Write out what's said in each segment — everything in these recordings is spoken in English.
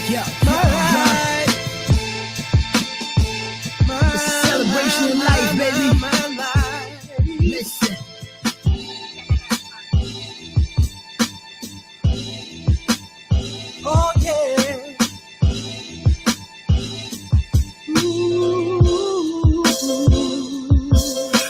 Yeah, my life, it's a celebration of life, baby. Listen. Oh yeah.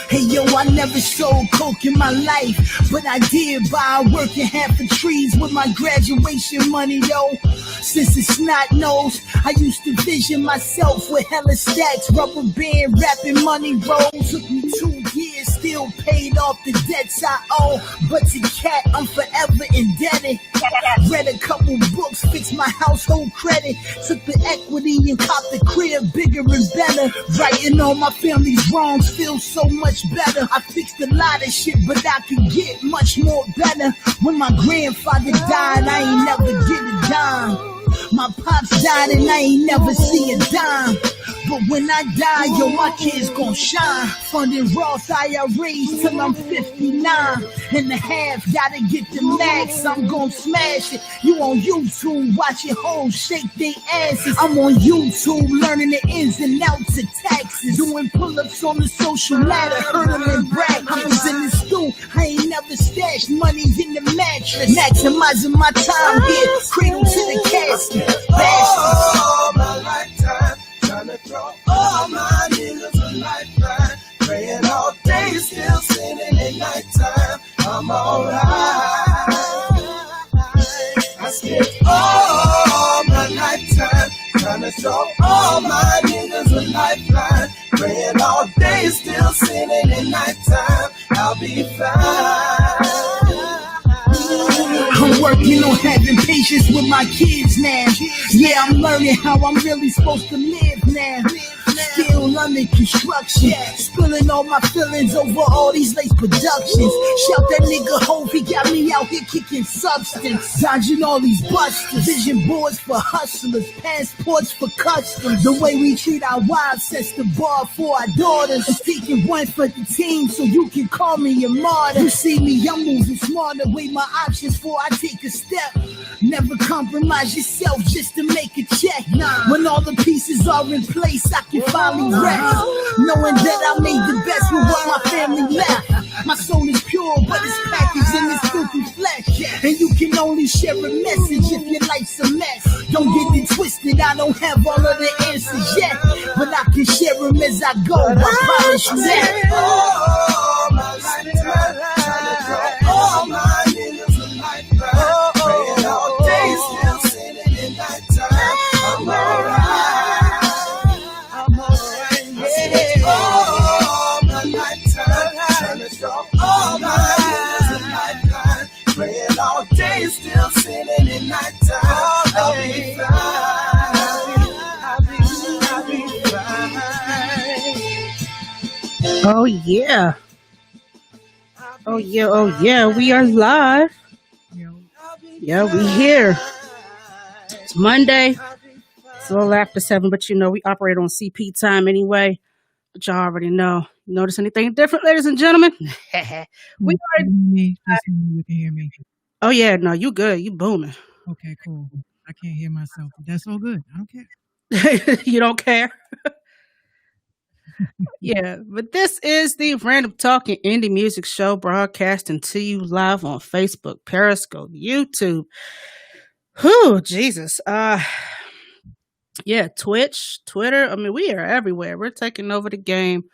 Hey yo, I never sold coke in my life, but I did buy working half the trees with my graduation money, yo. Since it's snot nose, I used to vision myself with hella stacks, rubber band, rapping money rolls. Took me 2 years, still paid off the debts I owe. But to Cat, I'm forever indebted. Read a couple books, fixed my household credit. Took the equity and copped the crib bigger and better. Righting all my family's wrongs feels so much better. I fixed a lot of shit, but I could get much more better. When my grandfather died, I ain't never get a dime. My pops died and I ain't never see a dime. But when I die, yo, my kids gon' shine. Funding Roth IRAs till I'm 59 and a half. Gotta get the max, I'm gon' smash it. You on YouTube, watch your hoes shake they asses. I'm on YouTube, learning the ins and outs of taxes. Doing pull-ups on the social ladder, hurdling brackets. I was in the stool, I ain't never stashed money in the mattress. Maximizing my time here, cradle to the casket. All my lifetime, trying to throw all my niggas a lifeline. Praying all day, still sinning at nighttime. I'm alright. I spent all my lifetime trying to throw all my niggas a lifeline. Praying all day, still sinning at nighttime. I'll be fine. I'm working on having patience with my kids now. Yeah, I'm learning how I'm really supposed to live now. Still under construction, spilling all my feelings over all these late productions. Shout that nigga Hov, he got me out here kicking substance. Dodging all these busters, vision boards for hustlers, passports for customs. The way we treat our wives sets the bar for our daughters. I'm taking one for the team, so you can call me a martyr. You see me, I'm moving smarter, weigh my options before I take a step. Never compromise yourself just to make a check. When all the pieces are in place, I can finally rest, knowing that I made the best with what my family left. My soul is pure, but it's packaged in this filthy flesh. And you can only share a message if your life's a mess. Don't get it twisted, I don't have all of the answers yet, but I can share them as I go. I promise you that. All my lifetime, trying to throw all my niggas a lifeline. Praying all day, still sinning at nighttime. I'm alright. All my lifetime, trying to throw all my niggas a lifeline. Praying all day, still sinning at nighttime. I'll be fine. I'll be fine. Oh yeah. Oh yeah, oh yeah. We are live. Yeah, we here. It's Monday. It's a little after 7, but you know, we operate on CP time anyway. But y'all already know. Notice anything different, ladies and gentlemen? We are. Me. Just you can hear me. Oh yeah, no, you good. You booming. Okay, cool. I can't hear myself. But that's all good. I don't care. You don't care? Yeah, but this is the Random Talking Indie Music Show, broadcasting to you live on Facebook, Periscope, YouTube. Whew, Jesus. Yeah, Twitch, Twitter. I mean, we are everywhere. We're taking over the game,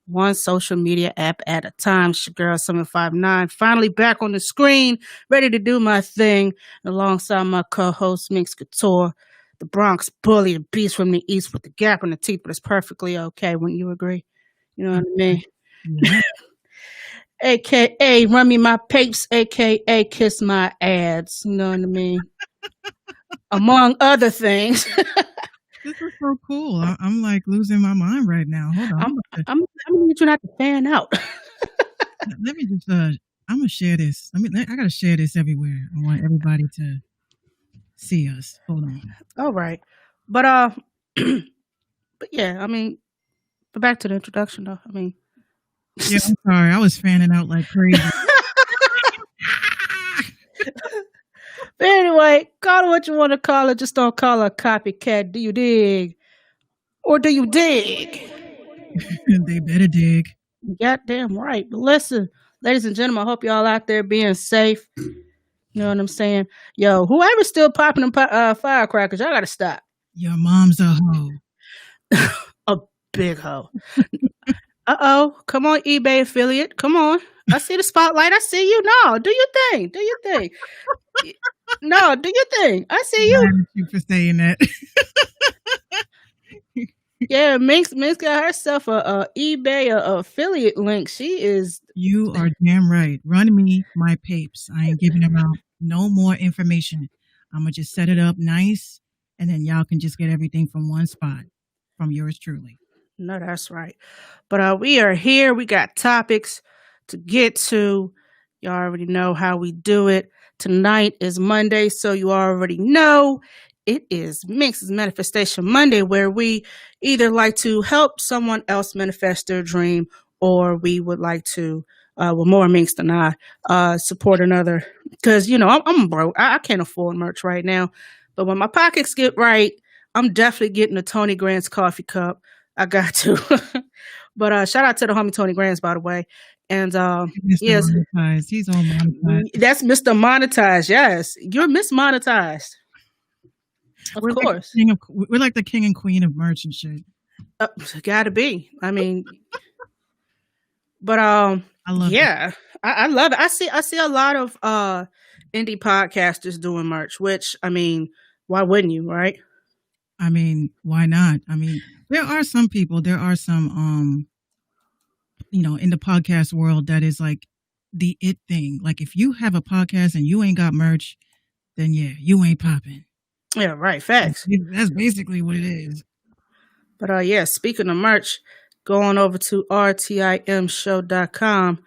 one social media app at a time. It's your girl 759, finally back on the screen, ready to do my thing, alongside my co-host Minx Couture, the Bronx bully, a beast from the east with the gap in the teeth, but it's perfectly okay. Wouldn't you agree? You know what I mean? Yeah. AKA run me my papes, AKA kiss my ads. You know what I mean? Among other things. This is so cool. I'm like losing my mind right now. Hold on. I'm gonna need you not to fan out. Let me just I'm gonna share this. I gotta share this everywhere. I want everybody to see us. Hold on. All right. But but yeah, I mean, but back to the introduction though. I mean, Yeah, I'm sorry. I was fanning out like crazy. right. Call it what you want to call it. Just don't call her a copycat. Do you dig? Or do you dig? They better dig. Goddamn right. But listen, ladies and gentlemen, I hope y'all out there being safe. You know what I'm saying? Yo, whoever's still popping them firecrackers, y'all gotta stop. Your mom's a hoe. A big hoe. Uh-oh. Come on, eBay affiliate. Come on. I see the spotlight. I see you. No, do your thing. Do your thing. No, do your thing. I see you. Mad at you for saying that. Yeah, Minx got herself a eBay affiliate link. She is. You are damn right. Run me my papes. I ain't giving them out no more information. I'm going to just set it up nice, and then y'all can just get everything from one spot from yours truly. No, that's right. But we are here. We got topics to get to. You already know how we do it. Tonight is Monday, so you already know it is Minx's Manifestation Monday, where we either like to help someone else manifest their dream, or we would like to, well, more Minx than I, support another. Because, you know, I'm broke. I can't afford merch right now. But when my pockets get right, I'm definitely getting a Tony Grant's coffee cup. I got to. But shout out to the homie Tony Grants, by the way. And yes, monetized. He's all monetized. That's Mr. Monetized. Yes, you're Miss Monetized. Of course, we're like the king and queen of merch and shit. Gotta be. I mean, but I love it. I love it. I see a lot of indie podcasters doing merch, which, I mean, why wouldn't you, right? I mean, why not? I mean, there are some you know, in the podcast world that is like the it thing. Like if you have a podcast and you ain't got merch, then yeah, you ain't popping. Yeah, right. Facts. That's basically what it is. But yeah, speaking of merch, go on over to rtimshow.com.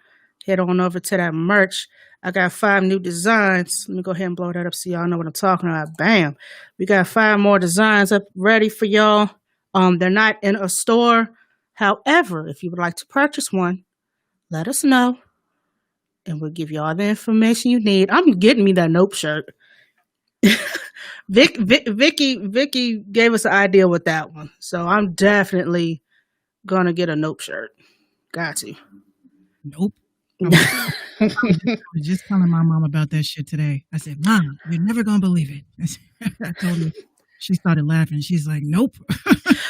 Head on over to that merch. I got 5 new designs. Let me go ahead and blow that up so y'all know what I'm talking about. Bam. We got 5 more designs up ready for y'all. They're not in a store. However, if you would like to purchase one, let us know, and we'll give you all the information you need. I'm getting me that Nope shirt. Vicky gave us an idea with that one, so I'm definitely gonna get a Nope shirt. Got to. Nope. I was just telling my mom about that shit today. I said, "Mom, you're never gonna believe it." I told her. She started laughing. She's like, "Nope."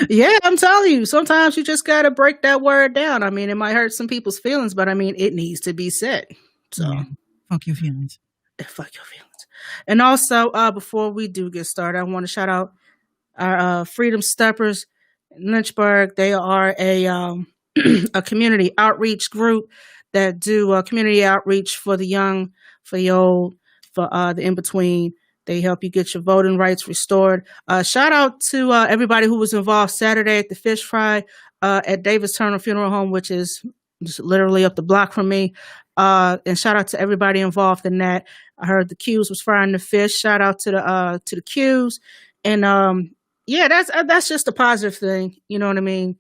Yeah, I'm telling you. Sometimes you just gotta break that word down. I mean, it might hurt some people's feelings, but I mean, it needs to be said. So, yeah, fuck your feelings. Fuck your feelings. And also, before we do get started, I want to shout out our Freedom Steppers in Lynchburg. They are a a community outreach group that do community outreach for the young, for the old, for the in between. They help you get your voting rights restored. Shout out to everybody who was involved Saturday at the fish fry at Davis Turner Funeral Home, which is just literally up the block from me. And shout out to everybody involved in that. I heard the Q's was frying the fish. Shout out to the Q's. And yeah, that's just a positive thing. You know what I mean?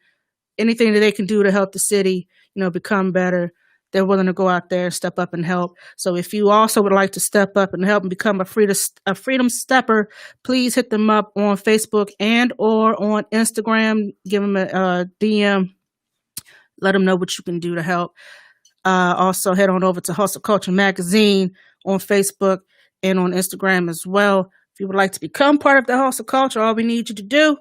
Anything that they can do to help the city, you know, become better, they're willing to go out there and step up and help. So if you also would like to step up and help and become a Freedom Stepper, please hit them up on Facebook and or on Instagram. Give them a DM. Let them know what you can do to help. Also, head on over to Hustle Culture Magazine on Facebook and on Instagram as well. If you would like to become part of the Hustle Culture, all we need you to do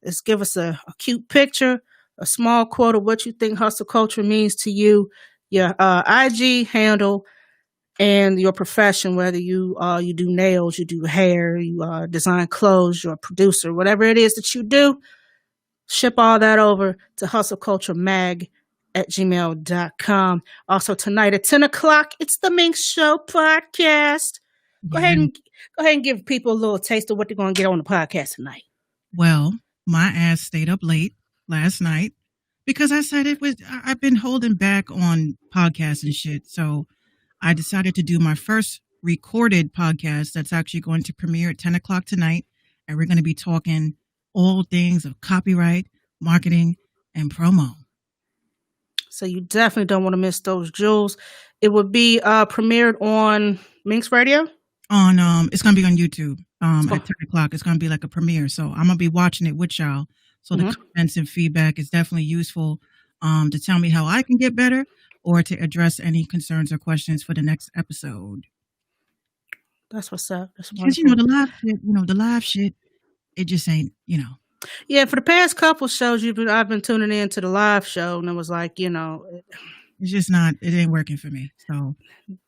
is give us a cute picture, a small quote of what you think Hustle Culture means to you, your IG handle, and your profession, whether you do nails, you do hair, you design clothes, you're a producer, whatever it is that you do, ship all that over to hustleculturemag@gmail.com. Also tonight at 10 o'clock, it's the Minx Show podcast. Go ahead and give people a little taste of what they're going to get on the podcast tonight. Well, my ass stayed up late last night because I said I've been holding back on podcasts and shit. So I decided to do my first recorded podcast that's actually going to premiere at 10 o'clock tonight. And we're going to be talking all things of copyright, marketing, and promo. So you definitely don't want to miss those jewels. It would be premiered on Minx Radio. On it's gonna be on YouTube. At 10 o'clock. It's gonna be like a premiere. So I'm gonna be watching it with y'all. So the comments and feedback is definitely useful to tell me how I can get better or to address any concerns or questions for the next episode. That's what's up. That's Because wonderful. the live shit, it just ain't, Yeah, for the past couple shows, I've been tuning in to the live show, and it was like, it's just not. It ain't working for me. So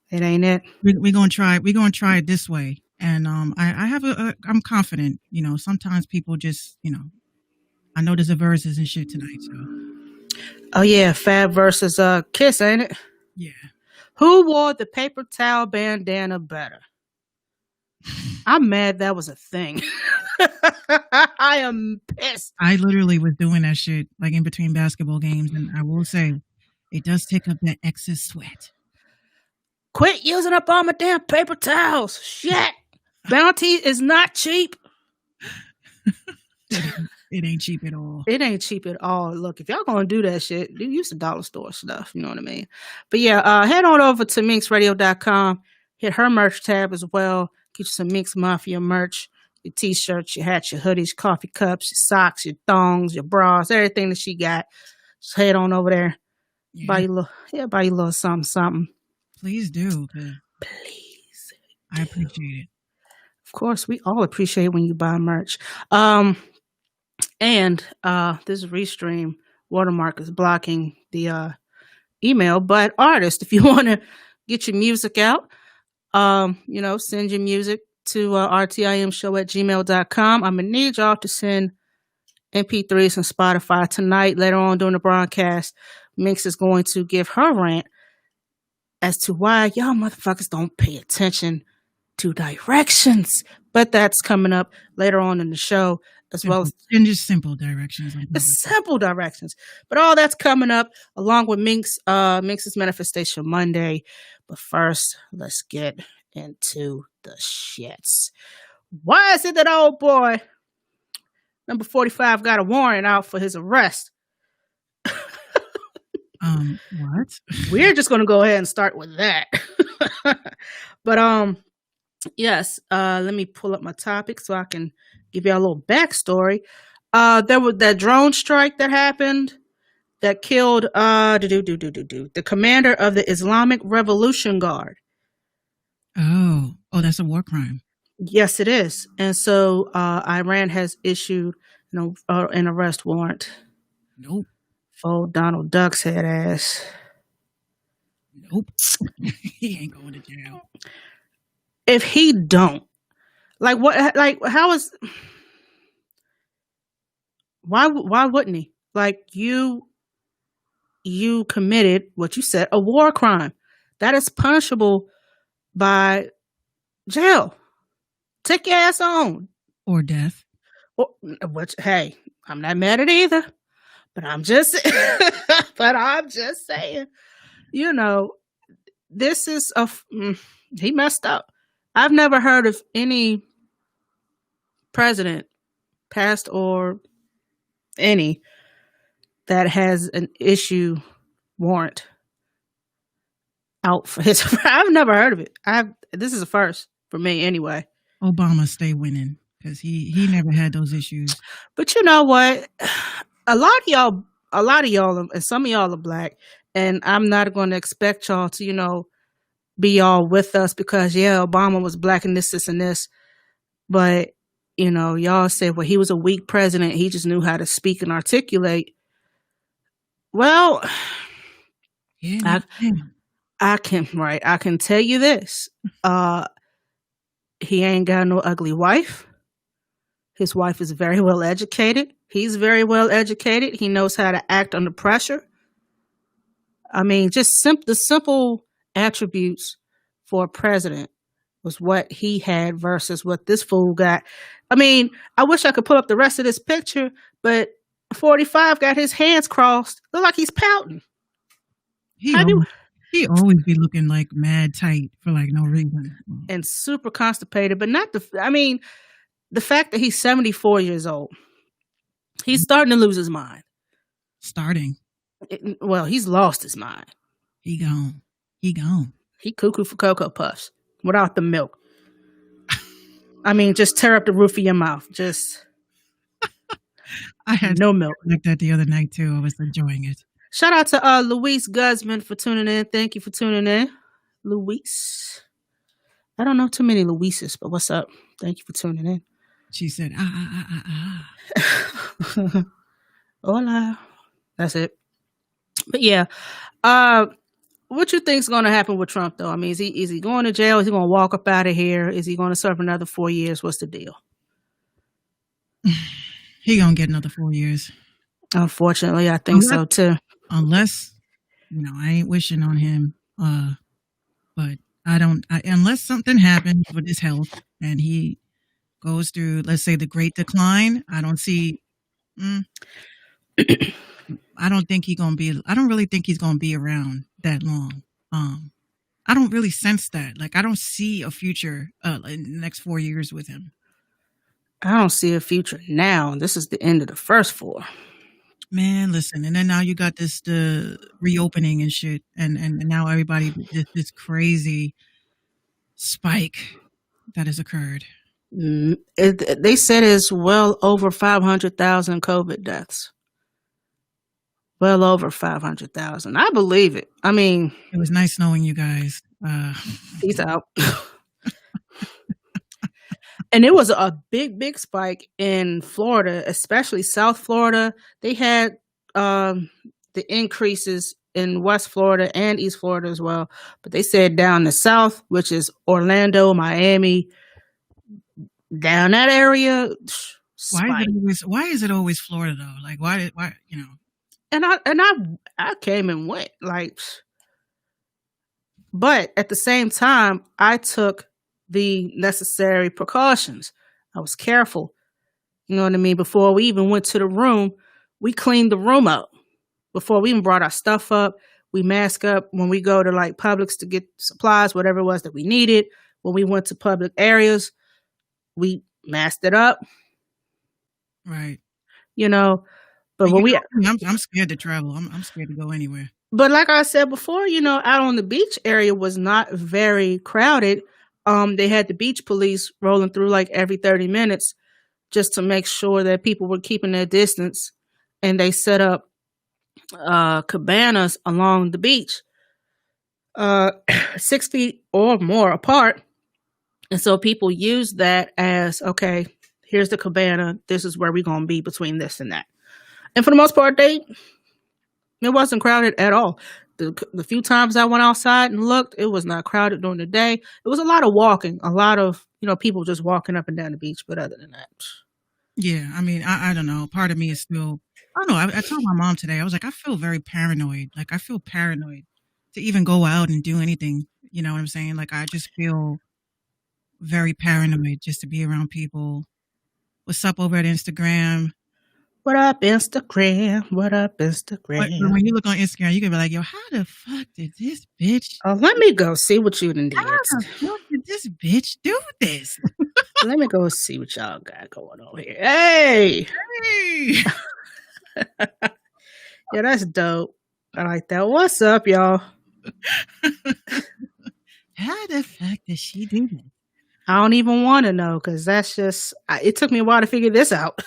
it ain't it. we're gonna try. We're gonna try it this way. And I have I'm confident. Sometimes people just, I know there's a verses and shit tonight. So Oh yeah, Fab versus Kiss, ain't it? yeah. Who wore the paper towel bandana better? I'm mad that was a thing. I am pissed. I literally was doing that shit like in between basketball games, and I will say, it does take up that excess sweat. Quit using up all my damn paper towels. Shit. Bounty is not cheap. It ain't cheap at all. It ain't cheap at all. Look, if y'all gonna do that shit, do use the dollar store stuff. You know what I mean? But yeah, head on over to minxradio.com. Hit her merch tab as well. Get you some Minx Mafia merch. Your t-shirts, your hats, your hoodies, coffee cups, your socks, your thongs, your bras, everything that she got. Just head on over there. Yeah. Buy you a little something. Please do. Please. I appreciate it. Of course, we all appreciate when you buy merch. And this Restream watermark is blocking the email. But artists, if you want to get your music out, send your music to rtimshow@gmail.com. I'm going to need y'all to send MP3s and Spotify tonight. Later on during the broadcast, Minx is going to give her rant as to why y'all motherfuckers don't pay attention to directions. But that's coming up later on in the show, as well as just simple directions. Simple directions. But all that's coming up along with Minx's Manifestation Monday. But first, let's get into the shits. Why is it that old boy number 45 got a warrant out for his arrest? What? We're just going to go ahead and start with that. But yes, let me pull up my topic so I can give you a little backstory. There was that drone strike that happened that killed the commander of the Islamic Revolution Guard. Oh, that's a war crime. Yes, it is. And so Iran has issued an arrest warrant. Nope. For Donald Duck's head ass. Nope. He ain't going to jail. If he don't, how is, why wouldn't he? Like, you committed what you said, a war crime. That is punishable by jail. Take your ass on. Or death. Which, hey, I'm not mad at either. But I'm just saying, this is he messed up. I've never heard of any president, past or any, that has an issue warrant out for his. I've never heard of it. This is a first for me anyway. Obama stay winning because he never had those issues. But you know what? A lot of y'all, and some of y'all are black, and I'm not going to expect y'all to, be all with us because, Obama was black and this, and this. But, y'all say, well, he was a weak president. He just knew how to speak and articulate. Well, yeah, I can tell you this. He ain't got no ugly wife. His wife is very well educated. He's very well educated. He knows how to act under pressure. I mean, just the simple attributes for a president was what he had versus what this fool got. I mean, I wish I could pull up the rest of this picture, but 45 got his hands crossed. Look like he's pouting. He always be looking like mad tight for like no reason. And super constipated, but not the fact that he's 74 years old. He's starting to lose his mind. He's lost his mind. He gone. He cuckoo for Cocoa Puffs without the milk. I mean, just tear up the roof of your mouth. Just I had no milk. like that the other night too. I was enjoying it. Shout out to Luis Guzman for tuning in. Thank you for tuning in, Luis. I don't know too many Luises, but what's up? Thank you for tuning in. She said, Hola. That's it. But yeah, what you think's going to happen with Trump though? I mean, is he going to jail? Is he going to walk up out of here? Is he going to serve another 4 years? What's the deal? He gonna get another 4 years. Unfortunately, I think so too. Unless, I ain't wishing on him. But unless something happens with his health and he goes through, let's say, the Great Decline, I don't see. I don't really think he's gonna be around that long. I don't really sense that. Like, I don't see a future in the next 4 years with him. I don't see a future now. This is the end of the first 4. Man, listen, and then now you got the reopening and shit, and now everybody, this crazy spike that has occurred. They said it's well over 500,000 COVID deaths. Well over 500,000. I believe it. I mean, it was nice knowing you guys. Peace out. And it was a big spike in Florida, especially South Florida. They had the increases in West Florida and East Florida as well. But they said down the South, which is Orlando, Miami, down that area. Why is it always Florida though? Like why? And I came and went like, but at the same time, I took the necessary precautions. I was careful. You know what I mean? Before we even went to the room, we cleaned the room up. Before we even brought our stuff up, we mask up when we go to like Publix to get supplies, whatever it was that we needed. When we went to public areas, we masked it up. Right. But when I'm scared to travel. I'm scared to go anywhere. But like I said before, out on the beach area was not very crowded. They had the beach police rolling through like every 30 minutes just to make sure that people were keeping their distance. And they set up cabanas along the beach, 6 feet or more apart. And so people use that as, okay, here's the cabana. This is where we're going to be between this and that. And for the most part, it wasn't crowded at all. The few times I went outside and looked, it was not crowded during the day. It was a lot of walking, a lot of, people just walking up and down the beach. But other than that. Yeah, I mean, I don't know. Part of me is still, I don't know. I told my mom today, I was like, I feel very paranoid. Like, I feel paranoid to even go out and do anything. You know what I'm saying? Like, I just feel very paranoid just to be around people. What's up over at Instagram? What up, Instagram? What up, Instagram? But when you look on Instagram, you can be like, yo, how the fuck did this bitch? Oh, let me go see what you done did. How the fuck did this bitch do this? Let me go see what y'all got going on here. Hey! Yeah, that's dope. I like that. What's up, y'all? How the fuck did she do that? I don't even want to know because that's just. It took me a while to figure this out.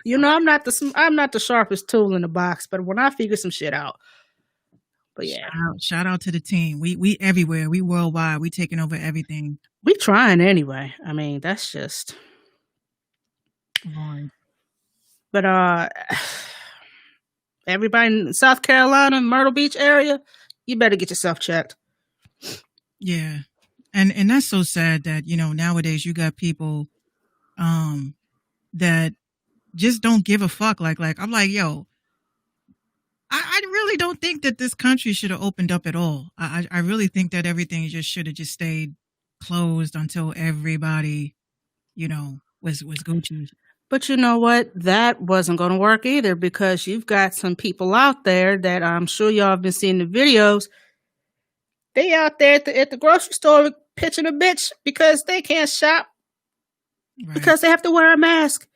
I'm not the sharpest tool in the box, but when I figure some shit out. But yeah, shout out to the team. We everywhere. We worldwide. We taking over everything. We trying anyway. I mean, that's just. Right. But everybody in South Carolina, Myrtle Beach area, you better get yourself checked. Yeah. And that's so sad that, nowadays you got people that just don't give a fuck. Like I'm like, yo, I really don't think that this country should have opened up at all. I really think that everything just should have just stayed closed until everybody, was Gucci. But you know what? That wasn't going to work either because you've got some people out there that I'm sure y'all have been seeing the videos. They out there at the grocery store pitching a bitch because they can't shop because they have to wear a mask.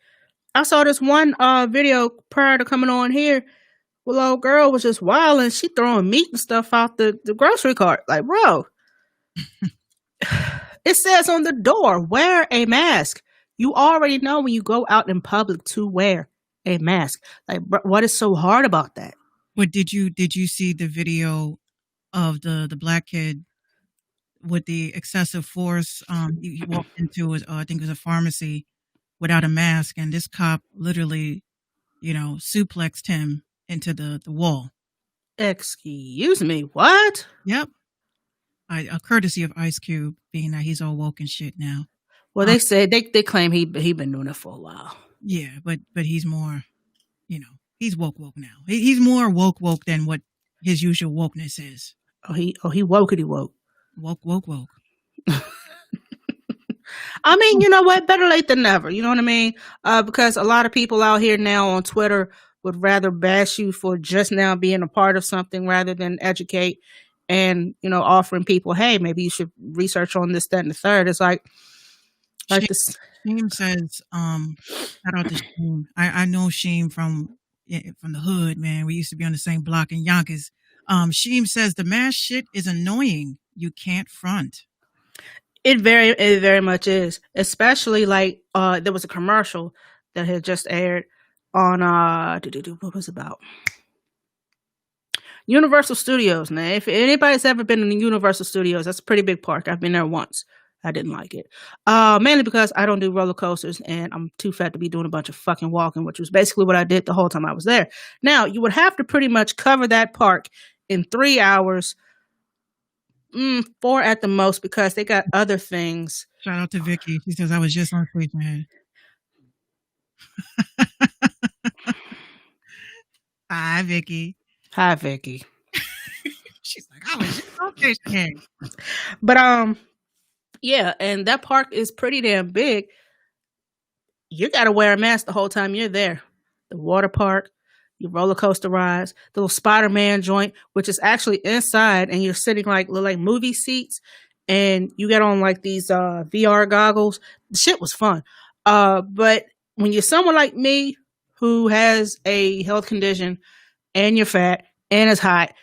I saw this one video prior to coming on here. Well, old girl was just wild and she throwing meat and stuff out the grocery cart. Like, bro, It says on the door, wear a mask. You already know when you go out in public to wear a mask. Like, what is so hard about that? But did you see the video of the black kid with the excessive force? He walked into I think it was a pharmacy without a mask, and this cop literally, suplexed him into the wall. Excuse me, what? Yep. A courtesy of Ice Cube, being that he's all woke and shit now. Well, they say they claim he been doing it for a while. Yeah, but he's more, he's woke now. He's more woke than what his usual wokeness is. Oh, he wokety woke. Woke. I mean, you know what? Better late than never. You know what I mean? Because a lot of people out here now on Twitter would rather bash you for just now being a part of something rather than educate and, offering people, hey, maybe you should research on this, that, and the third. It's like this. Sheem says, shout out to Sheem. I know Sheem from the hood, man. We used to be on the same block in Yonkers. Sheem says the mask shit is annoying. You can't front. It very much is, especially like there was a commercial that had just aired on what was it about? Universal Studios. Now, if anybody's ever been in the Universal Studios, that's a pretty big park. I've been there once. I didn't like it, mainly because I don't do roller coasters and I'm too fat to be doing a bunch of fucking walking, which was basically what I did the whole time I was there. Now, you would have to pretty much cover that park in 3 hours. 4 at the most, because they got other things. Shout out to Vicky. She says I was just on Station Head. Hi, Vicky. Hi, Vicky. She's like, I was just on Station Head. But yeah, and that park is pretty damn big. You got to wear a mask the whole time you're there. The water park, your roller coaster rides, the little Spider-Man joint, which is actually inside, and you're sitting like movie seats, and you get on like these VR goggles. The shit was fun. But when you're someone like me who has a health condition and you're fat and is hot,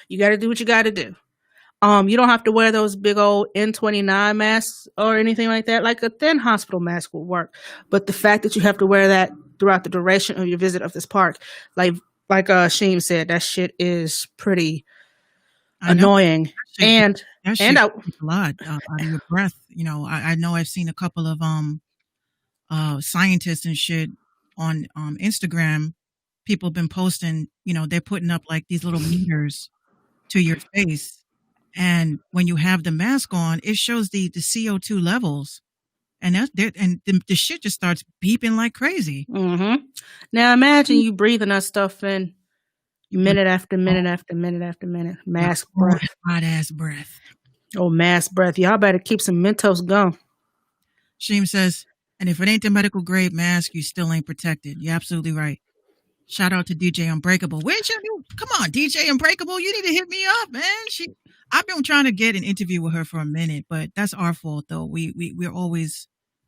you got to do what you got to do. You don't have to wear those big old N99 masks or anything like that. Like a thin hospital mask will work. But the fact that you have to wear that throughout the duration of your visit of this park, like Sheem said, that shit is pretty annoying. And a lot on your breath. I know I've seen a couple of scientists and shit on Instagram. People have been posting, they're putting up like these little meters to your face. And when you have the mask on, it shows the CO2 levels, and the shit just starts beeping like crazy. Mm-hmm. Now imagine you breathing that stuff in minute after minute after minute after minute. Mask breath, hot ass breath. Oh, mask breath! Y'all better keep some Mentos gum. Sheem says, and if it ain't the medical grade mask, you still ain't protected. You're absolutely right. Shout out to DJ Unbreakable. Where'd you come on, DJ Unbreakable? You need to hit me up, man. I've been trying to get an interview with her for a minute, but that's our fault though. We're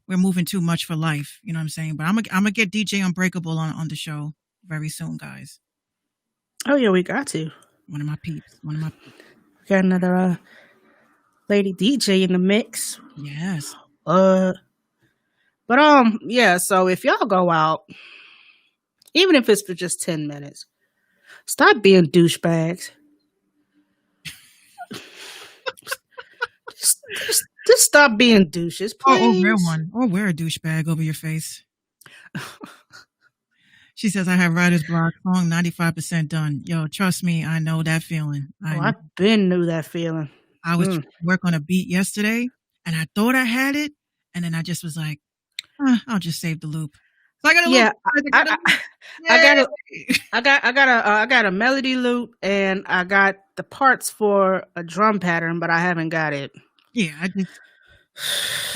moving too much for life. You know what I'm saying? But I'm gonna get DJ Unbreakable on the show very soon, guys. Oh yeah, we got to. One of my peeps. Got another lady DJ in the mix. Yes. Yeah. So if y'all go out, even if it's for just 10 minutes, stop being douchebags. Just stop being douches, please. Or wear one. Or wear a douchebag over your face. She says, I have writer's block. Song 95% done. Yo, trust me, I know that feeling. I've been knew that feeling. I was trying to work on a beat yesterday, and I thought I had it, and then I just was like, I'll just save the loop. So I got a loop. I got a melody loop, and I got the parts for a drum pattern, but I haven't got it. Yeah,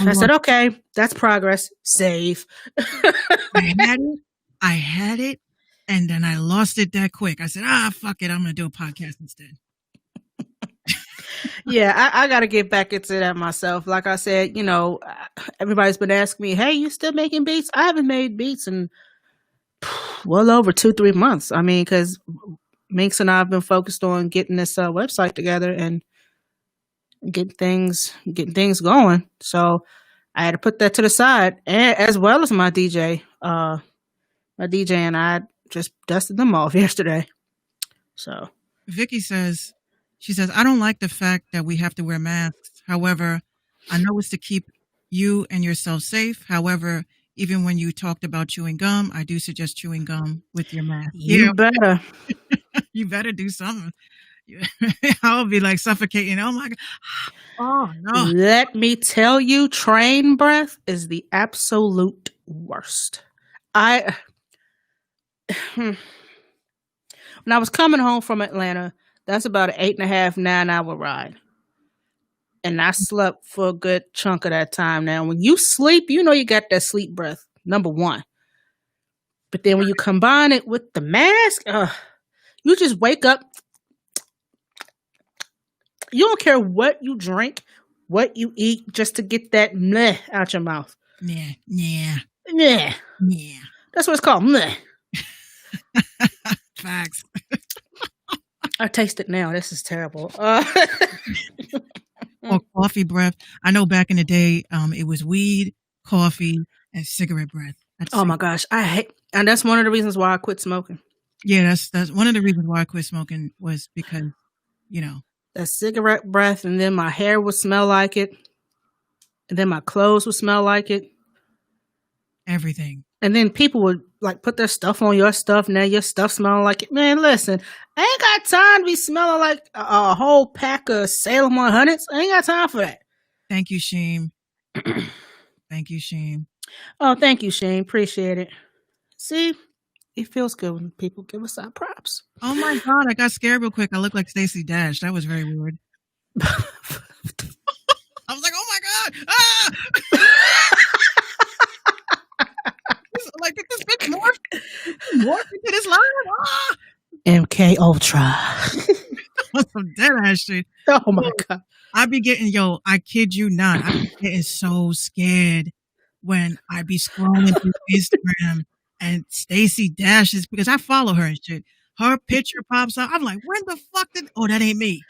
I said, okay, that's progress. Save. I had it, and then I lost it that quick. I said, fuck it, I'm gonna do a podcast instead. Yeah, I got to get back into that myself. Like I said, everybody's been asking me, hey, you still making beats? I haven't made beats in well over 2-3 months. I mean, because Minx and I have been focused on getting this website together, and getting things going. So I had to put that to the side, and as well as my DJ. My DJ and I just dusted them off yesterday. So Vicky says, I don't like the fact that we have to wear masks. However, I know it's to keep you and yourself safe. However, even when you talked about chewing gum, I do suggest chewing gum with your mask. you better. You better do something. I'll be like suffocating. Oh my God. Oh no. Let me tell you, train breath is the absolute worst. When I was coming home from Atlanta, that's about an 8.5, 9 hour ride. And I slept for a good chunk of that time. Now, when you sleep, you know you got that sleep breath, number one. But then when you combine it with the mask, you just wake up. You don't care what you drink, what you eat, just to get that meh out your mouth. Yeah. Meh. Yeah. That's what it's called, meh. Facts. I taste it now. This is terrible. Or coffee breath. I know back in the day, it was weed, coffee, and cigarette breath. Oh my gosh, I hate, and that's one of the reasons why I quit smoking. Yeah, that's one of the reasons why I quit smoking was because, that cigarette breath, and then my hair would smell like it, and then my clothes would smell like it. Everything. And then people would like put their stuff on your stuff. Now your stuff smelling like it. Man, listen, I ain't got time to be smelling like a whole pack of Salem 100s. I ain't got time for that. Thank you, Sheem. Thank you, Sheem. Oh, thank you, Shane. Appreciate it. See, it feels good when people give us our props. Oh my God, I got scared real quick. I look like Stacey Dash. That was very weird. I was like, oh my God. Ah! Like, did this bitch morph into this line? Ah! MK Ultra. Some dead ass shit. Oh my God. I be getting, I kid you not, I be getting so scared when I be scrolling through Instagram and Stacey Dash is, because I follow her and shit. Her picture pops up. I'm like, when the fuck that ain't me.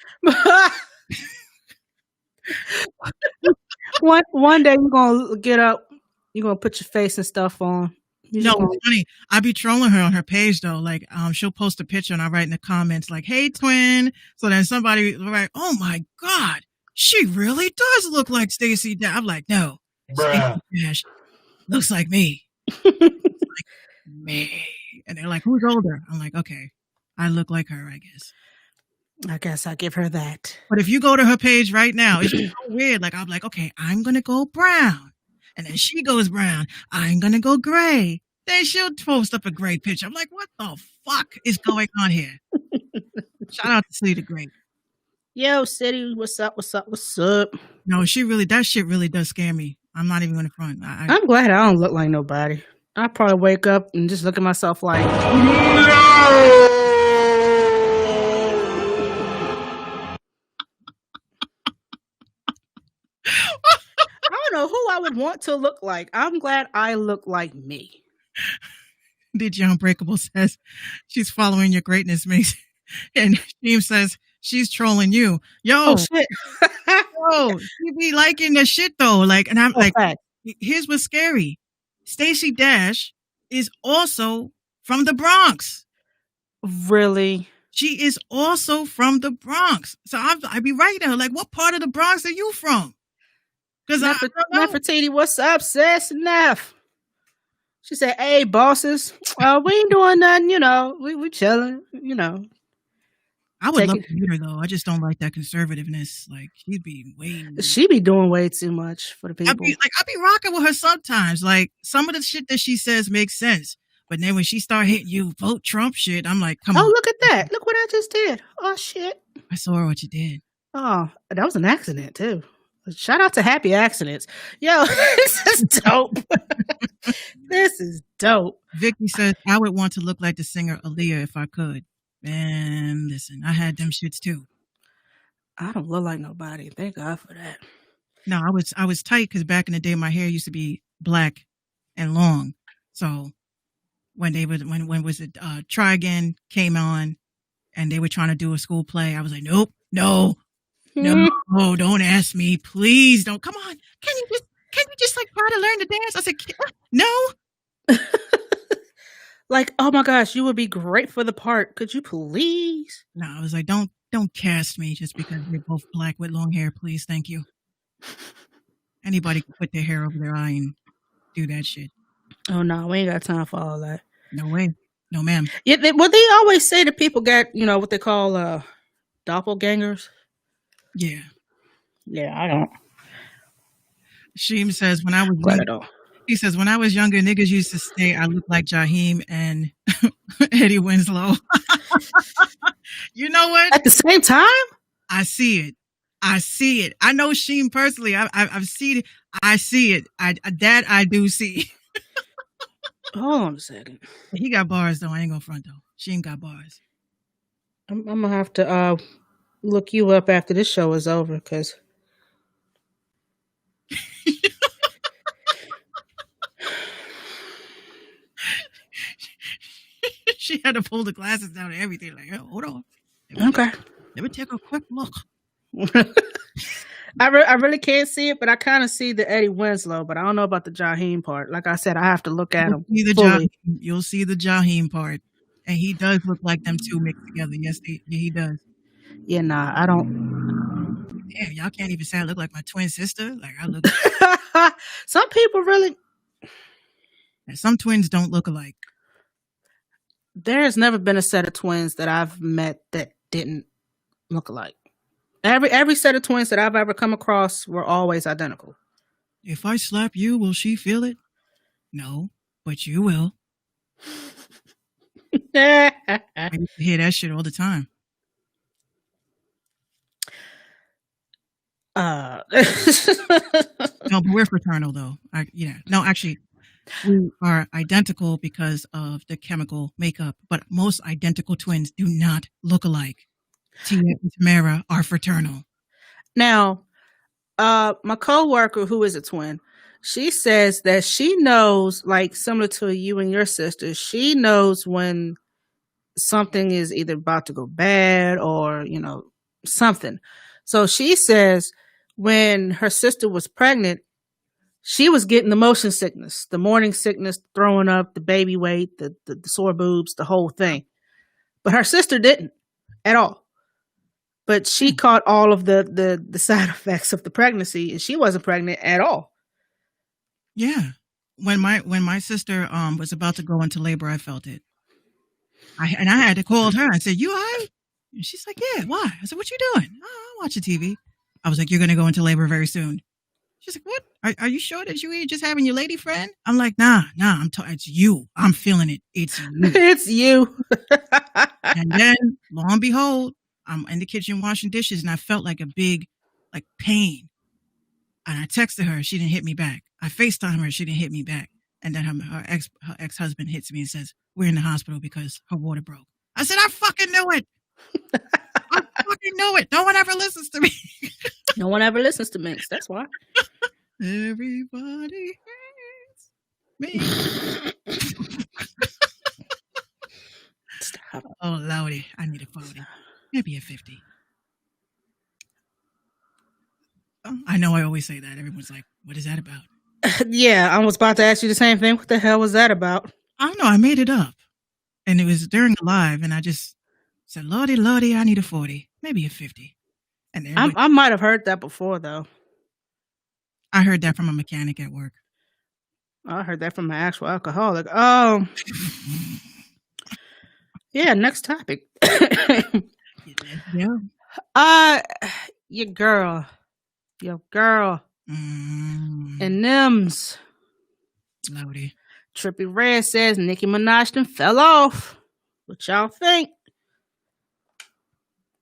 One day you're gonna get up, you're gonna put your face and stuff on. No, it's funny. I be trolling her on her page though. Like, she'll post a picture and I write in the comments like, "Hey, twin." So then somebody will write, "Oh my God, she really does look like Stacey Dash." I'm like, "No, Stacey Dash looks like me." Like, me. And they're like, "Who's older?" I'm like, "Okay, I look like her, I guess." I guess I'll give her that. But if you go to her page right now, it's just so weird. Like, I'm like, okay, I'm gonna go brown. And then she goes brown. I'm going to go gray. Then she'll post up a gray picture. I'm like, what the fuck is going on here? Shout out to City the Great. Yo, City, what's up? What's up? What's up? No, that shit really does scare me. I'm not even going to front. I'm glad I don't look like nobody. I probably wake up and just look at myself like, I don't know who I would want to look like. I'm glad I look like me. DJ Unbreakable says she's following your greatness, Mace. And Sheem says she's trolling you. Yo, shit. Yo, she be liking the shit though. Like, and I'm like, here's what's scary. Stacey Dash is also from the Bronx. Really? She is also from the Bronx. So I be writing her like, what part of the Bronx are you from? Because Nefertiti, what's up, sis? Neff. She said, "Hey, bosses, we ain't doing nothing. We chilling. I would love to meet her though. I just don't like that conservativeness. Like she be doing way too much for the people. I be rocking with her sometimes. Like some of the shit that she says makes sense, but then when she start hitting you vote Trump shit, I'm like, come on. Oh, look at that! Look what I just did. Oh shit! I saw what you did. Oh, that was an accident too. Shout out to Happy Accidents. Yo, this is dope. This is dope. Vicky says, I would want to look like the singer Aaliyah if I could. Man, listen, I had them shits too. I don't look like nobody. Thank God for that. No, I was tight because back in the day, my hair used to be black and long. So when was it Try Again came on and they were trying to do a school play, I was like, nope, no. No, don't ask me. Please don't. Come on. Can you just like try to learn to dance? I said, no. Like, oh my gosh, you would be great for the part. Could you please? No, I was like, don't cast me just because we're both black with long hair, please. Thank you. Anybody can put their hair over their eye and do that shit. Oh no, we ain't got time for all that. No way. No, ma'am. Yeah, they always say that people got, what they call doppelgangers. Yeah. Yeah, I don't. Sheem says when I was younger, he says when I was younger, niggas used to say I look like Jaheim and Eddie Winslow. You know what? At the same time, I see it. I know Sheem personally. I've seen it. I see it. I do see. Hold on a second. He got bars though. I ain't gonna front though. Sheem got bars. I'm gonna have to look you up after this show is over, because she had to pull the glasses down and everything. Like, oh, hold on. Okay. Let me take a quick look. I really can't see it, but I kind of see the Eddie Winslow, but I don't know about the Jaheim part. Like I said, I have to look at him fully. You'll see the Jaheim part, and he does look like them two mixed together. Yes, he does. Yeah, nah, I don't. Damn, y'all can't even say I look like my twin sister. Like I look. Some people really. Some twins don't look alike. There has never been a set of twins that I've met that didn't look alike. Every set of twins that I've ever come across were always identical. If I slap you, will she feel it? No, but you will. I used to hear that shit all the time. No, but we're fraternal though. No, actually, we are identical because of the chemical makeup, but most identical twins do not look alike. Tia and Tamara are fraternal. Now, my coworker who is a twin, she says that she knows, like similar to you and your sister, she knows when something is either about to go bad or, something. So she says when her sister was pregnant, she was getting the motion sickness, the morning sickness, throwing up, the baby weight, the sore boobs, the whole thing. But her sister didn't at all. But she caught all of the side effects of the pregnancy, and she wasn't pregnant at all. Yeah. When my sister was about to go into labor, I felt it. I had to call her. I said, "You all right?" And she's like, "Yeah, why?" I said, "What you doing?" "Oh, I'm watching TV." I was like, "You're going to go into labor very soon." She's like, "What? Are you sure that you ain't just having your lady friend?" I'm like, nah, it's you. I'm feeling it. It's you. It's you. And then, lo and behold, I'm in the kitchen washing dishes, and I felt like a big, pain. And I texted her. She didn't hit me back. I FaceTimed her. She didn't hit me back. And then her ex-husband hits me and says, "We're in the hospital because her water broke." I said, "I fucking knew it. I fucking knew it. No one ever listens to me." No one ever listens to Minx. That's why. Everybody hates me. Stop. Oh, Lordy. I need a 40. Maybe a 50. Oh, I know I always say that. Everyone's like, what is that about? Yeah, I was about to ask you the same thing. What the hell was that about? I don't know. I made it up. And it was during a live, and I just said, Lordy, I need a 40. Maybe a 50. And I might have heard that before, though. I heard that from a mechanic at work. I heard that from an actual alcoholic. Oh. Yeah, next topic. Yeah. Your girl. And Nims. Lordy. Trippie Redd says Nicki Minaj done fell off. What y'all think?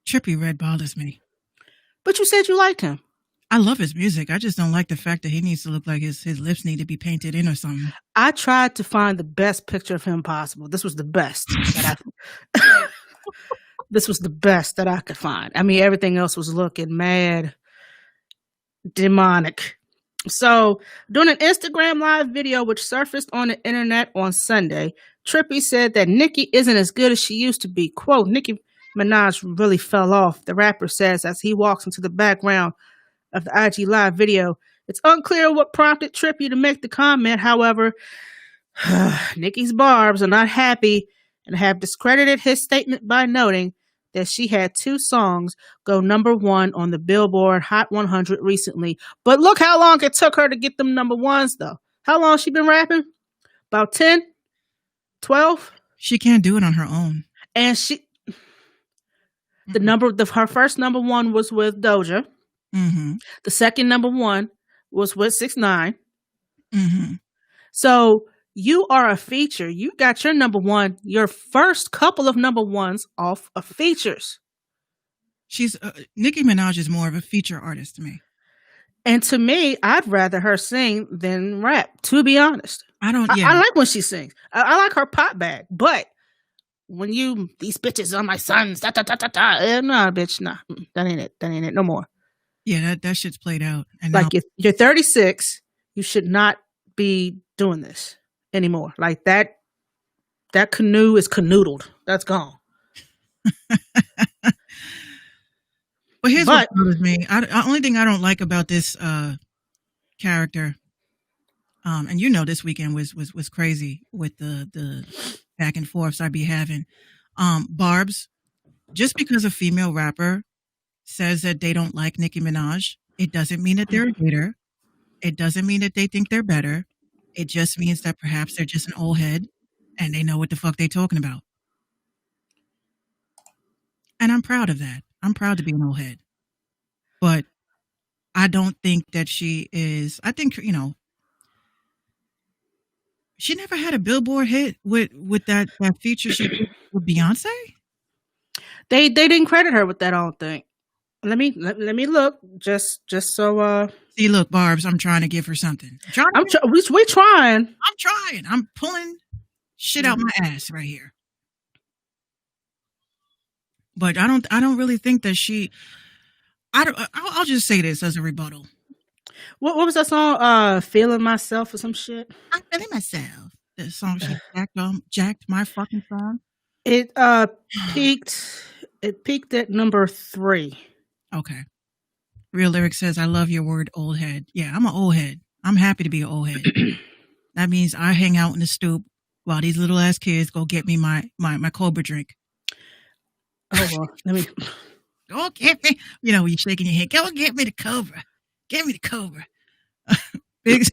Trippie Redd bothers me. But you said you liked him. I love his music. I just don't like the fact that he needs to look like his lips need to be painted in or something. I tried to find the best picture of him possible. This was the best this was the best that I could find. I mean, everything else was looking mad demonic. So, during an Instagram live video which surfaced on the internet on Sunday, Trippie said that Nicki isn't as good as she used to be. Quote, Nicki Minaj really fell off, the rapper says as he walks into the background of the IG Live video. It's unclear what prompted Trippie to make the comment. However, Nicki's barbs are not happy and have discredited his statement by noting that she had 2 songs go number 1 on the Billboard Hot 100 recently. But look how long it took her to get them number 1s, though. How long she been rapping? About 10? 12? She can't do it on her own. And her first number 1 was with Doja. Mm-hmm. The second number 1 was with 6ix9ine. Mm-hmm. So you are a feature. You got your number 1, your first couple of number 1s off of features. She's Nicki Minaj is more of a feature artist to me. And to me, I'd rather her sing than rap, to be honest. I like when she sings. I like her pop bag. But when these bitches are my sons, nah, bitch, nah. That ain't it. That ain't it. No more. Yeah, that shit's played out. And like, if you're 36, you should not be doing this anymore. Like, that canoe is canoodled. That's gone. But here's what bothers me. The only thing I don't like about this character, and this weekend was crazy with the back and forths I be having. Barbs, just because a female rapper says that they don't like Nicki Minaj, it doesn't mean that they're a hater. It doesn't mean that they think they're better. It just means that perhaps they're just an old head and they know what the fuck they're talking about. And I'm proud of that. I'm proud to be an old head. But I don't think that she is. I think, she never had a Billboard hit with that feature she did with Beyonce. They didn't credit her with that, I don't think. Let me look just so. See, look, Barbs, I'm trying to give her something. We're trying. I'm trying. I'm pulling shit out my ass right here. But I don't really think that she. I'll just say this as a rebuttal. What was that song? Feeling Myself or some shit? I'm feeling myself. The song she jacked my fucking song. It peaked at number 3. Okay. Real Lyric says, I love your word, old head. Yeah, I'm an old head. I'm happy to be an old head. That means I hang out in the stoop while these little ass kids go get me my Cobra drink. Oh, well, let me. Go get me. You're shaking your head. Go get me the Cobra. Get me the Cobra. Big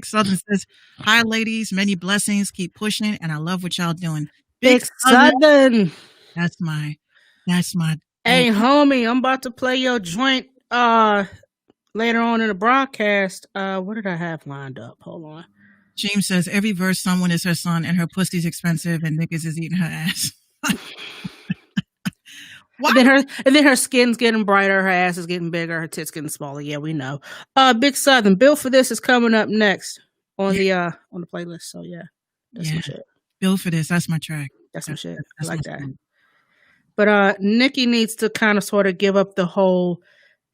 Southern says, hi, ladies. Many blessings. Keep pushing. And I love what y'all doing. Big Southern. That's my. Hey, homie, I'm about to play your joint later on in the broadcast. What did I have lined up? Hold on. James says, every verse, someone is her son and her pussy's expensive and niggas is eating her ass. And then her skin's getting brighter, her ass is getting bigger, her tits getting smaller. Yeah, we know. Big Southern, Bill for This is coming up next on the playlist. So yeah, that's some shit. Bill for This, that's my track. That's some shit. I like that. But Nicki needs to kind of sort of give up the whole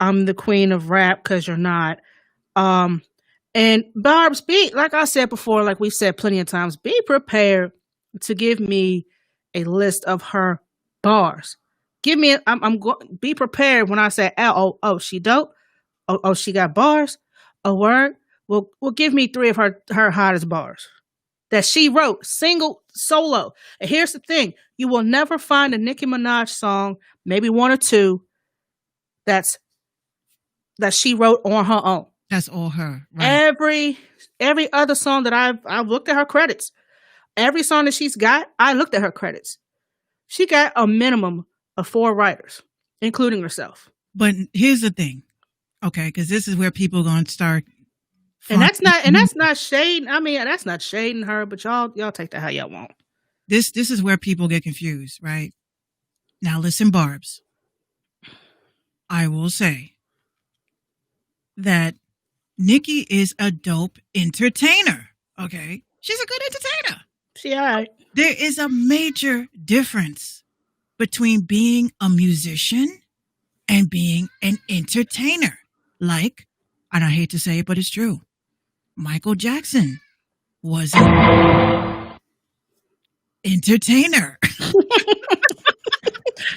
I'm the queen of rap because you're not. And Barb's, like I said before, like we've said plenty of times, be prepared to give me a list of her bars. Give me, be prepared when I say, oh, she dope. Oh, she got bars. A word. Well, give me 3 of her hottest bars that she wrote, single, solo. And here's the thing. You will never find a Nicki Minaj song, maybe 1 or 2, that she wrote on her own. That's all her. Right? Every other song that I've looked at her credits. Every song that she's got, I looked at her credits. She got a minimum of 4 writers, including herself. But here's the thing, okay? Because this is where people are going to start. And that's not shading. I mean, that's not shading her. But y'all take that how y'all want. This is where people get confused, right? Now listen, Barbs. I will say that Nicki is a dope entertainer. Okay, she's a good entertainer. She all right. There is a major difference between being a musician and being an entertainer. Like, and I hate to say it, but it's true, Michael Jackson was an entertainer.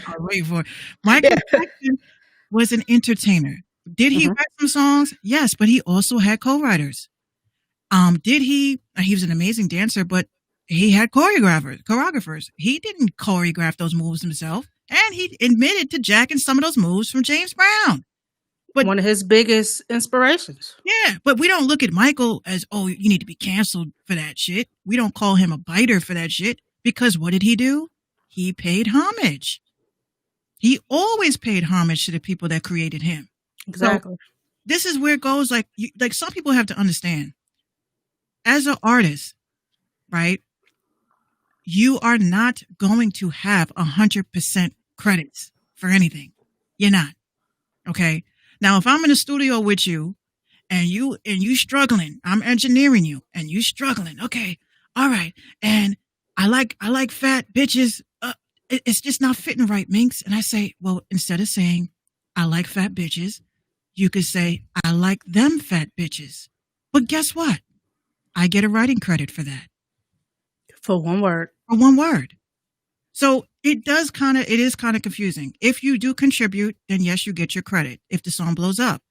I was waiting for it. Michael Jackson was an entertainer. Did he write some songs? Yes, but he also had co-writers. Did he? He was an amazing dancer, but he had choreographers. He didn't choreograph those moves himself, and he admitted to jacking some of those moves from James Brown. But one of his biggest inspirations. Yeah, but we don't look at Michael as, oh, you need to be canceled for that shit. We don't call him a biter for that shit, because what did he do? He paid homage. He always paid homage to the people that created him. Exactly. So this is where it goes. Like some people have to understand, as an artist, right? You are not going to have 100% credits for anything. You're not. Okay. Now, if I'm in the studio with you and you struggling, I'm engineering you and you struggling. Okay. All right. And I like fat bitches. It's just not fitting right, Minx. And I say, well, instead of saying I like fat bitches, you could say I like them fat bitches. But guess what? I get a writing credit for that. For one word. For one word. So it is kind of confusing. If you do contribute, then yes, you get your credit if the song blows up.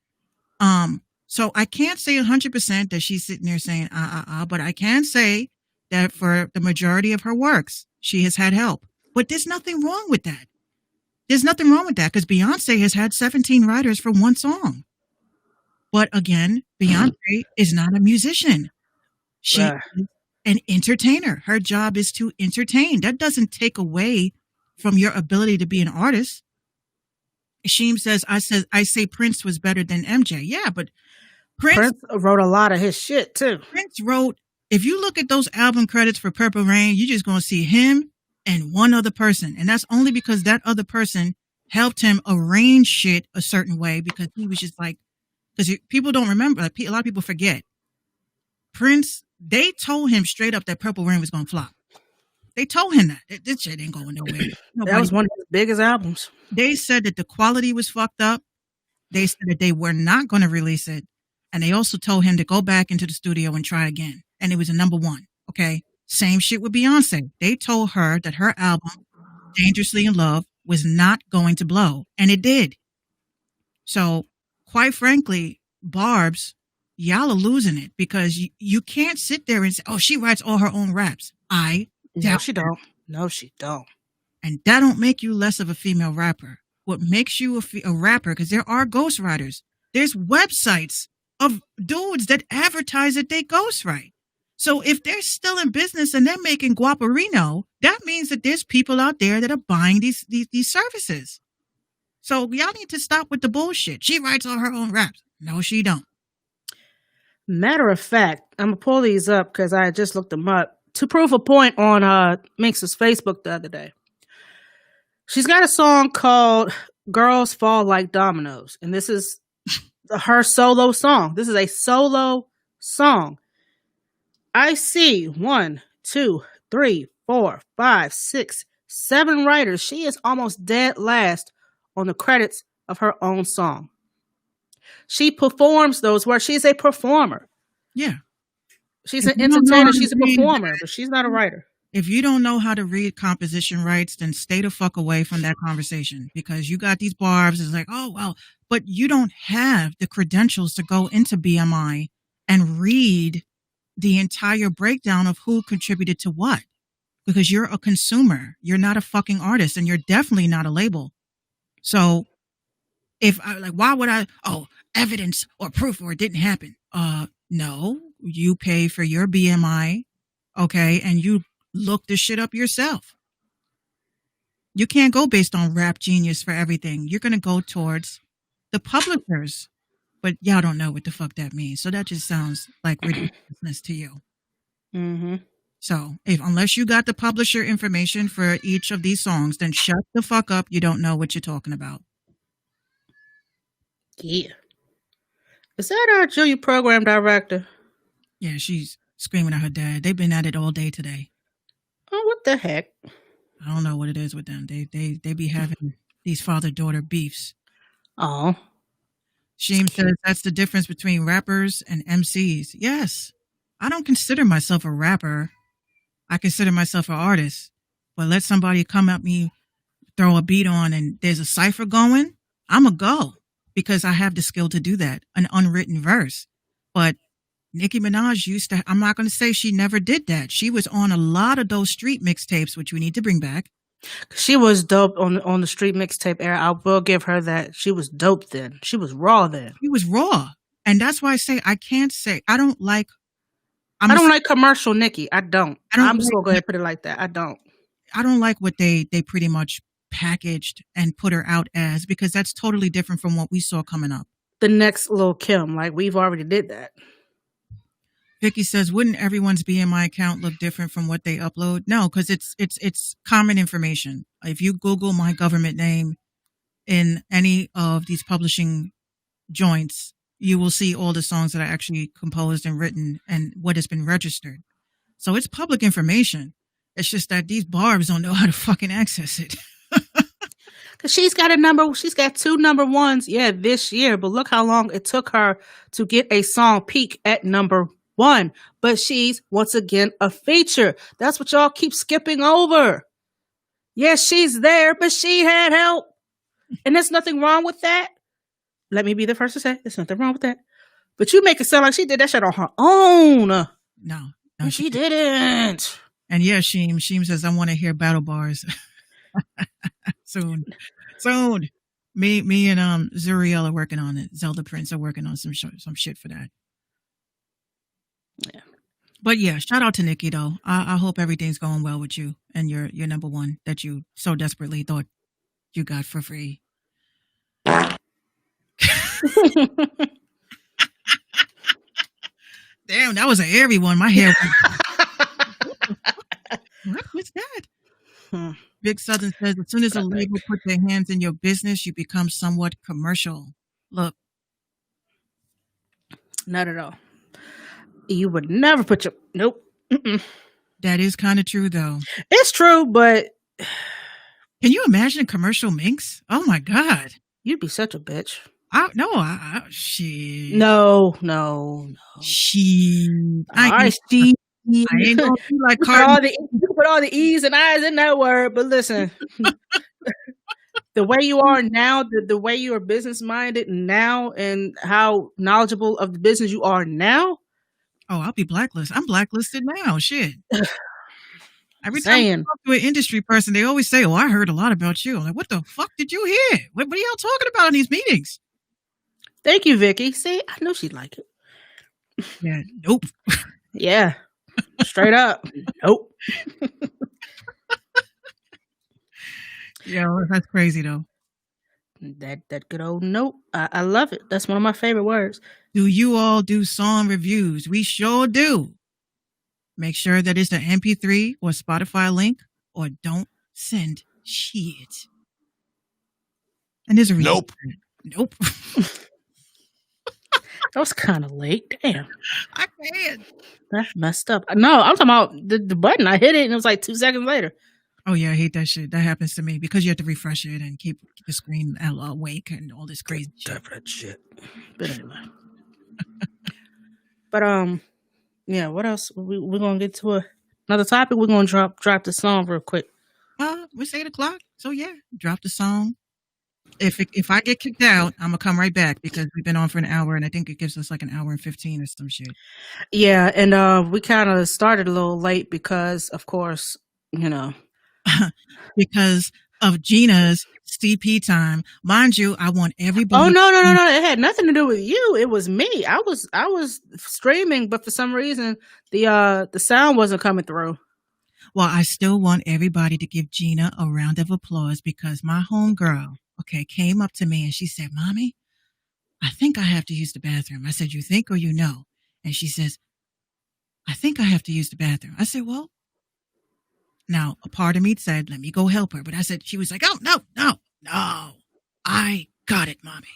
So I can't say 100% that she's sitting there saying, but I can say that for the majority of her works, she has had help. But there's nothing wrong with that. There's nothing wrong with that, because Beyonce has had 17 writers for one song. But again, Beyonce is not a musician. She is an entertainer. Her job is to entertain. That doesn't take away from your ability to be an artist. Sheem says, I say Prince was better than MJ. Yeah, but Prince wrote a lot of his shit too. Prince wrote, if you look at those album credits for Purple Rain, you're just going to see him and one other person. And that's only because that other person helped him arrange shit a certain way, because he was just like, because people don't remember, like, a lot of people forget. Prince, they told him straight up that Purple Rain was going to flop. They told him that. This shit ain't going nowhere. That was one of his biggest albums. They said that the quality was fucked up. They said that they were not going to release it. And they also told him to go back into the studio and try again. And it was a number one. Okay. Same shit with Beyonce. They told her that her album, Dangerously in Love, was not going to blow. And it did. So, quite frankly, Barb's, y'all are losing it, because you can't sit there and say, oh, she writes all her own raps. No, she don't. No, she don't. And that don't make you less of a female rapper. What makes you a rapper, because there are ghostwriters. There's websites of dudes that advertise that they ghostwrite. So if they're still in business and they're making guaparino, that means that there's people out there that are buying these services. So y'all need to stop with the bullshit. She writes all her own raps. No, she don't. Matter of fact, I'm going to pull these up because I just looked them up to prove a point on Minx's Facebook the other day. She's got a song called Girls Fall Like Dominoes, and this is her solo song. This is a solo song. I see 1, 2, 3, 4, 5, 6, 7 writers. She is almost dead last on the credits of her own song. She performs those words. She's a performer. Yeah. She's an entertainer. She's a performer, but she's not a writer. If you don't know how to read composition rights, then stay the fuck away from that conversation, because you got these barbs. It's like, oh, well, but you don't have the credentials to go into BMI and read the entire breakdown of who contributed to what, because you're a consumer. You're not a fucking artist, and you're definitely not a label. So if I why would I, evidence or proof or it didn't happen? No, you pay for your BMI. Okay. And you look this shit up yourself. You can't go based on Rap Genius for everything. You're going to go towards the publishers, but y'all don't know what the fuck that means. So that just sounds like ridiculousness to you. Mm-hmm. So unless you got the publisher information for each of these songs, then shut the fuck up. You don't know what you're talking about. Yeah. Is that our junior program director? Yeah, she's screaming at her dad. They've been at it all day today. Oh, what the heck? I don't know what it is with them. They be having these father-daughter beefs. Oh. Sheem says that's the difference between rappers and MCs. Yes. I don't consider myself a rapper. I consider myself an artist. But let somebody come at me throw a beat on and there's a cipher going, I'm a go because I have the skill to do that, an unwritten verse. But Nicki Minaj used to, I'm not going to say she never did that. She was on a lot of those street mixtapes, which we need to bring back. She was dope on the street mixtape era. I will give her that. She was dope then. She was raw then. She was raw. And that's why I say, I can't say, I don't like commercial Nicki. I'm just going to go ahead and put it like that. I don't like what they pretty much packaged and put her out as, because that's totally different from what we saw coming up. The next Lil' Kim, like we've already did that. Vicky says, wouldn't everyone's BMI account look different from what they upload? No, because it's common information. If you Google my government name in any of these publishing joints, you will see all the songs that I actually composed and written and what has been registered. So it's public information. It's just that these barbs don't know how to fucking access it. Cause she's got 2 number ones, this year. But look how long it took her to get a song peak at number 1. But she's once again a feature. That's what y'all keep skipping over. Yes, she's there, but she had help. And there's nothing wrong with that. Let me be the first to say there's nothing wrong with that. But you make it sound like she did that shit on her own. No, she didn't. And yeah, Sheem says, I want to hear battle bars. Soon. Me and Zuriel are working on it. Zelda Prince are working on some shit for that. Yeah. But yeah, shout out to Nicki though. I hope everything's going well with you and your number one that you so desperately thought you got for free. Damn, that was an airy one. My hair. What was that? Big Southern says, as soon as a label puts their hands in your business, you become somewhat commercial. Look. Not at all. You would never put your... Nope. Mm-mm. That is kind of true, though. It's true, but... Can you imagine a commercial Minx? Oh, my God. You'd be such a bitch. She... No. She... I ain't gonna be like you put all the E's and I's in that word, but listen, the way you are now, the way you are business minded now, and how knowledgeable of the business you are now. Oh, I'll be blacklisted. I'm blacklisted now. Shit. Every time I talk to an industry person, they always say, "Oh, I heard a lot about you." I'm like, what the fuck did you hear? What are y'all talking about in these meetings? Thank you, Vicky. See, I knew she'd like it. Yeah. Nope. Yeah. Straight up. Nope. Yeah, that's crazy though. That good old nope. I love it. That's one of my favorite words. Do you all do song reviews? We sure do. Make sure that it's the MP3 or Spotify link, or don't send shit. And there's a reason. Nope. That was kind of late. Damn. I can't. That's messed up. No, I'm talking about the button. I hit it and it was like 2 seconds later. Oh, yeah. I hate that shit. That happens to me because you have to refresh it and keep the screen awake and all this crazy shit. That shit. But anyway. Yeah, what else? We're going to get to another topic. We're going to drop the song real quick. It's 8:00. So, yeah, drop the song. If I get kicked out, I'm gonna come right back because we've been on for an hour and I think it gives us like an hour and 15 or some shit. Yeah, and we kind of started a little late because, of course, because of Gina's CP time. Mind you, I want everybody. Oh no! It had nothing to do with you. It was me. I was streaming, but for some reason the sound wasn't coming through. Well, I still want everybody to give Gina a round of applause because my homegirl, came up to me and she said, "Mommy, I think I have to use the bathroom." I said, "You think or you know?" And she says, "I think I have to use the bathroom." I said, "Well," now a part of me said, "Let me go help her." But I said, she was like, "Oh, no. I got it, Mommy.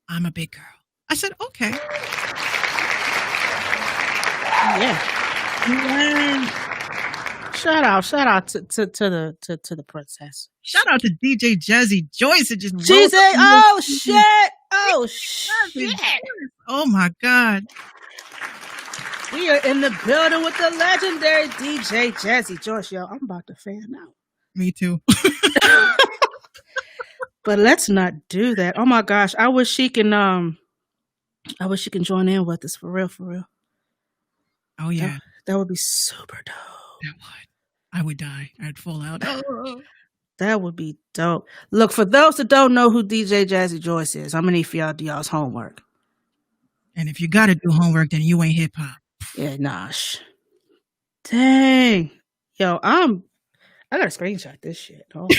I'm a big girl." I said, "Okay." Yeah. Shout out to the princess. Shout out to DJ Jazzy Joyce. It just Oh shit! Oh my God! We are in the building with the legendary DJ Jazzy Joyce. Yo, I'm about to fan out. Me too. But let's not do that. Oh my gosh, I wish she can join in with us for real. Oh yeah, That would be super dope. that would. I would die. I'd fall out. That would be dope. Look, for those that don't know who DJ Jazzy Joyce is, I'm gonna need for y'all to do y'all's homework. And if you got to do homework, then you ain't hip hop. Yeah, nosh. Dang. Yo, I gotta screenshot this shit. Hold on.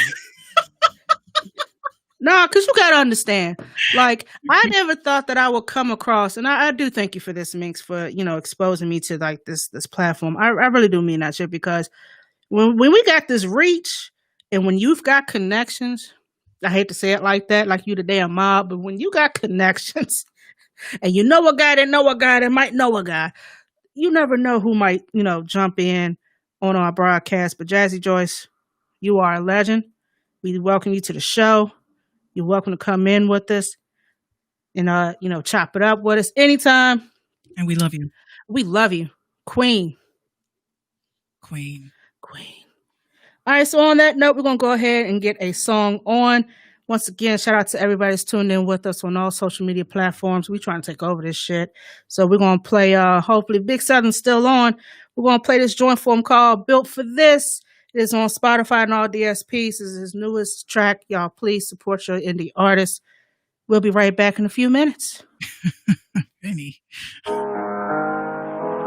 Nah, because you gotta understand. Like, I never thought that I would come across, and I do thank you for this, Minx, for exposing me to like this platform. I really do mean that shit, because when we got this reach, and when you've got connections, I hate to say it like that, like you the damn mob, but when you got connections, and you know a guy that know a guy that might know a guy, you never know who might jump in on our broadcast. But Jazzy Joyce, you are a legend. We welcome you to the show. You're welcome to come in with us and chop it up with us anytime. And we love you. We love you. Queen. All right, so on that note, we're going to go ahead and get a song on. Once again, shout out to everybody that's tuned in with us on all social media platforms. We're trying to take over this shit. So we're going to play, hopefully, Big Southern's still on. We're going to play this joint for him called Built for This. It is on Spotify and all DSPs. This is his newest track. Y'all, please support your indie artists. We'll be right back in a few minutes. Benny.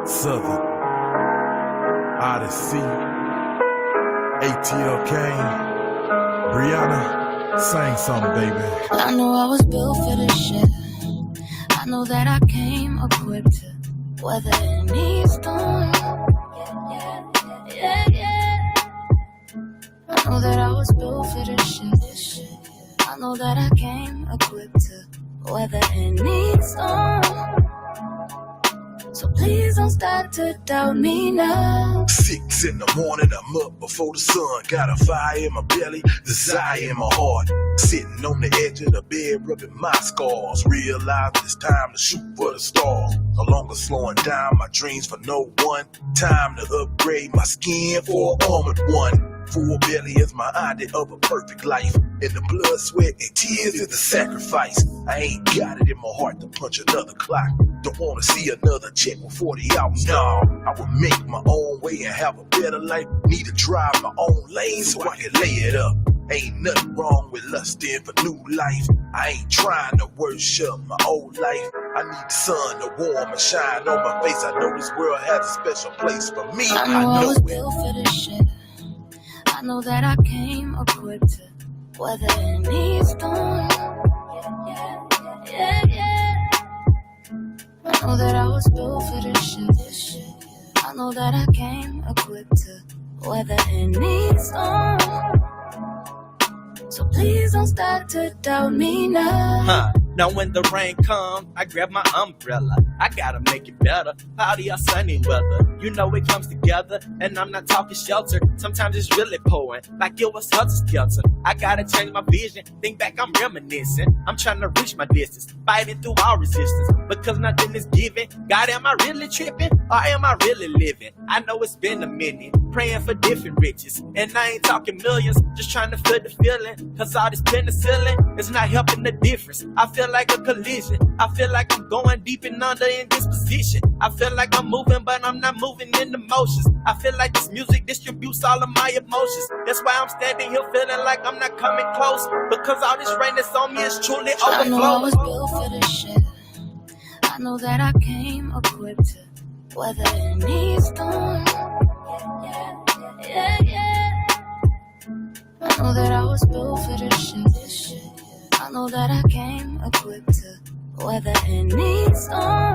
Southern Odyssey, ATL Kane, Brianna, sing something, baby. I know I was built for this shit. I know that I came equipped to weather any storm. Yeah. I know that I was built for this shit. I know that I came equipped to weather any storm. So please don't start to doubt me now. 6 in the morning, I'm up before the sun. Got a fire in my belly, desire in my heart. Sitting on the edge of the bed, rubbing my scars. Realize it's time to shoot for the stars. No longer slowing down my dreams for no one. Time to upgrade my skin for an armored one. Full belly is my idea of a perfect life. And the blood, sweat, and tears is the sacrifice. I ain't got it in my heart to punch another clock. Don't wanna see another check with 40 hours. No, I will make my own way and have a better life. Need to drive my own lane so I can lay it up. Ain't nothing wrong with lusting for new life. I ain't trying to worship my old life. I need the sun to warm and shine on my face. I know this world has a special place for me. I know I was built for this shit. I know that I came equipped to weather any storm. Yeah. I know that I was built for this shit. I know that I came equipped to weather any storm. So please don't start to doubt me now. Now when the rain comes, I grab my umbrella. I gotta make it better, cloudy or sunny weather. You know it comes together, and I'm not talking shelter. Sometimes it's really pouring, like it was Hudson. I gotta change my vision, think back, I'm reminiscing. I'm trying to reach my distance, fighting through all resistance. Because nothing is given. God, am I really tripping, or am I really living? I know it's been a minute, praying for different riches. And I ain't talking millions, just trying to feel the feeling. Cause all this penicillin is not helping the difference. I feel like a collision. I feel like I'm going deep and under in this position. I feel like I'm moving, but I'm not moving in the motions. I feel like this music distributes all of my emotions. That's why I'm standing here feeling like I'm not coming close. Because all this rain that's on me is truly I know I was overflowing. built for this shit. I know that I came equipped to weather any storm. Yeah. I know that I was built for this shit. I know that I came equipped to weather any storm.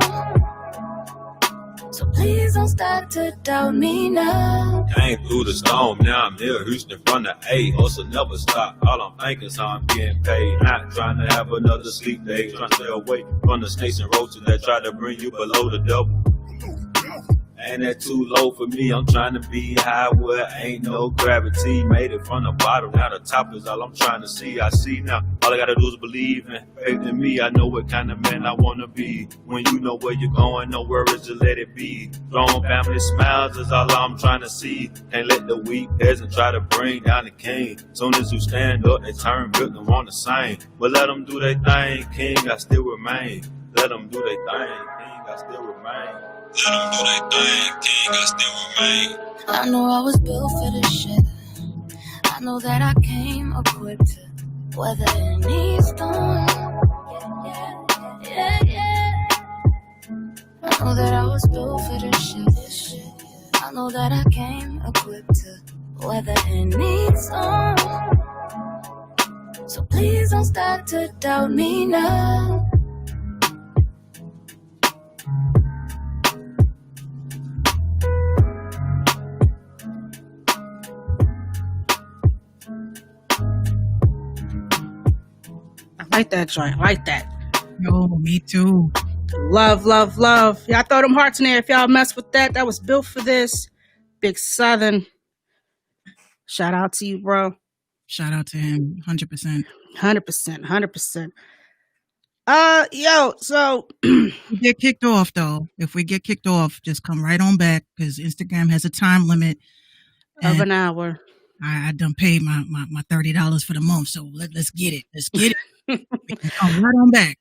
So please don't start to doubt me now. Came through the storm, now I'm here, Houston from the A. Hustle never stop, all I'm thinking is how I'm getting paid. Not trying to have another sleep day, trying to stay away from the snakes and roaches that try to bring you below the double. Ain't that too low for me? I'm trying to be high where ain't no gravity. Made it from the bottom, now the top is all I'm trying to see. I see now, all I gotta do is believe in faith in me. I know what kind of man I wanna be. When you know where you're going, no worries, just let it be. Strong family smiles is all I'm trying to see. Can't let the weak peasant try to bring down the king. Soon as you stand up, they turn victim on the same. But let them do their thing, king, I still remain. Let them do their thing, king, I still remain. Let them do their thing, king, I still remain. I know I was built for this shit. I know that I came equipped to weather any storm. Yeah. I know that I was built for this shit. I know that I came equipped to weather any storm. So please don't start to doubt me now. I like that joint. I like that. Yo, me too. Love, love, love. Y'all throw them hearts in there if y'all mess with that. That was built for this. Big Southern. Shout out to you, bro. Shout out to him, 100%. 100%. So We get kicked off though. If we get kicked off, just come right on back because Instagram has a time limit. of an hour. I done paid my $30 for the month, so let's get it. Let's get it. We can come right on back.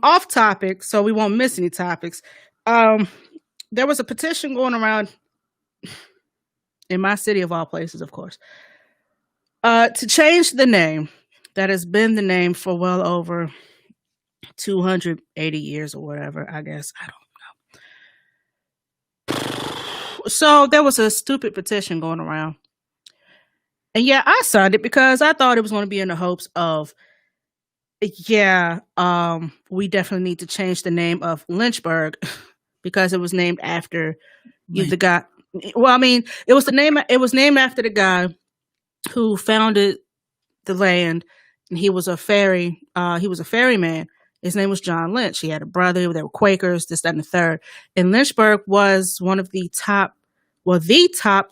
Off topic, so we won't miss any topics. There was a petition going around in my city of all places, of course, to change the name that has been the name for well over 280 years or whatever, I guess. I don't know. So there was a stupid petition going around. And yeah, I signed it because I thought it was going to be in the hopes of, we definitely need to change the name of Lynchburg because it was named after the guy. Well, I mean, it was named after the guy who founded the land, and he was a ferryman. His name was John Lynch. He had a brother. They were Quakers, this, that, and the third. And Lynchburg was one of the top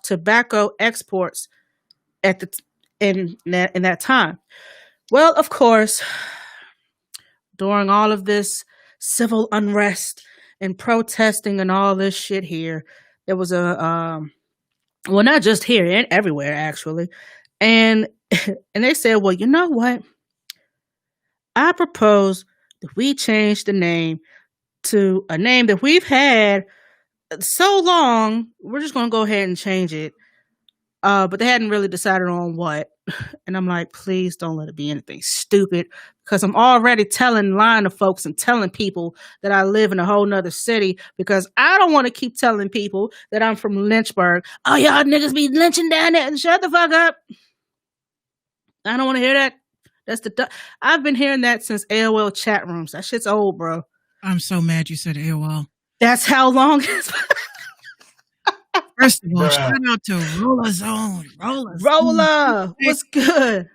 tobacco exports in that time. Well, of course, during all of this civil unrest and protesting and all this shit here, there was not just here and everywhere actually, and they said, well, you know what? I propose that we change the name to a name that we've had so long. We're just going to go ahead and change it. But they hadn't really decided on what. And I'm like, please don't let it be anything stupid, because I'm already lying to folks and telling people that I live in a whole nother city, because I don't want to keep telling people that I'm from Lynchburg. Oh, y'all niggas be lynching down there, and shut the fuck up. I don't want to hear that. I've been hearing that since AOL chat rooms. That shit's old, bro. I'm so mad you said AOL. That's how long it's been. First of all, shout out to Roller Zone. Roller, what's good?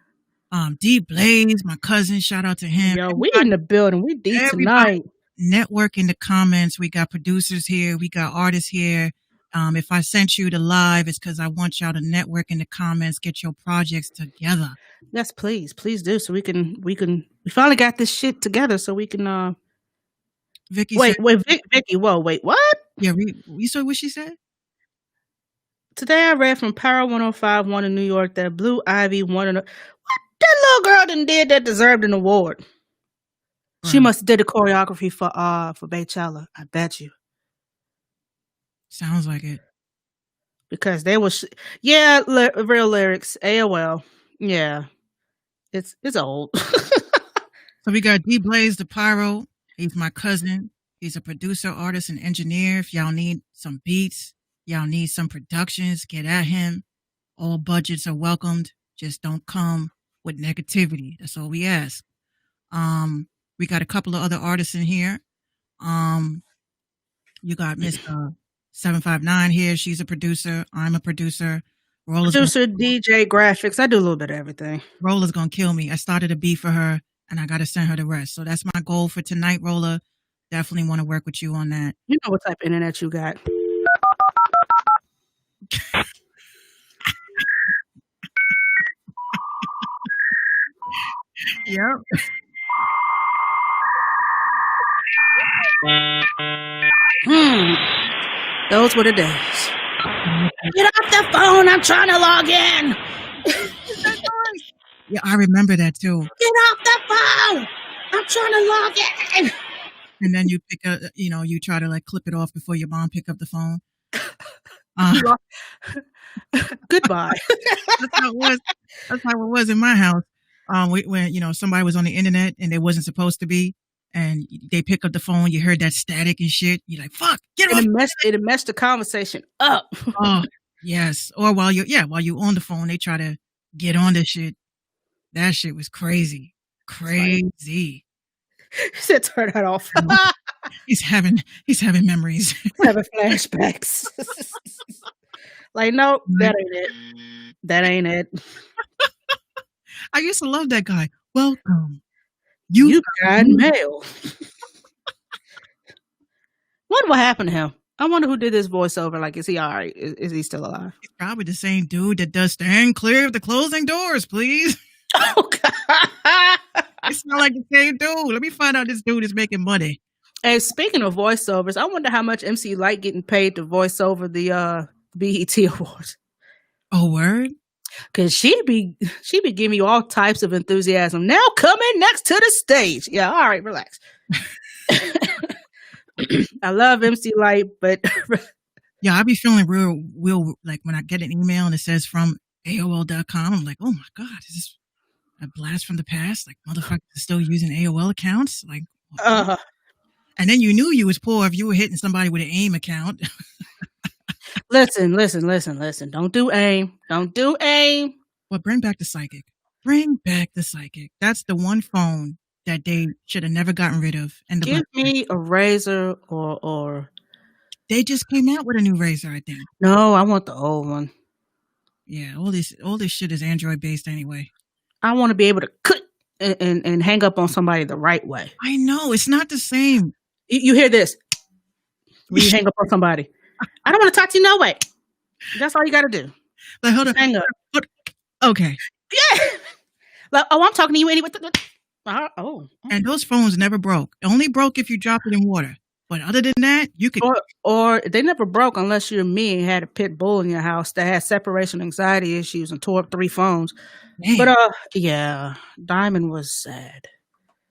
D Blaze, my cousin, shout out to him. Yo, we in the building. We deep tonight. Network in the comments. We got producers here. We got artists here. If I sent you the live, it's because I want y'all to network in the comments, get your projects together. Yes, please do. So we finally got this shit together so we can, Vicky Vicky, whoa, wait, what? Yeah, we saw what she said? Today I read from Power 105.1 in New York that Blue Ivy won what that little girl done did that deserved an award. Right. She must have did the choreography for Baychella, I bet you. Sounds like it. Because they was real lyrics, AOL. Yeah. It's old. So we got D Blaze the Pyro. He's my cousin. He's a producer, artist, and engineer. If y'all need some beats, y'all need some productions, get at him. All budgets are welcomed. Just don't come with negativity. That's all we ask. We got a couple of other artists in here. You got Miss 759 here. She's a producer. I'm a producer. DJ, graphics. I do a little bit of everything. Roller's gonna kill me. I started a beat for her, and I got to send her the rest. So that's my goal for tonight, Roller. Definitely want to work with you on that. You know what type of internet you got. Yep. Those were the days. Get off the phone! I'm trying to log in. Yeah, I remember that too. Get off the phone! I'm trying to log in. And then you pick up, you try to like clip it off before your mom pick up the phone. Goodbye. That's how it was. That's how it was in my house. When somebody was on the internet and they wasn't supposed to be, and they pick up the phone, you heard that static and shit. You're like, "Fuck, get off!" It messed the conversation up. Oh, yes. Or while you on the phone, they try to get on the shit. That shit was crazy. Crazy. He said, "Turn that off." He's having memories. Having flashbacks. Like, no, that ain't it. That ain't it. I used to love that guy. Welcome. You got mail. Wonder what happened to him. I wonder who did this voiceover. Like, is he all right? Is he still alive? He's probably the same dude that does stand clear of the closing doors, please. Oh, God. It's not like the same dude. Let me find out this dude is making money. And speaking of voiceovers, I wonder how much MC Light getting paid to voice over the BET Awards. Oh, word? Because she'd be giving you all types of enthusiasm. Now coming next to the stage. Yeah, all right, relax. I love MC Light, but yeah, I be feeling real like when I get an email and it says from AOL.com, I'm like, oh my God, is this a blast from the past? Like, motherfuckers are still using AOL accounts? Like, and then you knew you was poor if you were hitting somebody with an AIM account. Listen. Don't do AIM. Well, bring back the Psychic. Bring back the Psychic. That's the one phone that they should have never gotten rid of. And give me a Razor or they just came out with a new Razor, I think. No, I want the old one. Yeah, all this shit is Android based anyway. I want to be able to click and hang up on somebody the right way. I know, it's not the same. You hear this? When you hang up on somebody. I don't want to talk to you no way. That's all you got to do. Like, hold on. Hang up. Okay. Yeah. Like, I'm talking to you anyway. And those phones never broke. It only broke if you dropped it in water. But other than that, you could. Or they never broke unless you're me and had a pit bull in your house that had separation anxiety issues and tore up 3 phones. Damn. But yeah, Diamond was sad.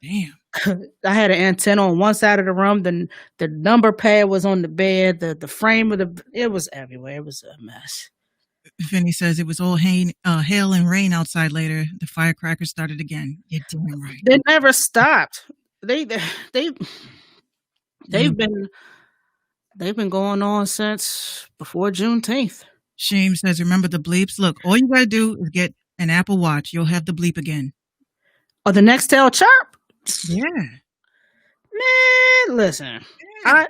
Damn. I had an antenna on one side of the room. The number pad was on the bed. The frame of it was everywhere. It was a mess. Vinny says it was all hail and rain outside later. The firecrackers started again. You're damn right. They never stopped. They've been going on since before Juneteenth. Shame says, remember the bleeps? Look, all you gotta do is get an Apple Watch. You'll have the bleep again. Or the Nextel chirp. Yeah. Man, listen. I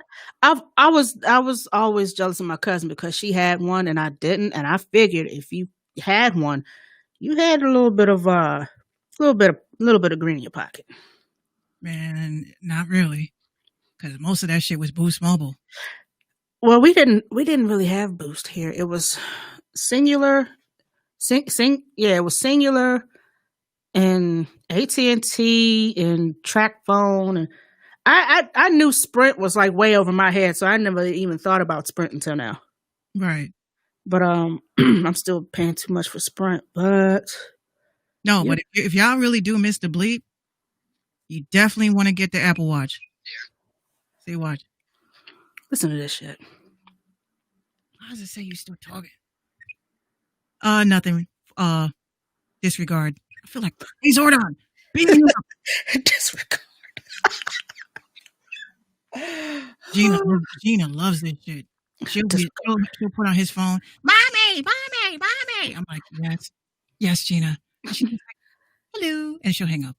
was always jealous of my cousin because she had one and I didn't, and I figured if you had one, you had a little bit of green in your pocket. Man, not really, because most of that shit was Boost Mobile. Well, we didn't really have Boost here. It was Singular, it was Singular and AT&T and TracFone, and I knew Sprint was like way over my head, so I never even thought about Sprint until now. Right. But I'm still paying too much for Sprint. But no, but if y'all really do miss the bleep, you definitely want to get the Apple Watch. See, watch. Listen to this shit. Why does it say you still talking? Nothing. Disregard. I feel like he's Zordon. Disregard. Gina loves this shit. She'll put on his phone, mommy. I'm like, yes, Gina. She's like, hello, and she'll hang up.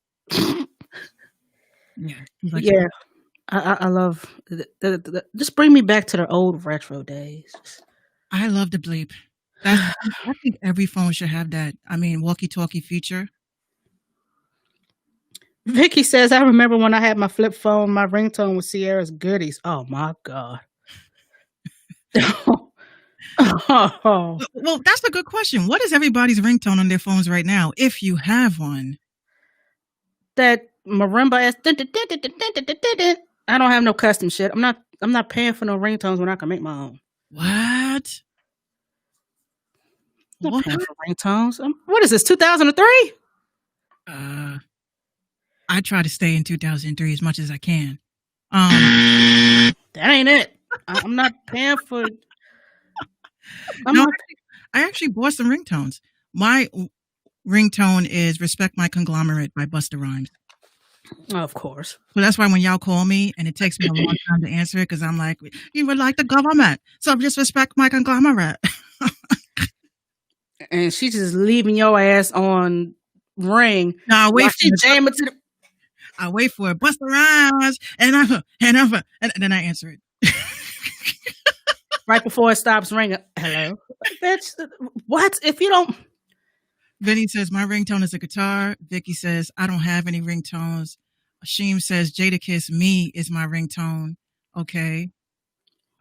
Yeah, like, yeah. I love just bring me back to the old retro days. I love the bleep. I think every phone should have that. I mean, walkie-talkie feature. Vicky says, I remember when I had my flip phone, my ringtone was Sierra's Goodies. Oh my God. Well, that's a good question. What is everybody's ringtone on their phones right now? If you have one. that marimba ass. I don't have no custom shit. I'm not paying for no ringtones when I can make my own. What? I'm not What? paying for ringtones. What is this? 2003? I try to stay in 2003 as much as I can. That ain't it. I'm not paying for. No, I actually bought some ringtones. My ringtone is "Respect My Conglomerate" by Busta Rhymes. Of course. So that's why when y'all call me and it takes me a long time to answer it, because I'm like, you would like the government, so just respect my conglomerate. And she just leaving your ass on ring. No, I wait While for she it. jamming to the. I wait for it. Busta Rhymes, and then I answer it. Right before it stops ringing. Hello, bitch. What if you don't? Vinny says my ringtone is a guitar. Vicky says I don't have any ringtones. Asheem says Jadakiss "Me" is my ringtone. Okay.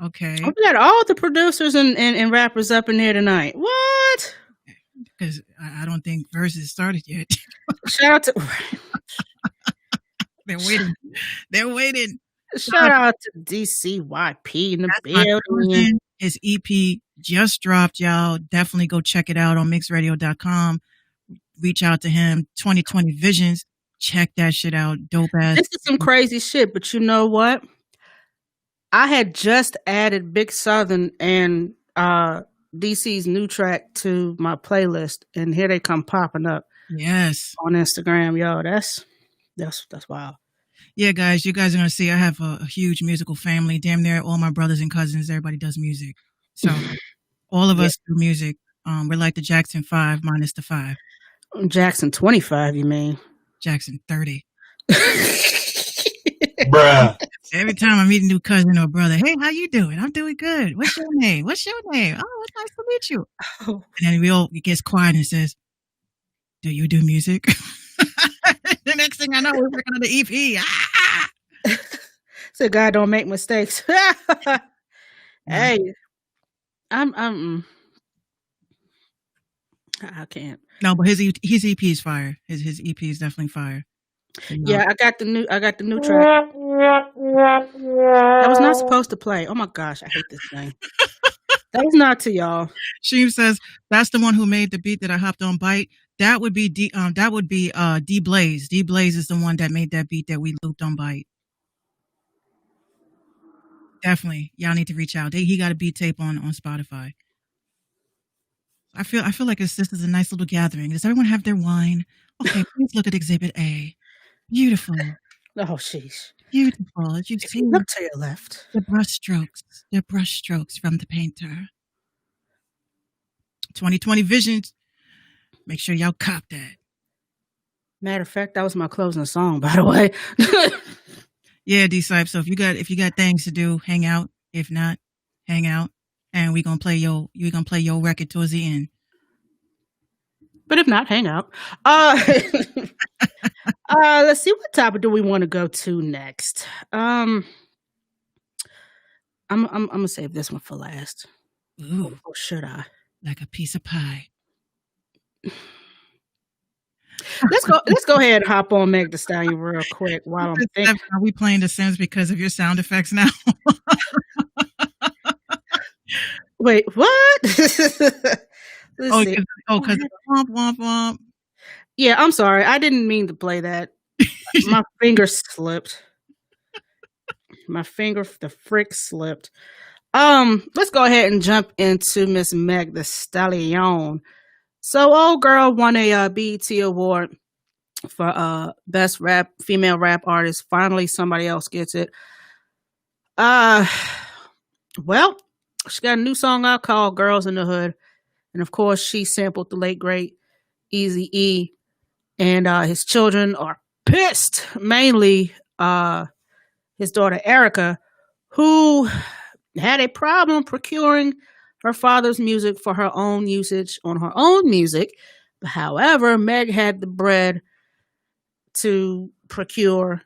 We got all the producers and rappers up in here tonight. What? Because I don't think verses started yet. Shout out to They're waiting. They're waiting. shout out to DCYP in the That's my building. cousin. His EP just dropped, y'all. Definitely go check it out on mixradio.com. Reach out to him. 2020 Visions. Check that shit out. Dope ass. This is some crazy shit, but you know what? I had just added Big Southern and DC's new track to my playlist, and here they come popping up Yes. on Instagram. Yo, that's wild. Yeah, guys, you guys are going to see I have a huge musical family. Damn near all my brothers and cousins, everybody does music. So all of us do music. We're like the Jackson 5 minus the 5. Jackson 25, you mean? Jackson 30. Bruh. Every time I meet a new cousin or brother, hey, how you doing? I'm doing good. What's your name? What's your name? Oh, it's nice to meet you. Oh. And then it gets quiet and says, do you do music? The next thing I know, we're working on the EP. Ah! So God don't make mistakes. Hey, I can't. No, but his EP is fire. His EP is definitely fire. So, Yeah, I got the new track. That was not supposed to play. Oh my gosh, I hate this thing. That was not to y'all. Sheem says that's the one who made the beat that I hopped on Bite. That would be D Blaze. D Blaze is the one that made that beat that we looped on Bite. Definitely, y'all need to reach out. He got a beat tape on Spotify. I feel like this is a nice little gathering. Does everyone have their wine? Okay, please look at Exhibit A. Beautiful, Oh, sheesh. beautiful. As you see, Look to your left. the brush strokes from the painter. 2020 Visions. Make sure y'all cop that. Matter of fact, that was my closing song, by the way. Yeah, D-Sype. So if you got things to do, hang out. If not, hang out. And we're gonna play your record towards the end. But if not, hang out. Let's see, what topic do we want to go to next? I'm gonna save this one for last. Ooh, Or should I? like a piece of pie. Let's go ahead and hop on Meg Thee Stallion real quick while I'm thinking. Are we playing The Sims because of your sound effects now? Wait, what? Let's see. Because womp womp womp. Yeah, I'm sorry. I didn't mean to play that. My finger slipped. The frick slipped. Let's go ahead and jump into Miss Meg Thee Stallion. So, old girl won a BET award for best female rap artist. Finally, somebody else gets it. Well, she got a new song out called "Girls in the Hood," and of course, she sampled the late great Eazy-E, and his children are pissed. Mainly, his daughter Erica, who had a problem procuring her father's music for her own usage on her own music. However, Meg had the bread to procure.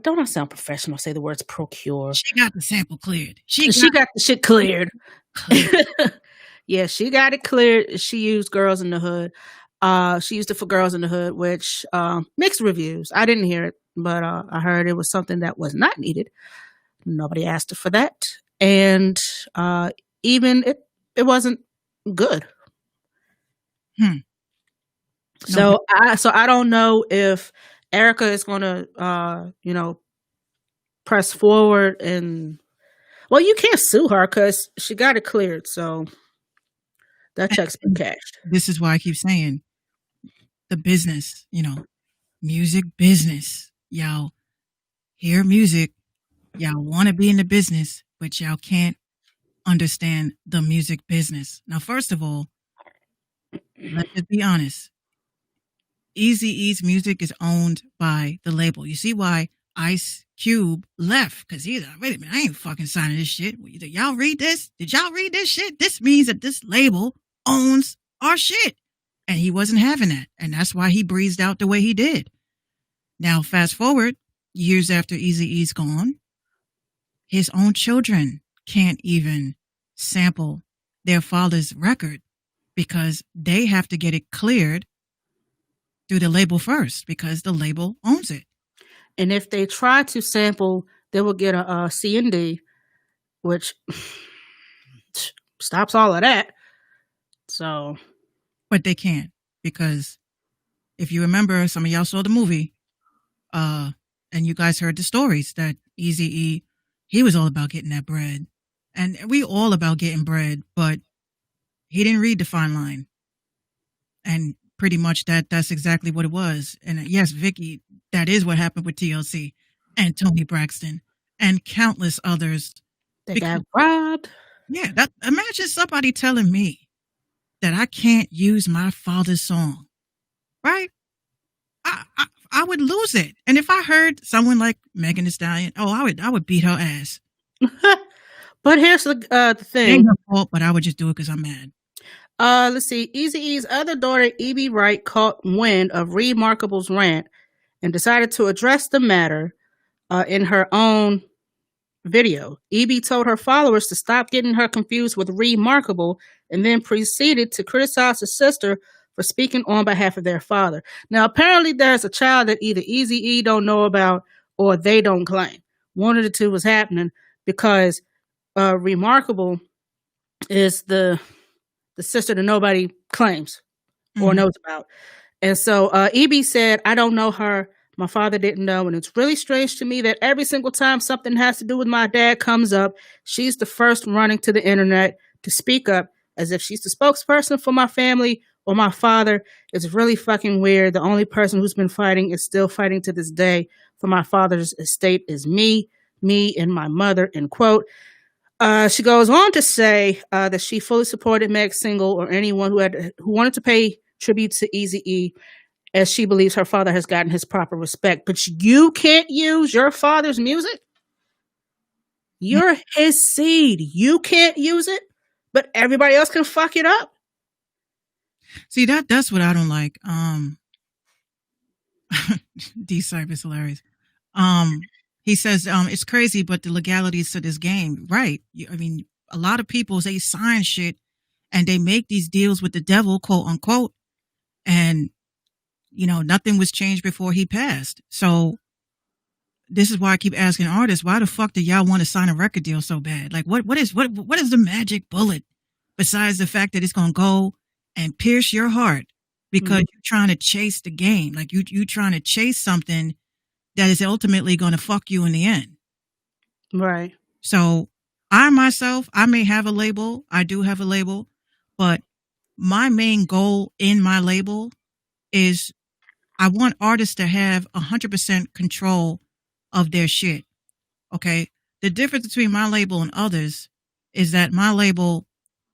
Don't I sound professional? Say the words procure. She got the sample cleared. She got the shit cleared. Yeah, she got it cleared. She used "Girls in the Hood." She used it for Girls in the Hood, which mixed reviews. I didn't hear it, but I heard it was something that was not needed. Nobody asked her for that, and even it wasn't good. So I don't know if Erica is going to press forward, and well, you can't sue her because she got it cleared, so that check's been cashed. This is why I keep saying the business, music business. Y'all hear music, y'all want to be in the business, but y'all can't understand the music business. Now, first of all, let's just be honest. Eazy-E's music is owned by the label. You see why Ice Cube left? Because he's like, wait a minute, I ain't fucking signing this shit. Did y'all read this? Did y'all read this shit? This means that this label owns our shit. And he wasn't having that. And that's why he breezed out the way he did. Now, fast forward, years after Eazy-E's gone, his own children can't even sample their father's record because they have to get it cleared through the label first because the label owns it. And if they try to sample, they will get a C&D, which stops all of that. So, but they can't because if you remember, some of y'all saw the movie, and you guys heard the stories that Eazy-E, he was all about getting that bread, and we all about getting bread, but he didn't read the fine line, and pretty much that's exactly what it was. And yes, Vicky, that is what happened with TLC and Toni Braxton and countless others. They got robbed. Yeah, imagine somebody telling me that I can't use my father's song, right? I would lose it. And if I heard someone like Megan Thee Stallion, I would beat her ass. But here's the thing. It ain't her fault, but I would just do it because I'm mad. Let's see. Eazy-E's other daughter, E.B. Wright, caught wind of Remarkable's rant and decided to address the matter in her own video. E.B. told her followers to stop getting her confused with Remarkable and then proceeded to criticize her sister for speaking on behalf of their father. Now, apparently there's a child that either Eazy-E don't know about or they don't claim. One of the two was happening because Remarkable is the sister that nobody claims or knows about. And so E.B. said, I don't know her. My father didn't know. And it's really strange to me that every single time something has to do with my dad comes up, she's the first running to the internet to speak up as if she's the spokesperson for my family or my father. It's really fucking weird. The only person who's been fighting is still fighting to this day for my father's estate is me and my mother, end quote. She goes on to say that she fully supported Meg's single or anyone who wanted to pay tribute to Eazy-E, as she believes her father has gotten his proper respect. But you can't use your father's music. You're his seed. You can't use it, but everybody else can fuck it up. See, that's what I don't like. D-Cypher is hilarious. He says, it's crazy, but the legalities to this game, right? I mean, a lot of people, they sign shit and they make these deals with the devil, quote unquote. And, nothing was changed before he passed. So this is why I keep asking artists, why the fuck do y'all want to sign a record deal so bad? Like, what is the magic bullet besides the fact that it's going to go and pierce your heart because you're trying to chase the game? Like you trying to chase something that is ultimately going to fuck you in the end. Right. So I myself, I may have a label. I do have a label, but my main goal in my label is I want artists to have 100% control of their shit. Okay. The difference between my label and others is that my label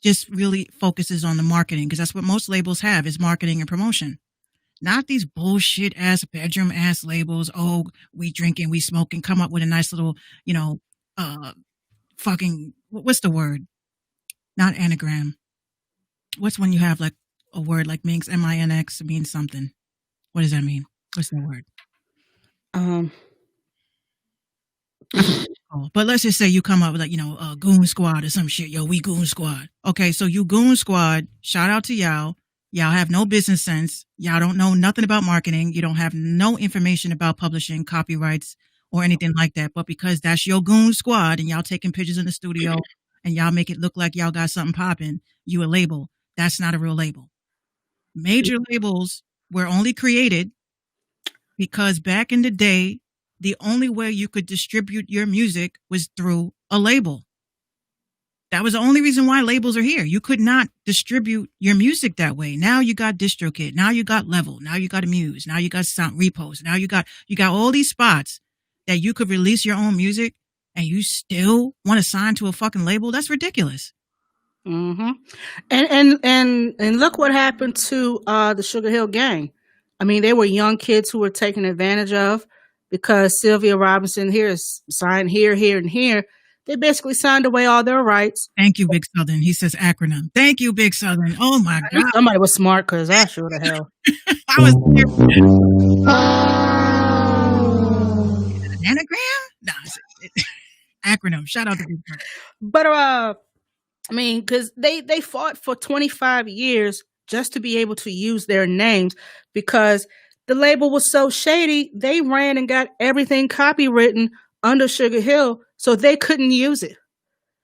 just really focuses on the marketing because that's what most labels have is marketing and promotion. Not these bullshit ass bedroom ass labels. Oh, we drinking, we smoking, come up with a nice little, fucking, what's the word? Not anagram. What's when you have like a word like Minx, M-I-N-X, means something. What does that mean? What's that word? But let's just say you come up with like, Goon Squad or some shit. Yo, we Goon Squad. Okay, so you Goon Squad, shout out to y'all. Y'all have no business sense. Y'all don't know nothing about marketing. You don't have no information about publishing, copyrights, or anything like that. But because that's your goon squad and y'all taking pictures in the studio and y'all make it look like y'all got something popping, you a label. That's not a real label. Major labels were only created because back in the day, the only way you could distribute your music was through a label. That was the only reason why labels are here. You could not distribute your music that way. Now you got DistroKid. Now you got Level. Now you got Amuse. Now you got Sound Repost. Now you got all these spots that you could release your own music, and you still want to sign to a fucking label. That's ridiculous. Mm-hmm. And look what happened to the Sugar Hill Gang. I mean, they were young kids who were taken advantage of because Sylvia Robinson here is signed here, and here. They basically signed away all their rights. Thank you, Big Southern. He says acronym. Thank you, Big Southern. Oh my God. Somebody was smart because I sure the hell. I was there for that. An anagram? No, acronym. Shout out to Big Southern. But I mean, because they fought for 25 years just to be able to use their names because the label was so shady. They ran and got everything copywritten under Sugar Hill, so they couldn't use it,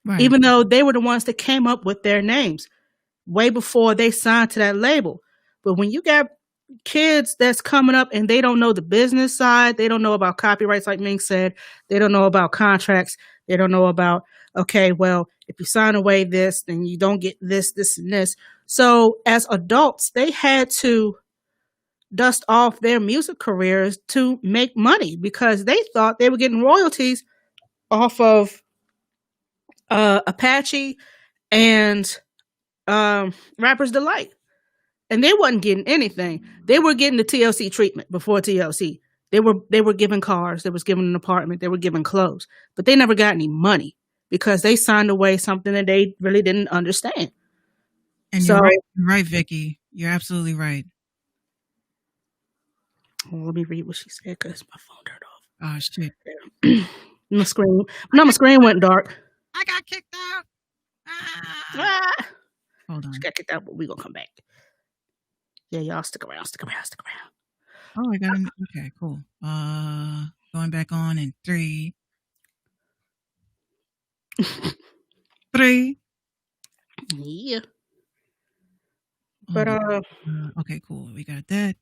right. Even though they were the ones that came up with their names way before they signed to that label. But when you got kids that's coming up and they don't know the business side, they don't know about copyrights, like Ming said, they don't know about contracts, they don't know about, okay, well, if you sign away this, then you don't get this, and this. So as adults, they had to dust off their music careers to make money because they thought they were getting royalties off of Apache and Rapper's Delight. And they wasn't getting anything. They were getting the TLC treatment before TLC. They were given cars, they was given an apartment, they were given clothes, but they never got any money because they signed away something that they really didn't understand. And you're right, Vicky. You're absolutely right. Well, let me read what she said because my phone turned off. Oh shit! My screen went dark. I got kicked out. Hold on. She got kicked out, but we gonna come back. Yeah, y'all stick around. Oh, I got it. Okay, cool. Going back on in 3. Yeah. But okay, cool. We got that.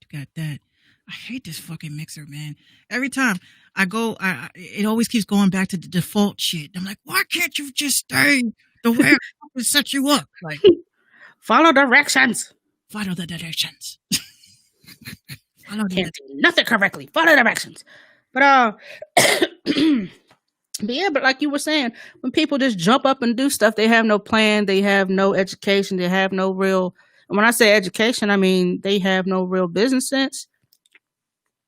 I hate this fucking mixer, man. Every time I go, it always keeps going back to the default shit. I'm like, why can't you just stay the way it set you up? Like, follow directions. Follow the directions. Can't do nothing correctly. Follow directions. But but like you were saying, when people just jump up and do stuff, they have no plan, they have no education, they have no real. And when I say education, I mean they have no real business sense.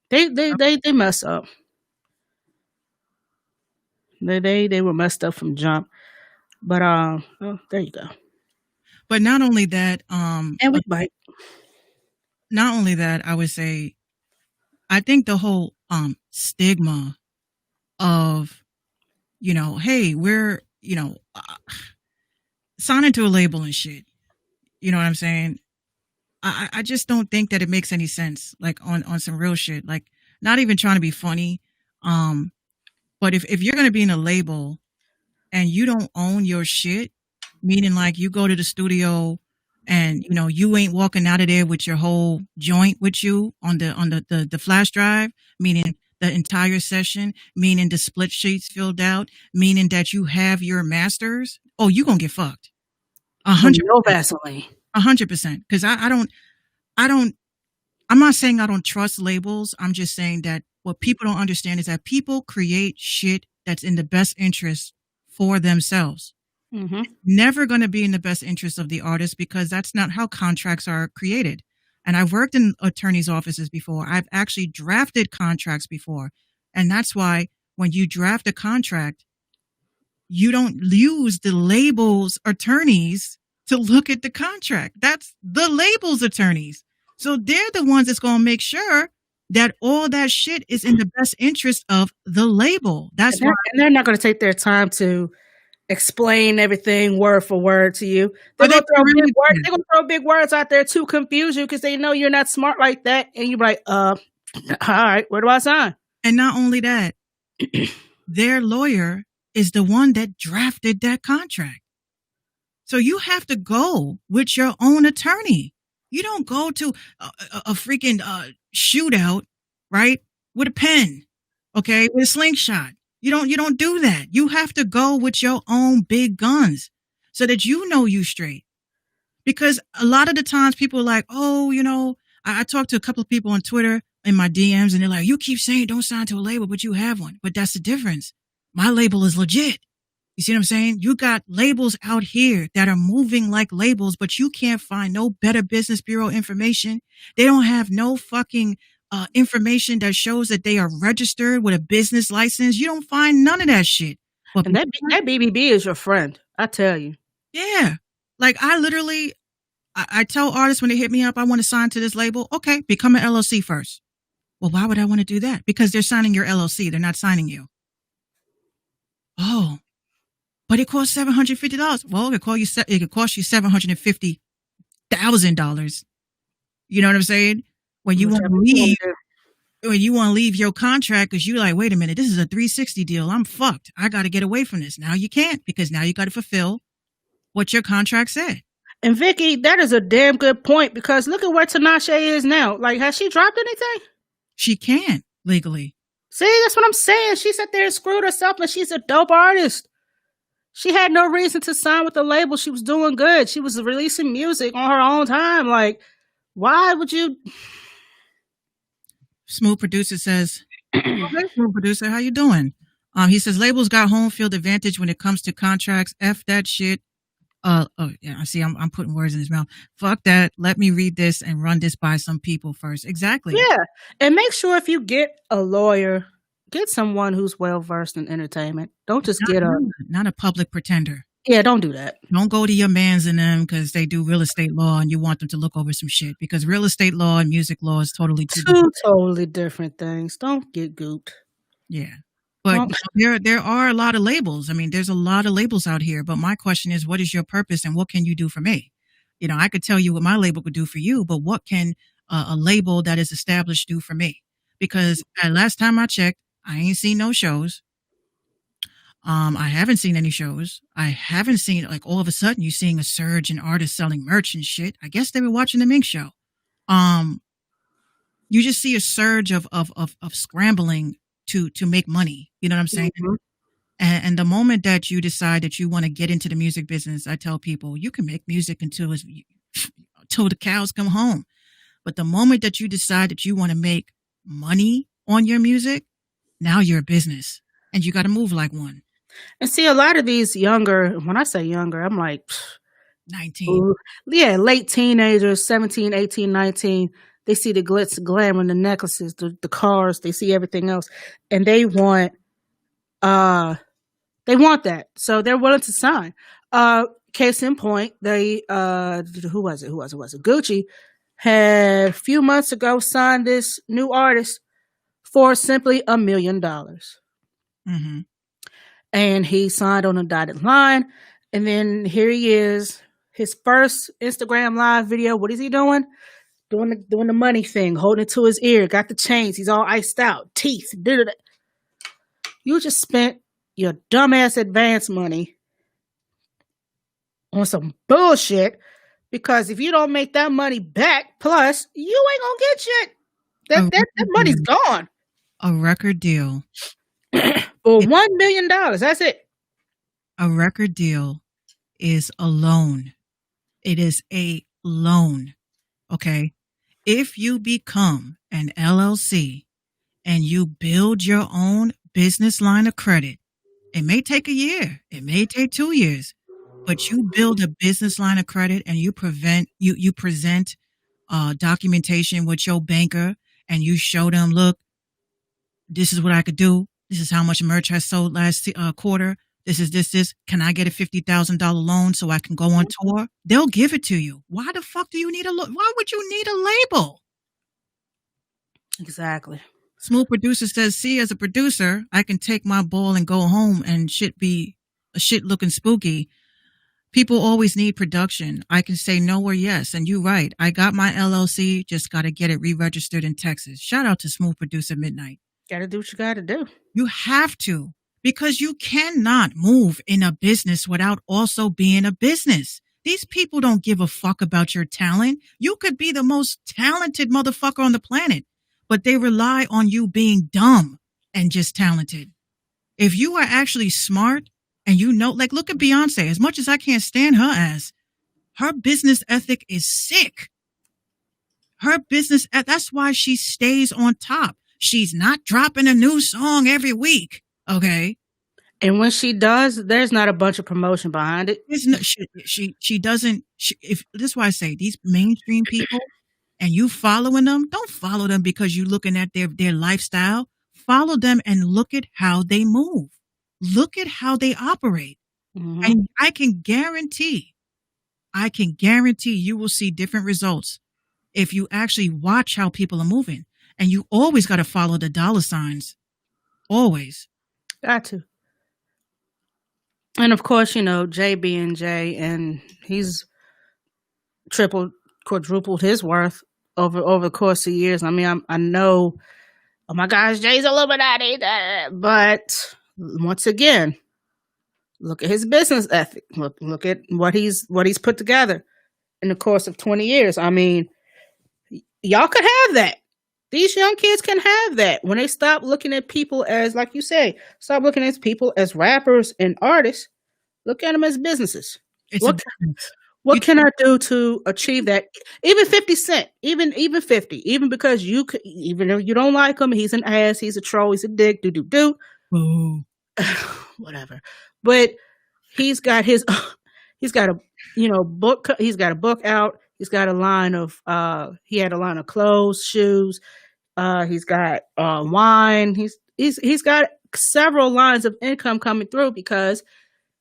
They mess up. They were messed up from jump. But there you go. But not only that, and we bite. Not only that, I would say, I think the whole stigma of, hey, we're, signing to a label and shit. You know what I'm saying? I just don't think that it makes any sense, like on some real shit, like not even trying to be funny. But if you're going to be in a label and you don't own your shit, meaning like you go to the studio and, you ain't walking out of there with your whole joint with you on the flash drive, meaning the entire session, meaning the split sheets filled out, meaning that you have your masters. Oh, you going to get fucked. 100%. No Vaseline. 100%. Because I'm not saying I don't trust labels. I'm just saying that what people don't understand is that people create shit that's in the best interest for themselves. Mm-hmm. Never going to be in the best interest of the artist because that's not how contracts are created. And I've worked in attorneys' offices before. I've actually drafted contracts before. And that's why when you draft a contract, you don't use the label's attorneys to look at the contract. That's the label's attorneys. So they're the ones that's going to make sure that all that shit is in the best interest of the label. That's why. And they're not going to take their time to explain everything word for word to you. Are They're they gonna throw big really words. good? They're gonna throw big words out there to confuse you because they know you're not smart like that, and you're like, all right, where do I sign? And not only that, their lawyer is the one that drafted that contract. So you have to go with your own attorney. You don't go to a freaking shootout, right? With a pen, okay, with a slingshot. You don't do that. You have to go with your own big guns so that you know you straight. Because a lot of the times people are like, oh, I talked to a couple of people on Twitter in my DMs and they're like, you keep saying don't sign to a label, but you have one. But that's the difference. My label is legit. You see what I'm saying? You got labels out here that are moving like labels, but you can't find no Better Business Bureau information. They don't have no fucking information that shows that they are registered with a business license. You don't find none of that shit. But And that BBB is your friend. I tell you. yeah. Like I tell artists when they hit me up, I want to sign to this label. Okay, become an LLC first. Well, why would I want to do that? Because they're signing your LLC. They're not signing you. Oh, but it costs $750. Well, it could cost you $750,000. You know what I'm saying? When you want to leave your contract because you're like, wait a minute, this is a 360 deal. I'm fucked. I got to get away from this. Now you can't because now you got to fulfill what your contract said. And Vicky, that is a damn good point because look at where Tinashe is now. Like, has she dropped anything? She can't legally. See, that's what I'm saying. She sat there and screwed herself, and she's a dope artist. She had no reason to sign with the label. She was doing good. She was releasing music on her own time. Like, why would you? Smooth Producer says, okay, Smooth Producer, how you doing? He says, labels got home field advantage when it comes to contracts. F that shit. Oh yeah, I see. I'm putting words in his mouth. Fuck that. Let me read this and run this by some people first. Exactly. Yeah, and make sure if you get a lawyer, get someone who's well versed in entertainment. Don't just get not a public pretender. Yeah, don't do that. Don't go to your mans and them because they do real estate law and you want them to look over some shit because real estate law and music law is totally two totally different things. Don't get gooped. Yeah. But there are a lot of labels. I mean, there's a lot of labels out here. But my question is, what is your purpose and what can you do for me? I could tell you what my label could do for you, but what can a label that is established do for me? Because last time I checked, I ain't seen no shows. I haven't seen any shows. I haven't seen, like, all of a sudden you're seeing a surge in artists selling merch and shit. I guess they were watching the Mink show. You just see a surge of scrambling to make money. You know what I'm saying? Mm-hmm. And the moment that you decide that you want to get into the music business, I tell people you can make music until the cows come home. But the moment that you decide that you want to make money on your music, now you're a business and you got to move like one. And see, a lot of these younger, when I say younger, I'm like 19. Yeah, late teenagers, 17, 18, 19. They see the glitz, glamour, the necklaces, the cars. They see everything else, and they want that. So they're willing to sign. Case in point, they who was it? Gucci had a few months ago signed this new artist for simply $1 million. Mm-hmm. And he signed on a dotted line. And then here he is, his first Instagram live video. What is he doing? Doing the money thing, holding it to his ear, got the chains, he's all iced out, teeth. You just spent your dumbass advance money on some bullshit because if you don't make that money back, plus you ain't gonna get shit. That money's gone. A record deal. For $1 million. That's it. A record deal is a loan. It is a loan. Okay. If you become an LLC and you build your own business line of credit, it may take a year. It may take 2 years, but you build a business line of credit and you present documentation with your banker and you show them, look, this is what I could do. This is how much merch I sold last quarter. This is this. Can I get a $50,000 loan so I can go on tour? They'll give it to you. Why the fuck do you need why would you need a label? Exactly. Smooth Producer says, see, as a producer, I can take my ball and go home and shit be shit looking spooky, people always need production. I can say no or yes. And you're right. I got my LLC, just got to get it re-registered in Texas. Shout out to Smooth Producer Midnight. Gotta do what you gotta do. You have to, because you cannot move in a business without also being a business. These people don't give a fuck about your talent. You could be the most talented motherfucker on the planet, but they rely on you being dumb and just talented. If you are actually smart and you know, like, look at Beyonce. As much as I can't stand her ass, her business ethic is sick. That's why she stays on top. She's not dropping a new song every week. Okay. And when she does, there's not a bunch of promotion behind it. She doesn't. If this is why I say these mainstream people, and you following them, don't follow them because you're looking at their lifestyle. Follow them and look at how they move. Look at how they operate, and I can guarantee you will see different results if you actually watch how people are moving. And you always got to follow the dollar signs. Always. Got to. And of course, you know, Jay being Jay, and he's tripled, quadrupled his worth over the course of years. I mean, I know, oh my gosh, Jay's Illuminati, but once again, look at his business ethic. Look at what he's put together in the course of 20 years. I mean, y'all could have that. These young kids can have that when they stop looking at people as, like you say, stop looking at people as rappers and artists. Look at them as businesses. What can I do to achieve that? Even 50 Cent, even 50, even because even if you don't like him, he's an ass, he's a troll, he's a dick, do. Whatever. But he's got a book. He's got a book out. He's got a line of he had a line of clothes, shoes. He's got wine. He's got several lines of income coming through because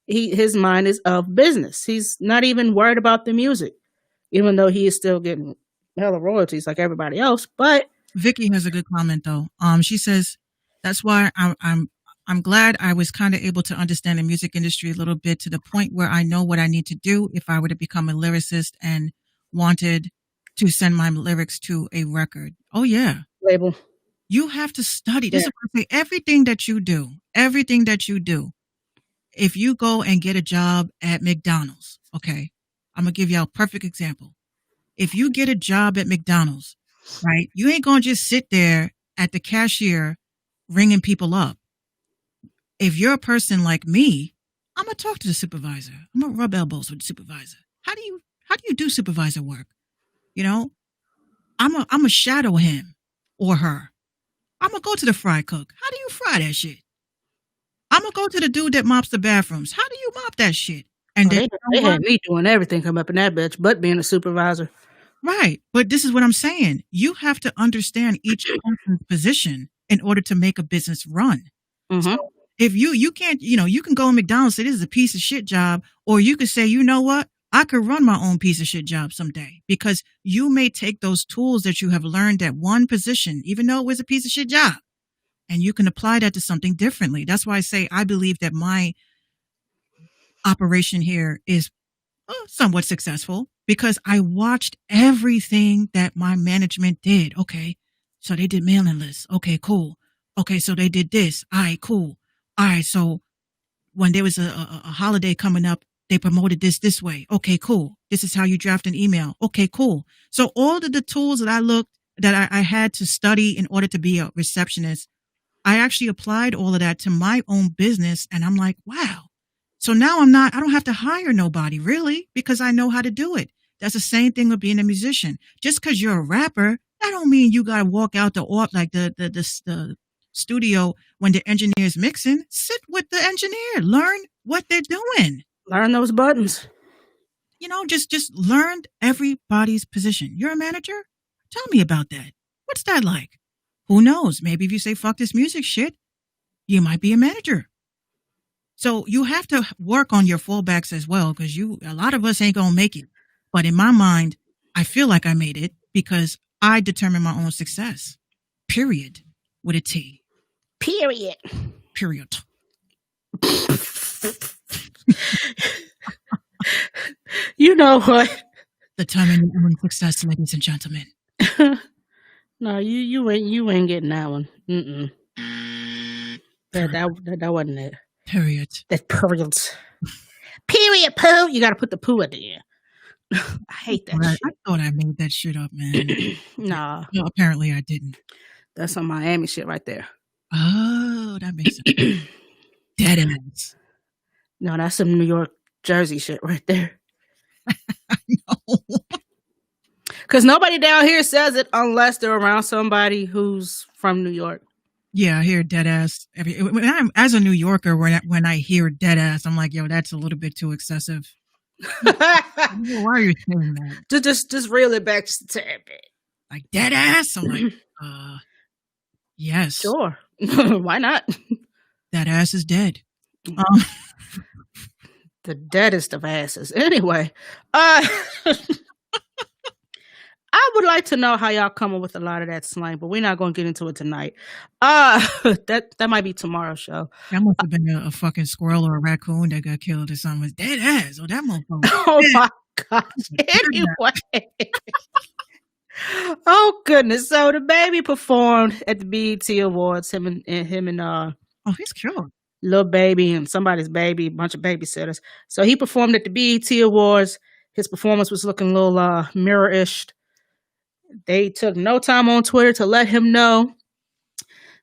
his mind is of business. He's not even worried about the music, even though he is still getting hella royalties like everybody else. But Vicky has a good comment though. She says that's why I'm glad I was kind of able to understand the music industry a little bit to the point where I know what I need to do if I were to become a lyricist and wanted to send my lyrics to a record. Oh yeah. Label. You have to study. This is what I say. Everything that you do, if you go and get a job at McDonald's, okay, I'm going to give you a perfect example. If you get a job at McDonald's, right, you ain't going to just sit there at the cashier ringing people up. If you're a person like me, I'm going to talk to the supervisor. I'm going to rub elbows with the supervisor. How do you do supervisor work? You know, I'm a shadow him or her. I'm going to go to the fry cook. How do you fry that shit? I'm going to go to the dude that mops the bathrooms. How do you mop that shit? And they had me doing everything come up in that bitch, but being a supervisor. Right. But this is what I'm saying. You have to understand each person's position in order to make a business run. So if you can't, you can go to McDonald's and say this is a piece of shit job, or you could say, you know what? I could run my own piece of shit job someday, because you may take those tools that you have learned at one position, even though it was a piece of shit job, and you can apply that to something differently. That's why I say I believe that my operation here is somewhat successful because I watched everything that my management did. Okay, so they did mailing lists. Okay, cool. Okay, so they did this. All right, cool. All right, so when there was a holiday coming up, they promoted this way. Okay, cool. This is how you draft an email. Okay, cool. So all of the tools that I had to study in order to be a receptionist, I actually applied all of that to my own business. And I'm like, wow. So now I don't have to hire nobody really, because I know how to do it. That's the same thing with being a musician. Just because you're a rapper, that don't mean you got to walk out the studio when the engineer is mixing. Sit with the engineer, learn what they're doing. Learn those buttons. Just learn everybody's position. You're a manager? Tell me about that. What's that like? Who knows? Maybe if you say, fuck this music shit, you might be a manager. So you have to work on your fallbacks as well, because a lot of us ain't going to make it. But in my mind, I feel like I made it because I determine my own success. Period. With a T. Period. Period. You know what? The time of your own success, ladies and gentlemen. No, you ain't getting that one. Mm-mm. That wasn't it. Period. That period. Period, poo. You got to put the poo at the end. I hate that I shit. thought I made that shit up, man. Nah, No, apparently I didn't. that's some Miami shit right there. Oh, that makes sense. Dead ass. No, that's some New York, Jersey shit right there. No. Because nobody down here says it unless they're around somebody who's from New York. Yeah, I hear dead ass. As a New Yorker, when I hear dead ass, I'm like, yo, that's a little bit too excessive. Why are you saying that? just reel it back just a tad bit. Like dead ass? I'm like, yes. Sure. Why not? That ass is dead. The deadest of asses. Anyway, I would like to know how y'all come up with a lot of that slang, but we're not going to get into it tonight. That might be tomorrow's show. That must have been a fucking squirrel or a raccoon that got killed or something. Was dead ass. Oh, that motherfucker. Oh my gosh. Anyway. Oh goodness. So the baby performed at the BET Awards. Him and oh, he's cute. Lil Baby and somebody's baby, a bunch of babysitters. So he performed at the BET Awards. His performance was looking a little mirror-ish. They took no time on Twitter to let him know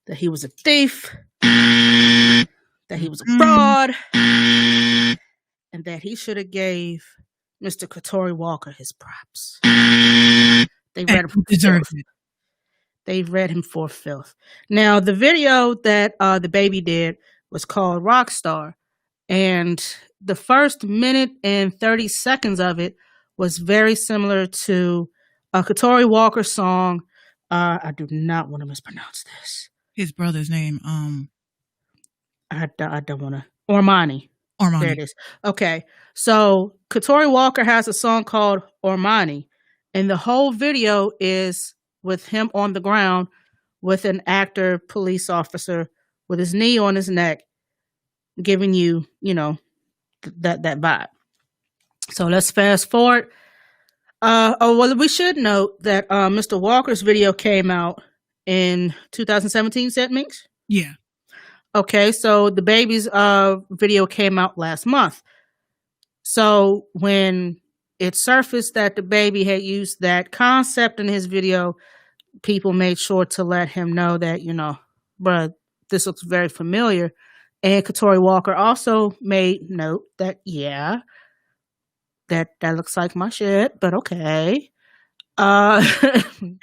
that he was a thief, that he was a fraud, and that he should have gave Mr. Katori Walker his props. They read him for filth. They read him for filth. Now, the video that the baby did was called Rockstar, and the first minute and 30 seconds of it was very similar to a Katori Walker song. I do not want to mispronounce this. His brother's name, I don't want to. Ormani. There it is. Okay. So Katori Walker has a song called Ormani, and the whole video is with him on the ground with an actor, police officer, with his knee on his neck, giving you, that vibe. So let's fast forward. We should note that Mr. Walker's video came out in 2017, said Minx? Yeah. Okay, so the baby's video came out last month. So when it surfaced that the baby had used that concept in his video, people made sure to let him know that, bruh, this looks very familiar. And Katori Walker also made note that, yeah, that looks like my shit, but okay. And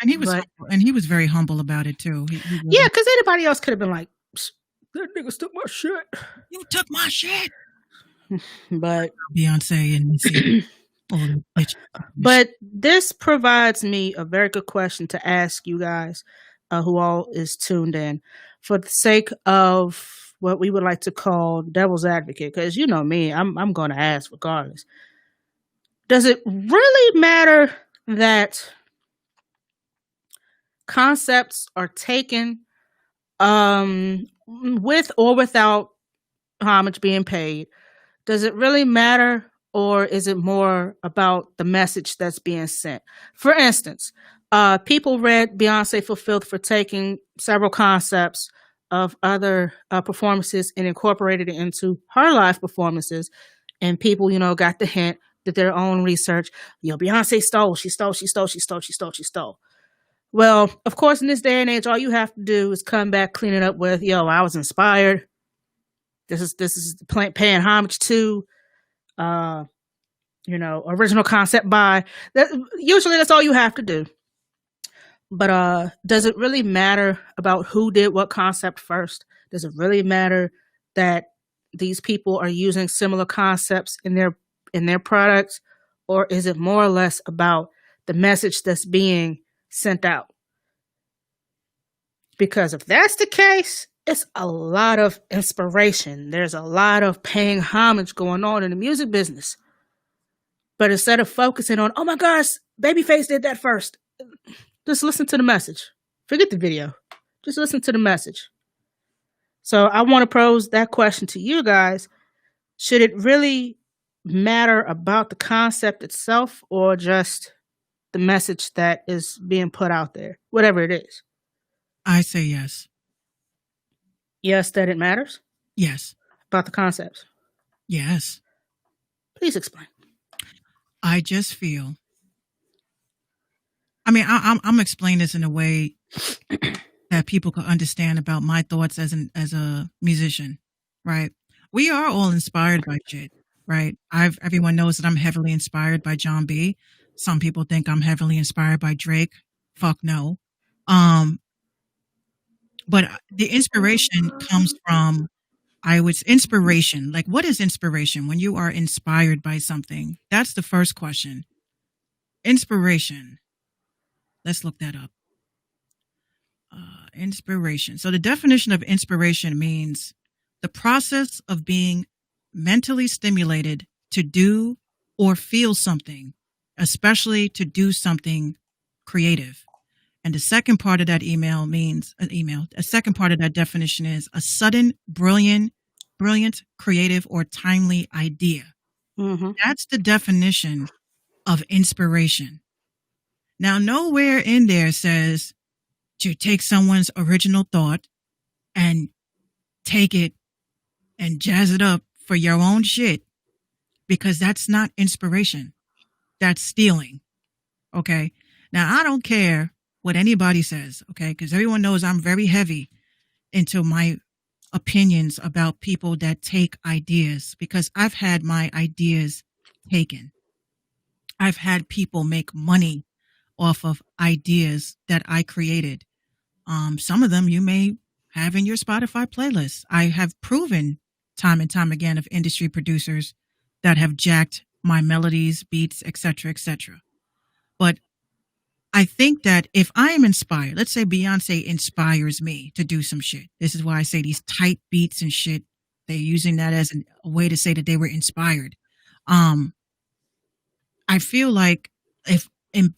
he was very humble about it too. Yeah, because anybody else could have been like, that nigga took my shit. You took my shit. But Beyonce and but this provides me a very good question to ask you guys, who all is tuned in, for the sake of what we would like to call devil's advocate. Because you know me, I'm going to ask regardless. Does it really matter that concepts are taken with or without homage being paid? Does it really matter, or is it more about the message that's being sent? For instance, people read Beyonce for Filth for taking several concepts of other performances and incorporated it into her live performances, and people, got the hint, did their own research. Beyonce stole. Well, of course, in this day and age, all you have to do is come back, clean it up with, I was inspired. This is paying homage to, original concept by. Usually that's all you have to do. But does it really matter about who did what concept first? Does it really matter that these people are using similar concepts in their products? Or is it more or less about the message that's being sent out? Because if that's the case, it's a lot of inspiration. There's a lot of paying homage going on in the music business. But instead of focusing on, oh my gosh, Babyface did that first, just listen to the message. Forget the video. Just listen to the message. So I want to pose that question to you guys. Should it really matter about the concept itself or just the message that is being put out there, whatever it is? I say yes. Yes, that it matters Yes. about the concepts. Yes. Please explain. I just feel. I mean, I'm explaining this in a way that people can understand about my thoughts as a musician, right? We are all inspired by shit, right? Everyone knows that I'm heavily inspired by John B. Some people think I'm heavily inspired by Drake. Fuck no. But the inspiration comes from inspiration. Like, what is inspiration? When you are inspired by something, that's the first question. Inspiration. Let's look that up. Inspiration. So the definition of inspiration means the process of being mentally stimulated to do or feel something, especially to do something creative. And the second part of that a second part of that definition is a sudden, brilliant, creative, or timely idea. Mm-hmm. That's the definition of inspiration. Now, nowhere in there says to take someone's original thought and take it and jazz it up for your own shit, because that's not inspiration. That's stealing. Okay. Now, I don't care what anybody says. Okay. Because everyone knows I'm very heavy into my opinions about people that take ideas, because I've had my ideas taken. I've had people make money off of ideas that I created. Some of them you may have in your Spotify playlist. I have proven time and time again of industry producers that have jacked my melodies, beats, etc., etc. But I think that if I am inspired, let's say Beyonce inspires me to do some shit. This is why I say these tight beats and shit, they're using that as a way to say that they were inspired. I feel like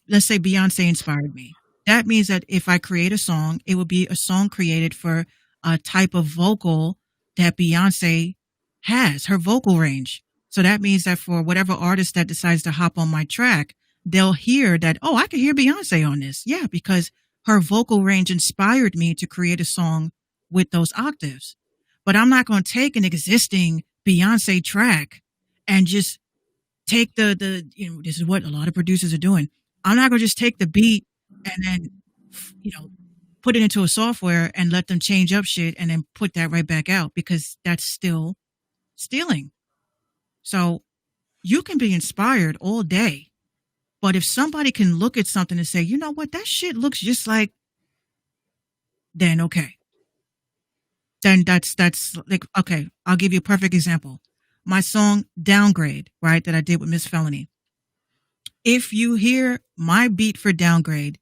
let's say Beyonce inspired me. That means that if I create a song, it would be a song created for a type of vocal that Beyonce has, her vocal range. So that means that for whatever artist that decides to hop on my track, they'll hear that, oh, I can hear Beyonce on this. Yeah, because her vocal range inspired me to create a song with those octaves. But I'm not going to take an existing Beyonce track and just take this is what a lot of producers are doing. I'm not going to just take the beat and then, put it into a software and let them change up shit and then put that right back out, because that's still stealing. So you can be inspired all day, but if somebody can look at something and say, you know what, that shit looks just like, then okay. Then that's like, okay, I'll give you a perfect example. My song Downgrade, right, that I did with Miss Felony. If you hear my beat for Downgrade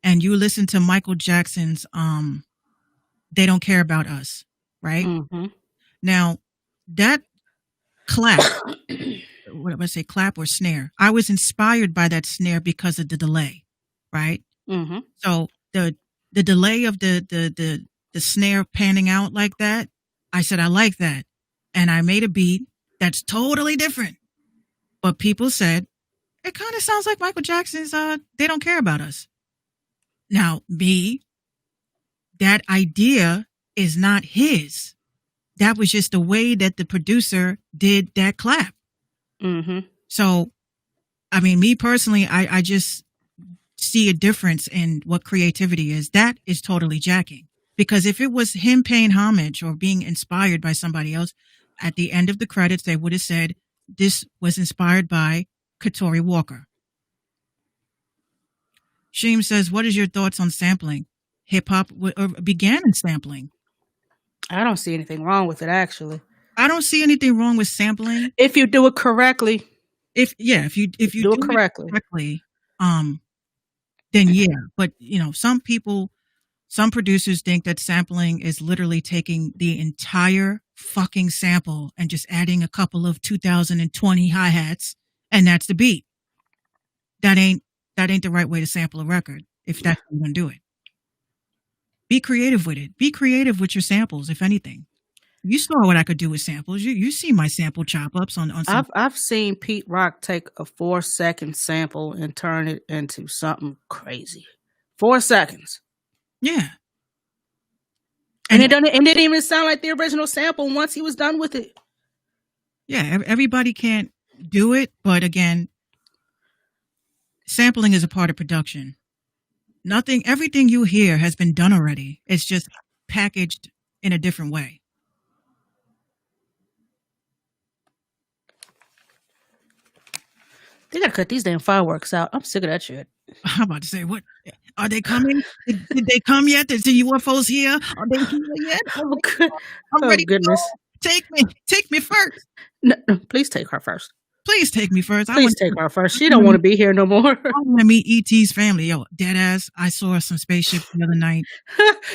and you listen to Michael Jackson's They Don't Care About Us, right? Mm-hmm. Now, that clap, what did I say, clap or snare? I was inspired by that snare because of the delay, right? Mm-hmm. So the delay of the snare panning out like that, I said, I like that. And I made a beat that's totally different. But people said, it kind of sounds like Michael Jackson's They Don't Care About Us. Now, that idea is not his. That was just the way that the producer did that clap. Mm-hmm. So, I mean, me personally, I just see a difference in what creativity is. That is totally jacking. Because if it was him paying homage or being inspired by somebody else, at the end of the credits, they would have said, this was inspired by Katori Walker. Sheem says, what is your thoughts on sampling? Hip hop began in sampling. I don't see anything wrong with it, actually. I don't see anything wrong with sampling if you do it correctly. If you do it correctly, then yeah. But some producers think that sampling is literally taking the entire fucking sample and just adding a couple of 2020 hi-hats, and that's the beat. That ain't the right way to sample a record, if that's how you're gonna do it. Be creative with it. Be creative with your samples, if anything. You saw what I could do with samples. You see my sample chop ups on some. I've seen Pete Rock take a 4-second sample and turn it into something crazy. 4 seconds. Yeah. And it didn't even sound like the original sample once he was done with it. Yeah, everybody can't do it, but again, sampling is a part of production. Everything you hear has been done already. It's just packaged in a different way. They gotta cut these damn fireworks out. I'm sick of that shit. I'm about to say, what are they coming? Did they come yet? Is the UFOs here? Are they here yet? Oh, good. I'm ready. Goodness. Take me first. No, please take her first. Please take me first. Please take her first. She don't want to be here no more. I want to meet E.T.'s family. Yo, dead ass. I saw some spaceships the other night.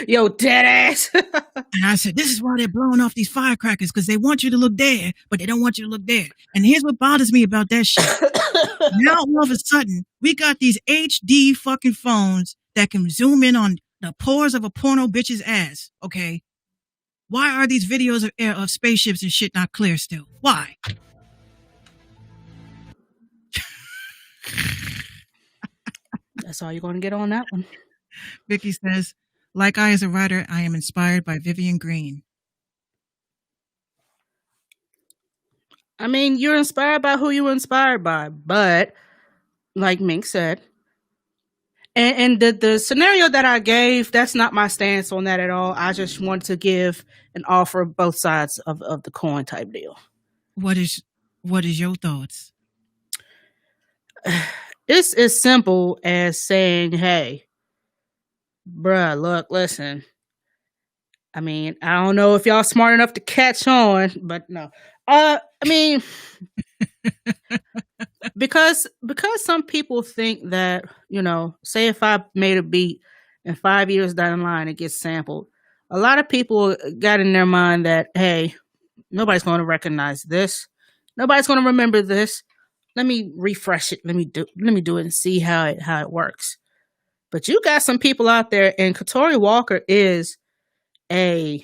Yo, dead ass. And I said, this is why they're blowing off these firecrackers, because they want you to look there, but they don't want you to look there. And here's what bothers me about that shit. Now all of a sudden, we got these HD fucking phones that can zoom in on the pores of a porno bitch's ass. Okay, why are these videos of spaceships and shit not clear still? Why? That's all you're going to get on that one. Vicky says, like I as a writer, I am inspired by Vivian Green. I mean, you're inspired by who you're inspired by, but like Mink said, and the scenario that I gave, that's not my stance on that at all. I just want to give an offer of both sides of the coin type deal. What is your thoughts? It's as simple as saying, hey, bruh, look, listen. I mean, I don't know if y'all smart enough to catch on, but no. I mean, because some people think that, you know, say if I made a beat and 5 years down the line it gets sampled, a lot of people got in their mind that, hey, nobody's going to recognize this. Nobody's going to remember this. Let me refresh it. Let me do it and see how it works. But you got some people out there, and Katori Walker is he's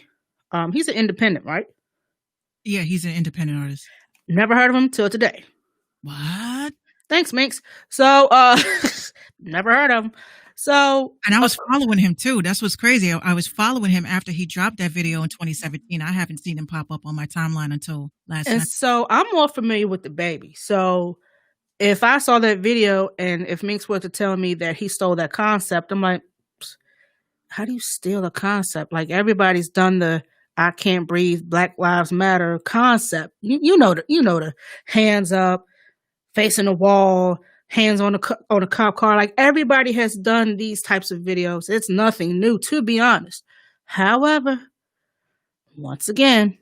an independent, right? Yeah, he's an independent artist. Never heard of him till today. What? Thanks, Minx. So, never heard of him. So, and I was following him too. That's what's crazy. I was following him after he dropped that video in 2017. I haven't seen him pop up on my timeline until last night. So I'm more familiar with the baby. So if I saw that video and if Minx were to tell me that he stole that concept, I'm like, how do you steal a concept? Like, everybody's done the I can't breathe, Black Lives Matter concept. You know the hands up, facing the wall, hands on a cop car. Like, everybody has done these types of videos. It's nothing new, to be honest. However, once again,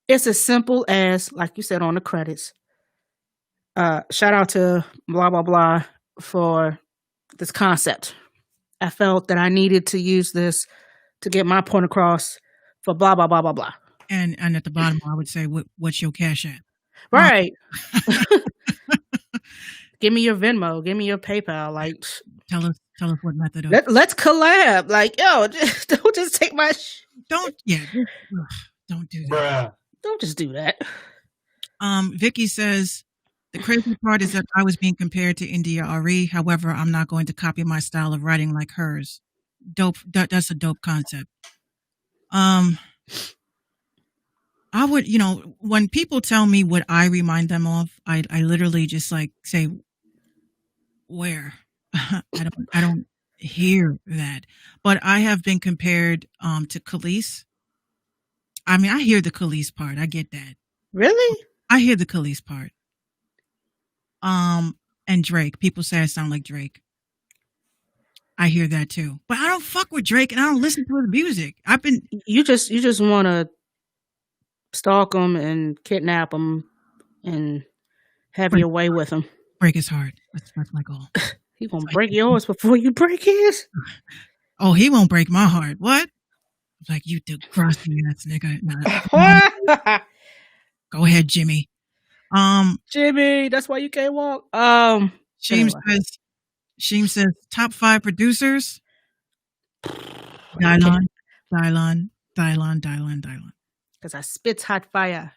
it's as simple as, like you said on the credits, shout out to blah, blah, blah for this concept. I felt that I needed to use this to get my point across for blah, blah, blah, blah, blah. And at the bottom, I would say, what's your cash app? Right. Give me your Venmo. Give me your PayPal. Like, tell us what method of. Let's collab. Like, yo, don't just take my. Don't do that. Bruh. Don't just do that. Vicky says, the crazy part is that I was being compared to India Ari. However, I'm not going to copy my style of writing like hers. Dope. That's a dope concept. I would, when people tell me what I remind them of, I literally just like say, where? I don't hear that. But I have been compared to Khalees. I mean, I hear the Khalees part. I get that. Really? I hear the Khalees part. And Drake. People say I sound like Drake. I hear that too. But I don't fuck with Drake and I don't listen to his music. You just want to stalk him and kidnap him and have your way with him. Break his heart. That's my goal. He gonna break yours before you break his? Oh, he won't break my heart. What? Like, you do crossing ass nigga. Nah. Go ahead, Jimmy. Jimmy, that's why you can't walk. Sheem says top 5 producers. Dylon. because I spits hot fire.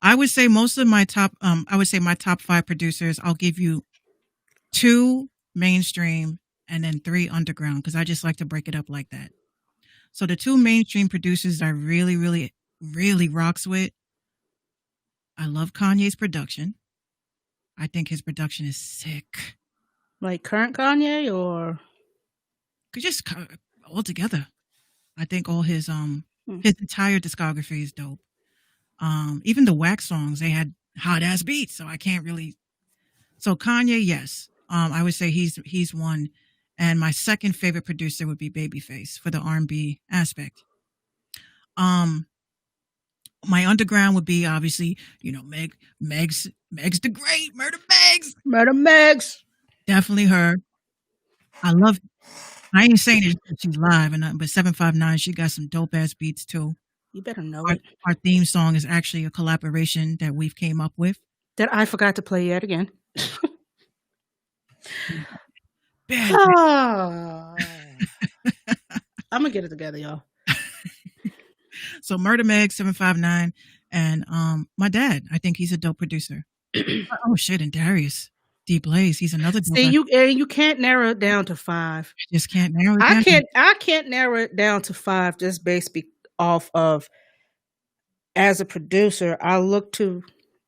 I would say most of my top, I would say my top 5 producers, I'll give you 2 mainstream and then 3 underground because I just like to break it up like that. So the 2 mainstream producers I really, really, really rocks with, I love Kanye's production. I think his production is sick. Like current Kanye or Just all together. I think all his entire discography is dope. Even the Wax songs, they had hot ass beats, so I can't really. So Kanye, yes, I would say he's one, and my second favorite producer would be Babyface for the R&B aspect. My underground would be obviously, Megs the Great, Murder Megs, definitely her. I ain't saying it, she's live, but 759, she got some dope ass beats too. You better know it. Our theme song is actually a collaboration that we've came up with. That I forgot to play yet again. Bad. I'm gonna get it together, y'all. So Murder Meg, 759, and my dad. I think he's a dope producer. Oh shit, and Darius D Blaze, he's another dope. See, you can't narrow it down to 5. Just can't narrow it down. I can't narrow it down to 5 just based off of, as a producer, I look to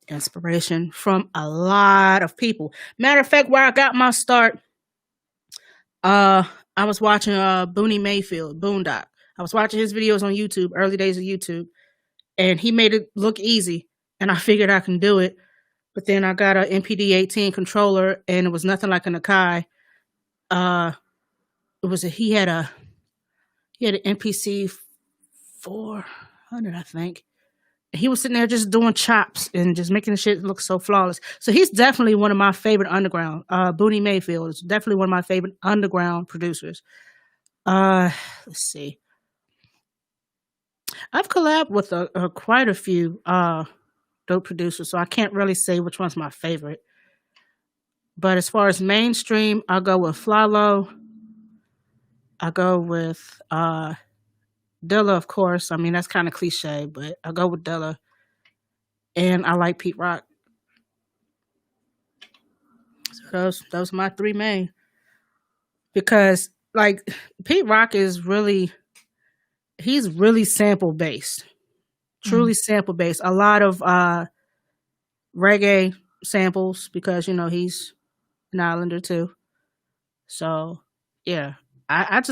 inspiration from a lot of people. Matter of fact, where I got my start, I was watching Booney Mayfield, Boondock. I was watching his videos on YouTube, early days of YouTube, and he made it look easy, and I figured I can do it. But then I got an MPD-18 controller, and it was nothing like an Akai. He had an MPC 400, I think. He was sitting there just doing chops and just making the shit look so flawless. So he's definitely one of my favorite underground. Booney Mayfield is definitely one of my favorite underground producers. Let's see. I've collabed with quite a few dope producers, so I can't really say which one's my favorite. But as far as mainstream, I'll go with Flalo. I'll go with Dilla, of course. I mean, that's kind of cliche, but I'll go with Dilla. And I like Pete Rock. So those are my 3 main. Because, like, Pete Rock is he's really sample-based. Truly sample-based. A lot of reggae samples because, he's an islander too. So, yeah. I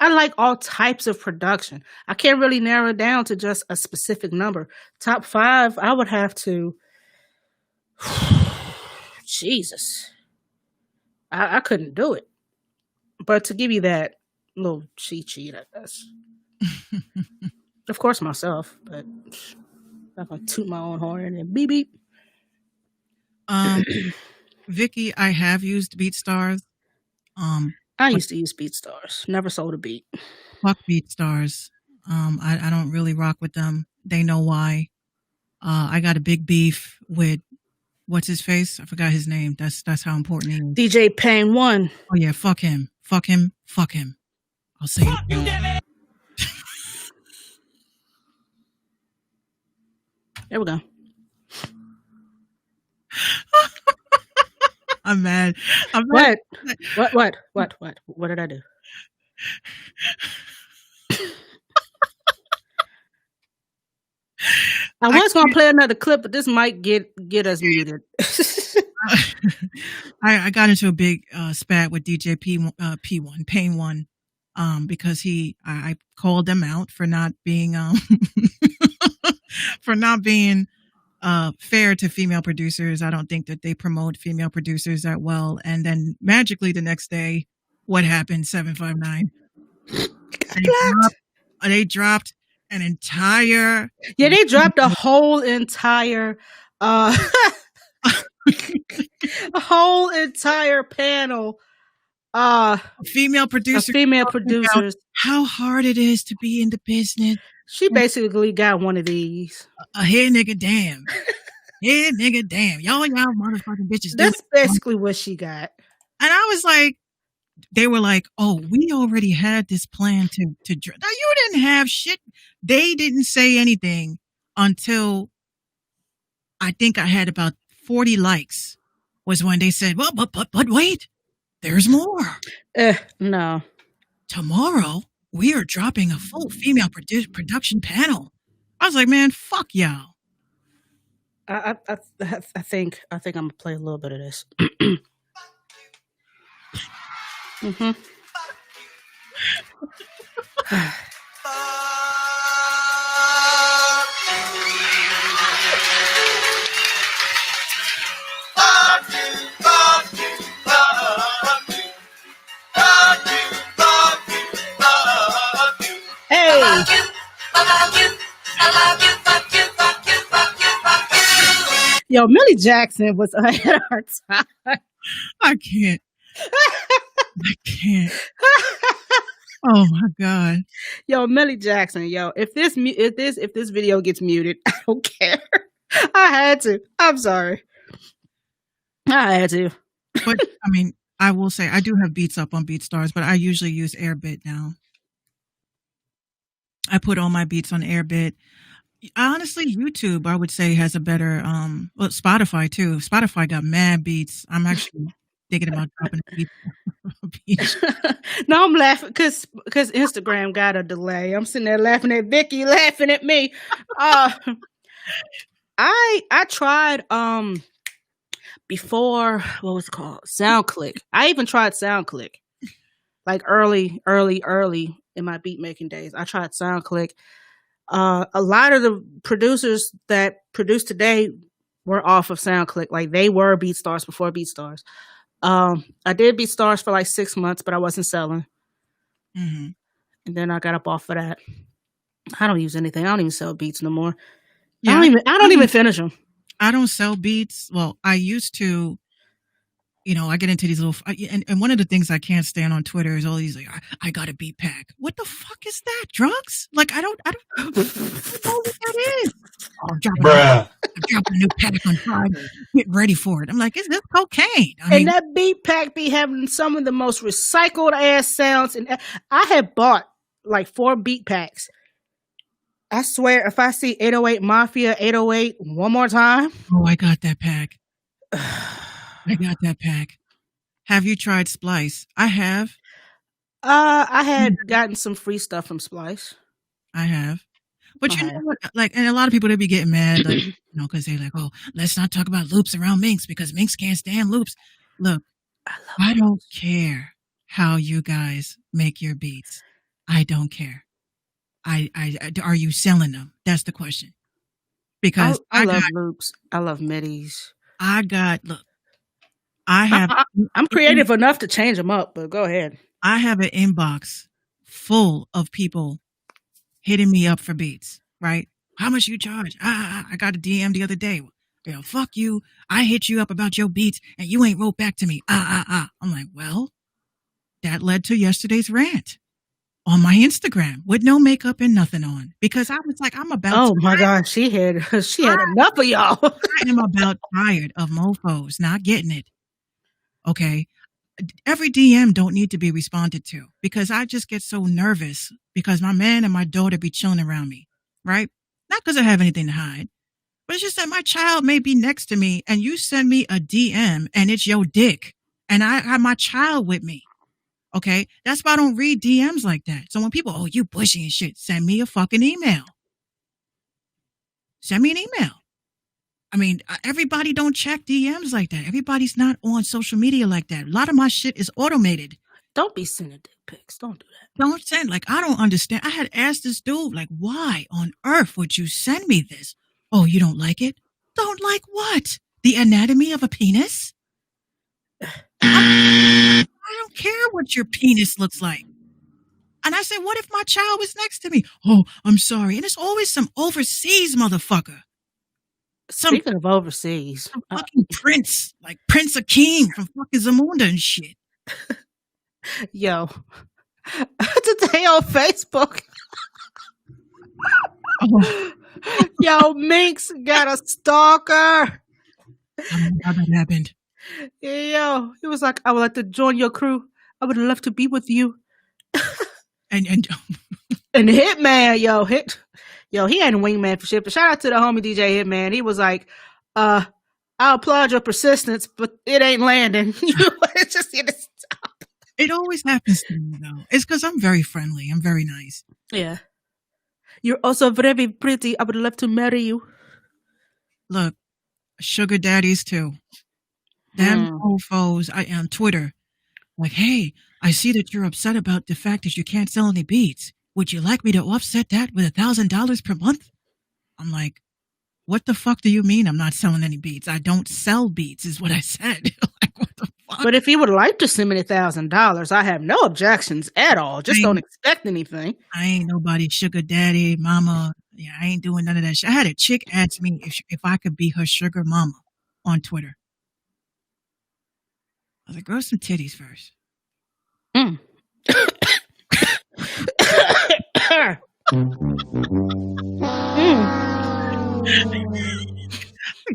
like all types of production. I can't really narrow it down to just a specific number. Top 5, I would have to. Jesus, I couldn't do it. But to give you that little cheat sheet, I guess. Of course, myself, but I'm not gonna toot my own horn and beep beep. Vicky, I have used BeatStars. I used to use BeatStars. Never sold a beat. Fuck BeatStars. I don't really rock with them. They know why. I got a big beef with what's his face? I forgot his name. That's how important he is. DJ Pain 1. Oh yeah, fuck him. Fuck him. Fuck him. I'll say it. There we go. I'm mad. What? What did I do? I was going to play another clip, but this might get us muted. I got into a big spat with DJ P1, Pain 1, because I called them out for not being fair to female producers. I don't think that they promote female producers that well. And then magically the next day, what happened? 759. They dropped an entire. Yeah, they dropped a whole entire a whole entire panel. Female producers. How hard it is to be in the business. She basically got one of these. Here, nigga, damn. Here, nigga, damn. Y'all motherfucking bitches. That's basically what she got. And I was like, they were like, "Oh, we already had this plan to." Now you didn't have shit. They didn't say anything until I think I had about 40 likes. Was when they said, "Well, but wait, there's more. No. Tomorrow we are dropping a full female production panel." I was like, "Man, fuck y'all." I think I'm gonna play a little bit of this. Mm-hmm. Hey. Yo, Millie Jackson was ahead of her time. I can't. I can't. Oh my god. Yo, Millie Jackson. Yo, if this video gets muted, I don't care. I had to. I'm sorry. I had to. But I mean, I will say I do have beats up on BeatStars, but I usually use Airbit now. I put all my beats on Airbit. Honestly, YouTube, I would say, has a better well, Spotify too. Spotify got mad beats. I'm actually thinking about dropping a beat. No, I'm laughing because Instagram got a delay. I'm sitting there laughing at Vicky, laughing at me. I tried before, what was it called? SoundClick. I even tried SoundClick. Like early in my beat making days. I tried SoundClick. A lot of the producers that produce today were off of SoundClick. Like they were BeatStars before BeatStars. I did BeatStars for like 6 months, but I wasn't selling. Mm-hmm. And then I got up off of that. I don't use anything. I don't even sell beats no more. Yeah, I don't even finish them. I don't sell beats. Well, I used to. You know, I get into these little, and one of the things I can't stand on Twitter is all these like, I got a beat pack. What the fuck is that? Drugs? Like, I don't know what that is. Oh, I'm dropping a new pack on Friday. Get ready for it. I'm like, is this cocaine? And that beat pack be having some of the most recycled ass sounds. And I had bought like 4 beat packs. I swear, if I see 808 Mafia 808 one more time. Oh, I got that pack. I got that pack. Have you tried Splice? I have. I had gotten some free stuff from Splice. I have. But you know what? Like, and a lot of people, they be getting mad, like, you know, because they're like, oh, let's not talk about loops around Minx because Minx can't stand loops. Look, I don't care how you guys make your beats. I don't care. Are you selling them? That's the question. Because I love loops. I love midis. I'm creative enough to change them up, but go ahead. I have an inbox full of people hitting me up for beats, right? How much you charge? I got a DM the other day. You know, fuck you. I hit you up about your beats and you ain't wrote back to me. I'm like, well, that led to yesterday's rant on my Instagram with no makeup and nothing on because I was like, I'm about. Oh my God, she had enough of y'all. I am about tired of mofos not getting it. Okay. Every DM don't need to be responded to because I just get so nervous because my man and my daughter be chilling around me, right? Not because I have anything to hide, but it's just that my child may be next to me and you send me a DM and it's your dick and I have my child with me. Okay. That's why I don't read DMs like that. So when people, oh, you pushing and shit, send me a fucking email. Send me an email. I mean, everybody don't check DMs like that. Everybody's not on social media like that. A lot of my shit is automated. Don't be sending dick pics. Don't do that. Don't send. Like, I don't understand. I had asked this dude, like, why on earth would you send me this? Oh, you don't like it? Don't like what? The anatomy of a penis? I don't care what your penis looks like. And I said, what if my child was next to me? Oh, I'm sorry. And it's always some overseas motherfucker. Speaking of overseas, some fucking prince, like Prince Akeem from fucking Zamunda and shit. Yo, today on Facebook, yo, Minx got a stalker. I don't know how that happened. Yo, he was like, I would like to join your crew. I would love to be with you. And And Hitman, he ain't a wingman for shit. But shout out to the homie DJ Hitman. He was like, I applaud your persistence, but it ain't landing. It's just stop. it always happens to me though. It's because I'm very friendly. I'm very nice. Yeah. You're also very pretty. I would love to marry you. Look, sugar daddies too. Them mofos on Twitter. Like, hey, I see that you're upset about the fact that you can't sell any beats. Would you like me to offset that with $1,000 per month? I'm like, what the fuck do you mean I'm not selling any beats? I don't sell beats is what I said. Like, what the fuck? But if you would like to send me $1,000, I have no objections at all. Just don't expect anything. I ain't nobody's sugar daddy, mama. Yeah, I ain't doing none of that shit. I had a chick ask me if I could be her sugar mama on Twitter. I was like, grow some titties first. You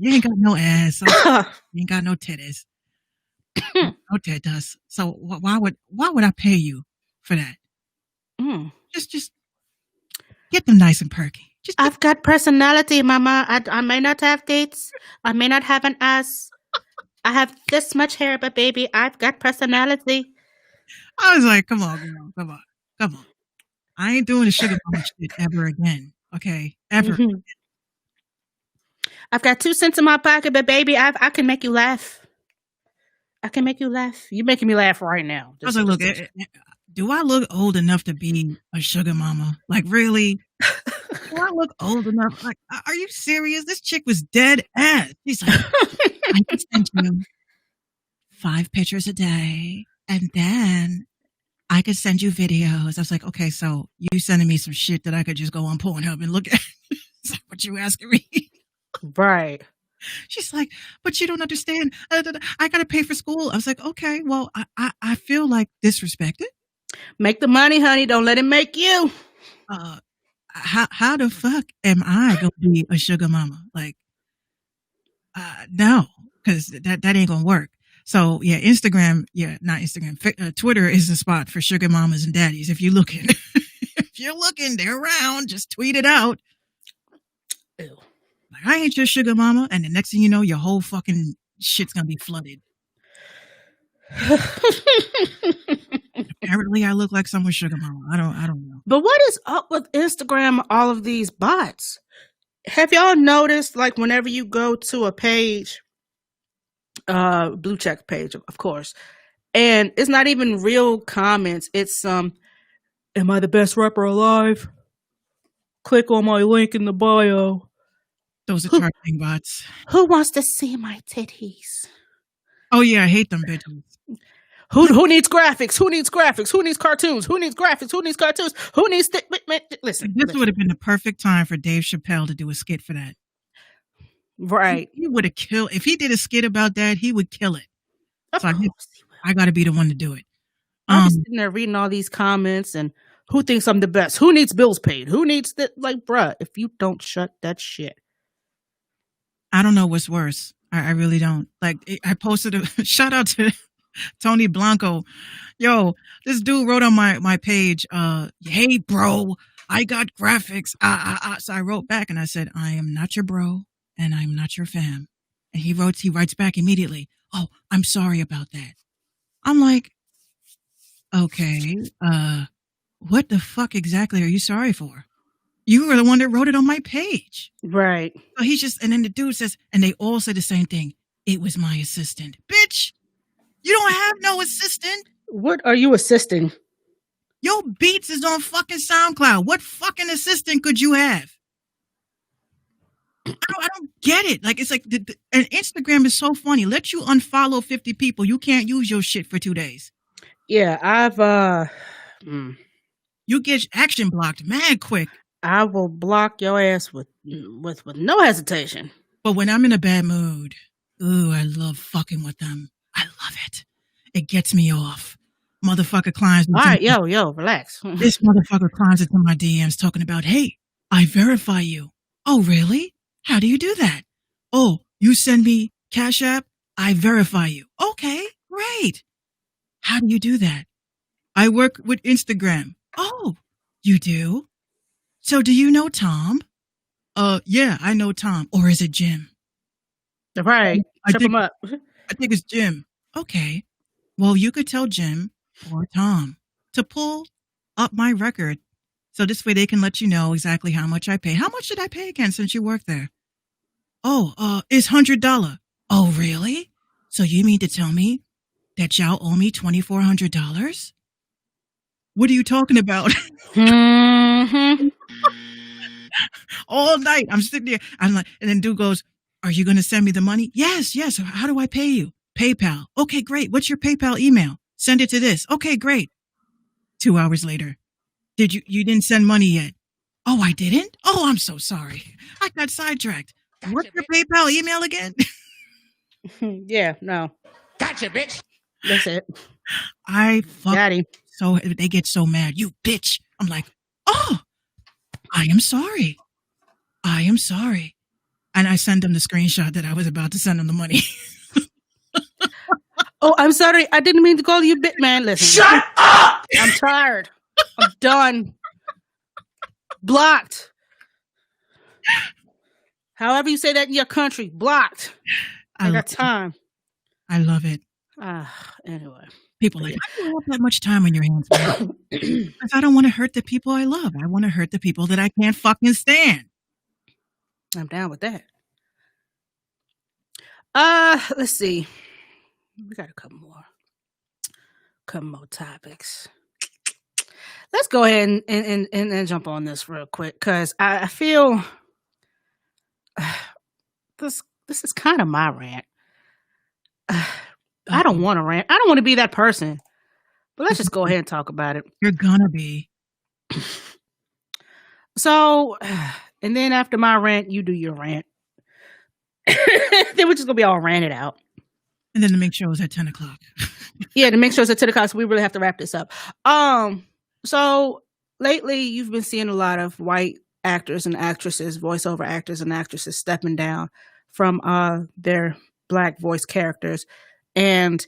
ain't got no ass. You ain't got no titties. No titties. So why would I pay you for that? Just get them nice and perky. I've got personality, mama. I may not have dates. I may not have an ass. I have this much hair, but baby, I've got personality. I was like, come on, girl. Come on. I ain't doing the sugar mama shit ever again. Okay? Ever. Mm-hmm. I've got 2 cents in my pocket, but baby, I can make you laugh. I can make you laugh. You're making me laugh right now. I was like, look, do I look old enough to be a sugar mama? Like, really? Do I look old enough? Like, are you serious? This chick was dead ass. She's like, I can send you 5 pictures a day, and then I could send you videos. I was like, okay, so you sending me some shit that I could just go on Pornhub and look at? Is that what you asking me? Right. She's like, but you don't understand. I got to pay for school. I was like, okay, well, I feel like disrespected. Make the money, honey. Don't let it make you. How the fuck am I going to be a sugar mama? Like, no, because that ain't going to work. So yeah, not Instagram. Twitter is the spot for sugar mamas and daddies. If you're looking, they're around. Just tweet it out. Ew. Like, I ain't your sugar mama, and the next thing you know, your whole fucking shit's gonna be flooded. Apparently, I look like someone's sugar mama. I don't know. But what is up with Instagram? All of these bots. Have y'all noticed? Like, whenever you go to a page, blue check page, of course, and it's not even real comments. It's am I the best rapper alive? Click on my link in the bio. Those are targeting bots. Who wants to see my titties? Oh yeah, I hate them bitches. Who needs graphics? Who needs graphics? Who needs cartoons? Who needs graphics? Who needs cartoons? Who needs listen. This would have been the perfect time for Dave Chappelle to do a skit for that. Right. He would have killed if he did a skit about that. He would kill it. Of so course I got to be the one to do it. I'm sitting there reading all these comments and who thinks I'm the best? Who needs bills paid? Who needs that? Like, bruh, if you don't shut that shit. I don't know what's worse. I really don't. Like, I posted a shout out to Tony Blanco. Yo, this dude wrote on my page, hey, bro, I got graphics. So I wrote back and I said, I am not your bro and I'm not your fam. And he writes back immediately, oh, I'm sorry about that. I'm like, okay, what the fuck exactly are you sorry for? You were the one that wrote it on my page. Right. So and then the dude says, and they all said the same thing. It was my assistant. Bitch, you don't have no assistant. What are you assisting? Yo, Beats is on fucking SoundCloud. What fucking assistant could you have? I don't get it. Like, it's like, and Instagram is so funny. Let you unfollow 50 people. You can't use your shit for 2 days. Yeah, I've, You get action blocked mad quick. I will block your ass with no hesitation. But when I'm in a bad mood, ooh, I love fucking with them. I love it. It gets me off. Motherfucker climbs. All right, yo, relax. This motherfucker climbs into my DMs talking about, hey, I verify you. Oh, really? How do you do that? Oh, you send me Cash App, I verify you. Okay, great. How do you do that? I work with Instagram. Oh, you do? So do you know Tom? Yeah, I know Tom. Or is it Jim? Right. I Trip think him up. I think it's Jim. Okay. Well, you could tell Jim or Tom to pull up my record. So this way they can let you know exactly how much I pay. How much did I pay again since you work there? Oh, it's $100. Oh, really? So you mean to tell me that y'all owe me $2,400? What are you talking about? Mm-hmm. All night I'm sitting there. I'm like, and then dude goes, "Are you going to send me the money?" Yes. How do I pay you? PayPal. Okay, great. What's your PayPal email? Send it to this. Okay, great. 2 hours later, you didn't send money yet? Oh, I didn't? Oh, I'm so sorry. I got sidetracked. What's your PayPal email again? Yeah, no. Gotcha, bitch. That's it. I Got him. so they get so mad. You bitch. I'm like, oh, I am sorry. I am sorry. And I send them the screenshot that I was about to send them the money. Oh, I'm sorry. I didn't mean to call you Bitman. Listen. Shut up! I'm tired. I'm done. Blocked. However you say that in your country. Blocked. I got time. I love it. Anyway. People are like, why do you have that much time on your hands, man? Because I don't want to hurt the people I love. I want to hurt the people that I can't fucking stand. I'm down with that. Let's see. We got a couple more topics. Let's go ahead and jump on this real quick because I feel this is kind of my rant. I don't want to rant. I don't want to be that person. But let's just go ahead and talk about it. You're gonna be. So, and then after my rant, you do your rant. Then we're just gonna be all ranted out. And then the mix show is at 10 o'clock. Yeah, the mix shows at 10 o'clock, so we really have to wrap this up. So lately you've been seeing a lot of white actors and actresses, voiceover actors and actresses stepping down from their black voice characters. And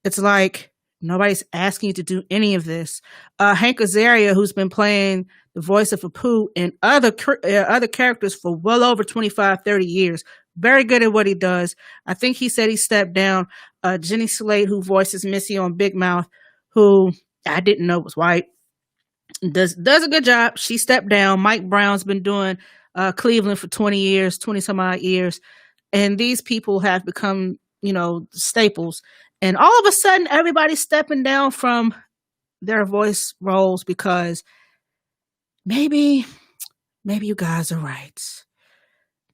it's like nobody's asking you to do any of this. Hank Azaria, who's been playing the voice of Apu and other characters for well over 25, 30 years, very good at what he does. I think he said he stepped down. Jenny Slate, who voices Missy on Big Mouth, who I didn't know was white, does a good job. She stepped down. Mike Brown's been doing Cleveland for 20 some odd years. And these people have become, staples. And all of a sudden, everybody's stepping down from their voice roles because maybe you guys are right.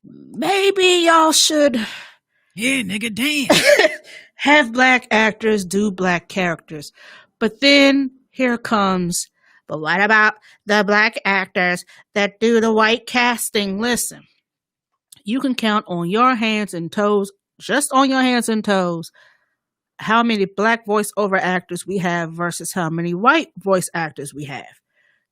Maybe y'all should nigga, damn. have black actors do black characters. But then here comes, but what about the black actors that do the white casting? Listen, you can count on your hands and toes, just on your hands and toes, how many black voiceover actors we have versus how many white voice actors we have.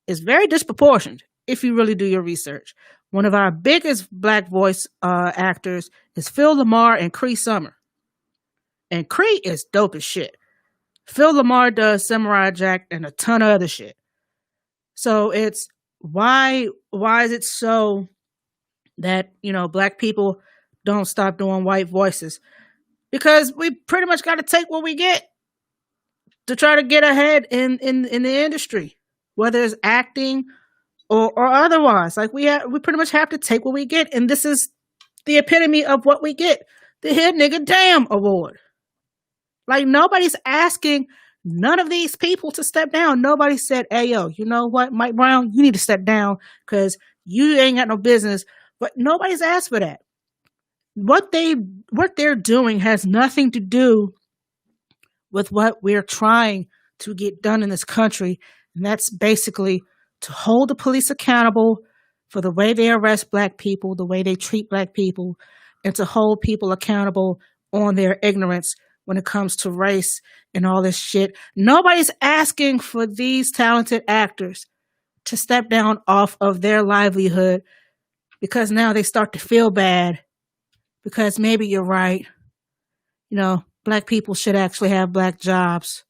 It's very disproportionate if you really do your research. One of our biggest black voice actors is Phil Lamar and Cree Summer. And Cree is dope as shit. Phil Lamar does Samurai Jack and a ton of other shit. So it's why is it so that, black people don't stop doing white voices? Because we pretty much got to take what we get to try to get ahead in the industry, whether it's acting or otherwise. Like we pretty much have to take what we get. And this is the epitome of what we get. The Head Nigga Damn Award. Like nobody's asking none of these people to step down. Nobody said, hey, yo, you know what, Mike Brown, you need to step down because you ain't got no business. But nobody's asked for that. What they're doing has nothing to do with what we're trying to get done in this country. And that's basically to hold the police accountable for the way they arrest black people, the way they treat black people, and to hold people accountable on their ignorance when it comes to race and all this shit. Nobody's asking for these talented actors to step down off of their livelihood because now they start to feel bad because maybe you're right. Black people should actually have black jobs.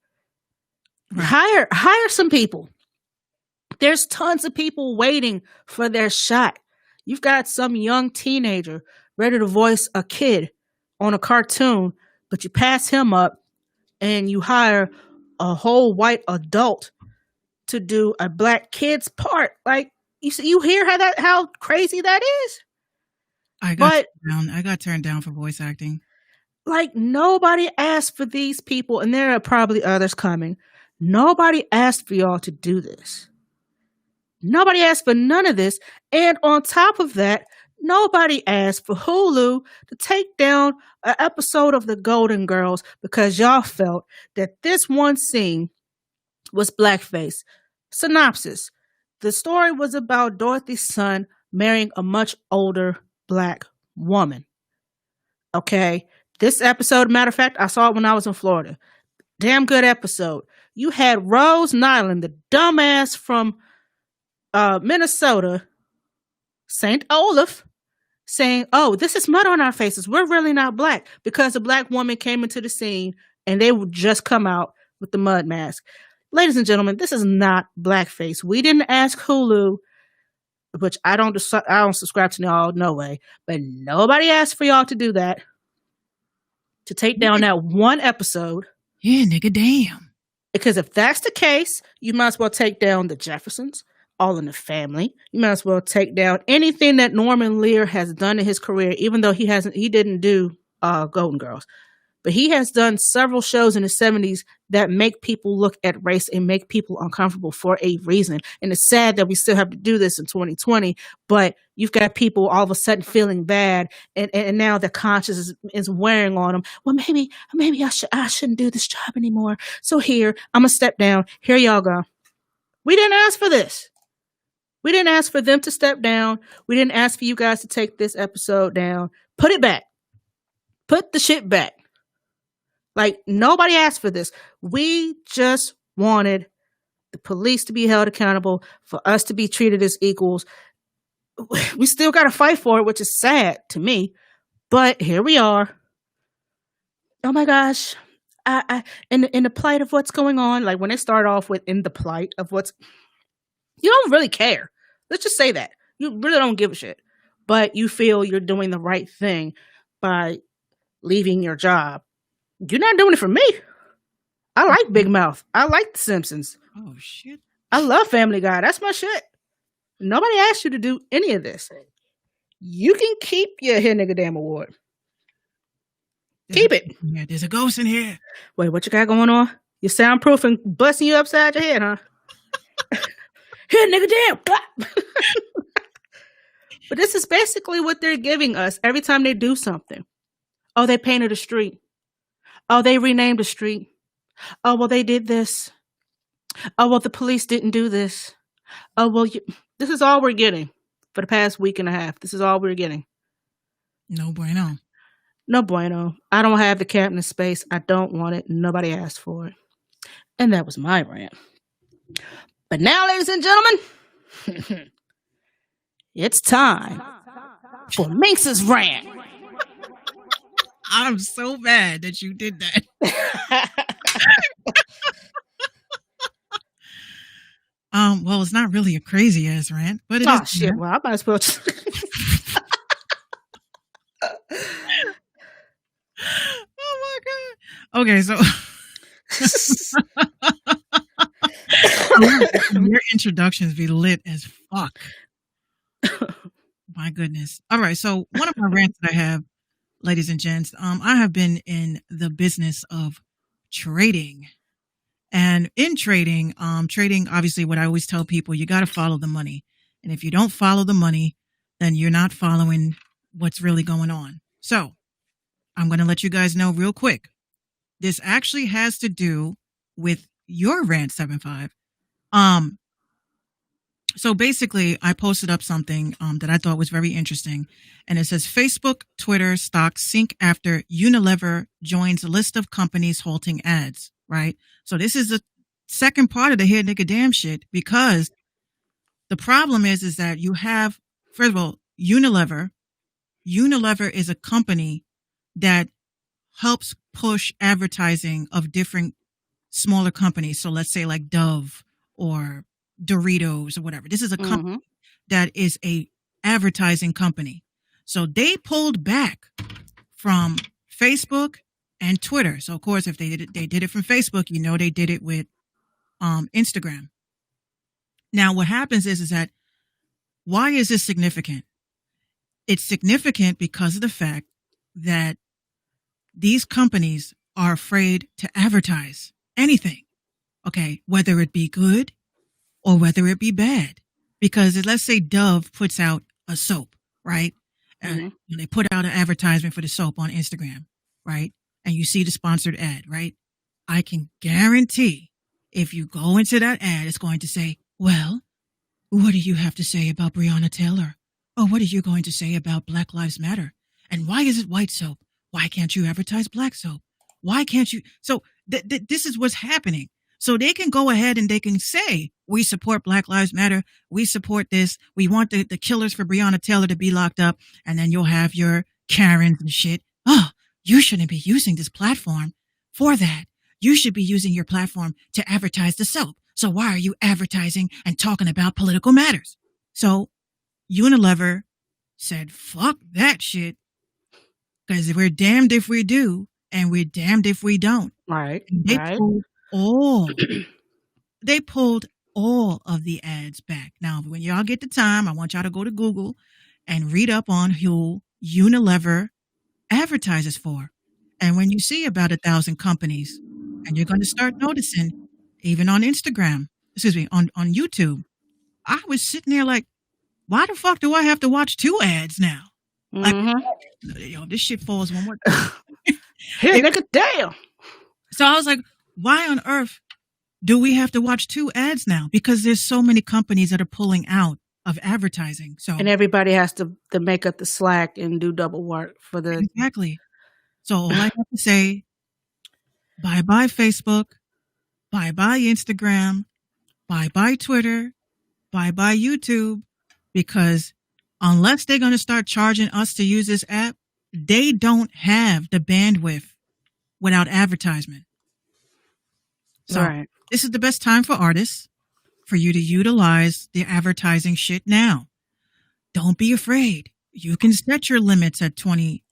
Right. Hire some people. There's tons of people waiting for their shot. You've got some young teenager ready to voice a kid on a cartoon, but you pass him up and you hire a whole white adult to do a black kid's part. Like, you hear how crazy that is? I got turned down for voice acting. Like, nobody asked for these people, and there are probably others coming. Nobody asked for y'all to do this. Nobody asked for none of this. And on top of that, nobody asked for Hulu to take down an episode of The Golden Girls because y'all felt that this one scene was blackface. Synopsis. The story was about Dorothy's son marrying a much older black woman. Okay? This episode, matter of fact, I saw it when I was in Florida. Damn good episode. You had Rose Nyland, the dumbass from Minnesota, St. Olaf, saying, oh, this is mud on our faces. We're really not black, because a black woman came into the scene and they would just come out with the mud mask. Ladies and gentlemen, this is not blackface. We didn't ask Hulu, which I don't subscribe to y'all, no way. But nobody asked for y'all to do that, to take down that one episode. Yeah, nigga, damn. Because if that's the case, you might as well take down the Jeffersons, All in the Family. You might as well take down anything that Norman Lear has done in his career, even though he didn't do Golden Girls. But he has done several shows in the 70s that make people look at race and make people uncomfortable for a reason. And it's sad that we still have to do this in 2020, but you've got people all of a sudden feeling bad, and now the conscience is wearing on them. Well, maybe I shouldn't do this job anymore. So here, I'm going to step down. Here y'all go. We didn't ask for this. We didn't ask for them to step down. We didn't ask for you guys to take this episode down. Put it back. Put the shit back. Like, nobody asked for this. We just wanted the police to be held accountable, for us to be treated as equals. We still got to fight for it, which is sad to me. But here we are. Oh my gosh. I in the plight of what's going on, like when they start off with in the plight of what's, you don't really care. Let's just say that. You really don't give a shit. But you feel you're doing the right thing by leaving your job. You're not doing it for me. I like Big Mouth. I like The Simpsons. Oh, shit. I love Family Guy. That's my shit. Nobody asked you to do any of this. You can keep your Here Nigga Damn award. Keep it. Yeah, there's a ghost in here. Wait, what you got going on? You soundproof and busting you upside your head, huh? Here Nigga Damn. But this is basically what they're giving us every time they do something. Oh, they painted a street. Oh, they renamed a street. Oh, well, they did this. Oh, well, the police didn't do this. Oh, well, this is all we're getting for the past week and a half. This is all we're getting. No bueno. No bueno. I don't have the cabinet space. I don't want it. Nobody asked for it. And that was my rant. But now, ladies and gentlemen, it's time for Minx's rant. I'm so mad that you did that. Well, it's not really a crazy ass rant, but it is. Shit. Well, I might as well. Oh my god. Okay, so your introductions be lit as fuck. My goodness. All right, so one of my rants that I have, ladies and gents, I have been in the business of trading. And in trading, obviously what I always tell people, you got to follow the money. And if you don't follow the money, then you're not following what's really going on. So I'm going to let you guys know real quick. This actually has to do with your rant 75. So basically, I posted up something that I thought was very interesting. And it says, Facebook, Twitter stocks sink after Unilever joins a list of companies halting ads, right? So this is the second part of the Here Nigga Damn shit, because the problem is that you have, first of all, Unilever. Unilever is a company that helps push advertising of different smaller companies. So let's say like Dove or Doritos or whatever. This is a company Mhm. that is a advertising company. So they pulled back from Facebook and Twitter. So of course, if they did it from Facebook, you know they did it with Instagram. Now, what happens is that why is this significant? It's significant because of the fact that these companies are afraid to advertise anything. Okay, whether it be good or whether it be bad. Because let's say Dove puts out a soap, right? And they put out an advertisement for the soap on Instagram, right? And you see the sponsored ad, right? I can guarantee if you go into that ad, it's going to say, well, what do you have to say about Breonna Taylor? Or what are you going to say about Black Lives Matter? And why is it white soap? Why can't you advertise black soap? Why can't you? So this is what's happening. So they can go ahead and they can say, we support Black Lives Matter. We support this. We want the killers for Breonna Taylor to be locked up. And then you'll have your Karens and shit. Oh, you shouldn't be using this platform for that. You should be using your platform to advertise the soap. So why are you advertising and talking about political matters? So Unilever said, fuck that shit. Because we're damned if we do, and we're damned if we don't. Right. They Right. pulled all they pulled all of the ads back. Now, when y'all get the time, I want y'all to go to Google and read up on who Unilever advertises for. And when you see about 1,000 companies, and you're going to start noticing, even on Instagram, on YouTube, I was sitting there like, why the fuck do I have to watch 2 ads now? Like, this shit falls one more time. Hey, nigga, damn. So I was like, why on earth do we have to watch 2 ads now? Because there's so many companies that are pulling out of advertising. So And everybody has to make up the slack and do double work for the. exactly. So all I have to say, bye-bye Facebook, bye-bye Instagram, bye-bye Twitter, bye-bye YouTube, because unless they're going to start charging us to use this app, they don't have the bandwidth without advertisement. So Right. this is the best time for artists for you to utilize the advertising shit now. Don't be afraid. You can set your limits at $20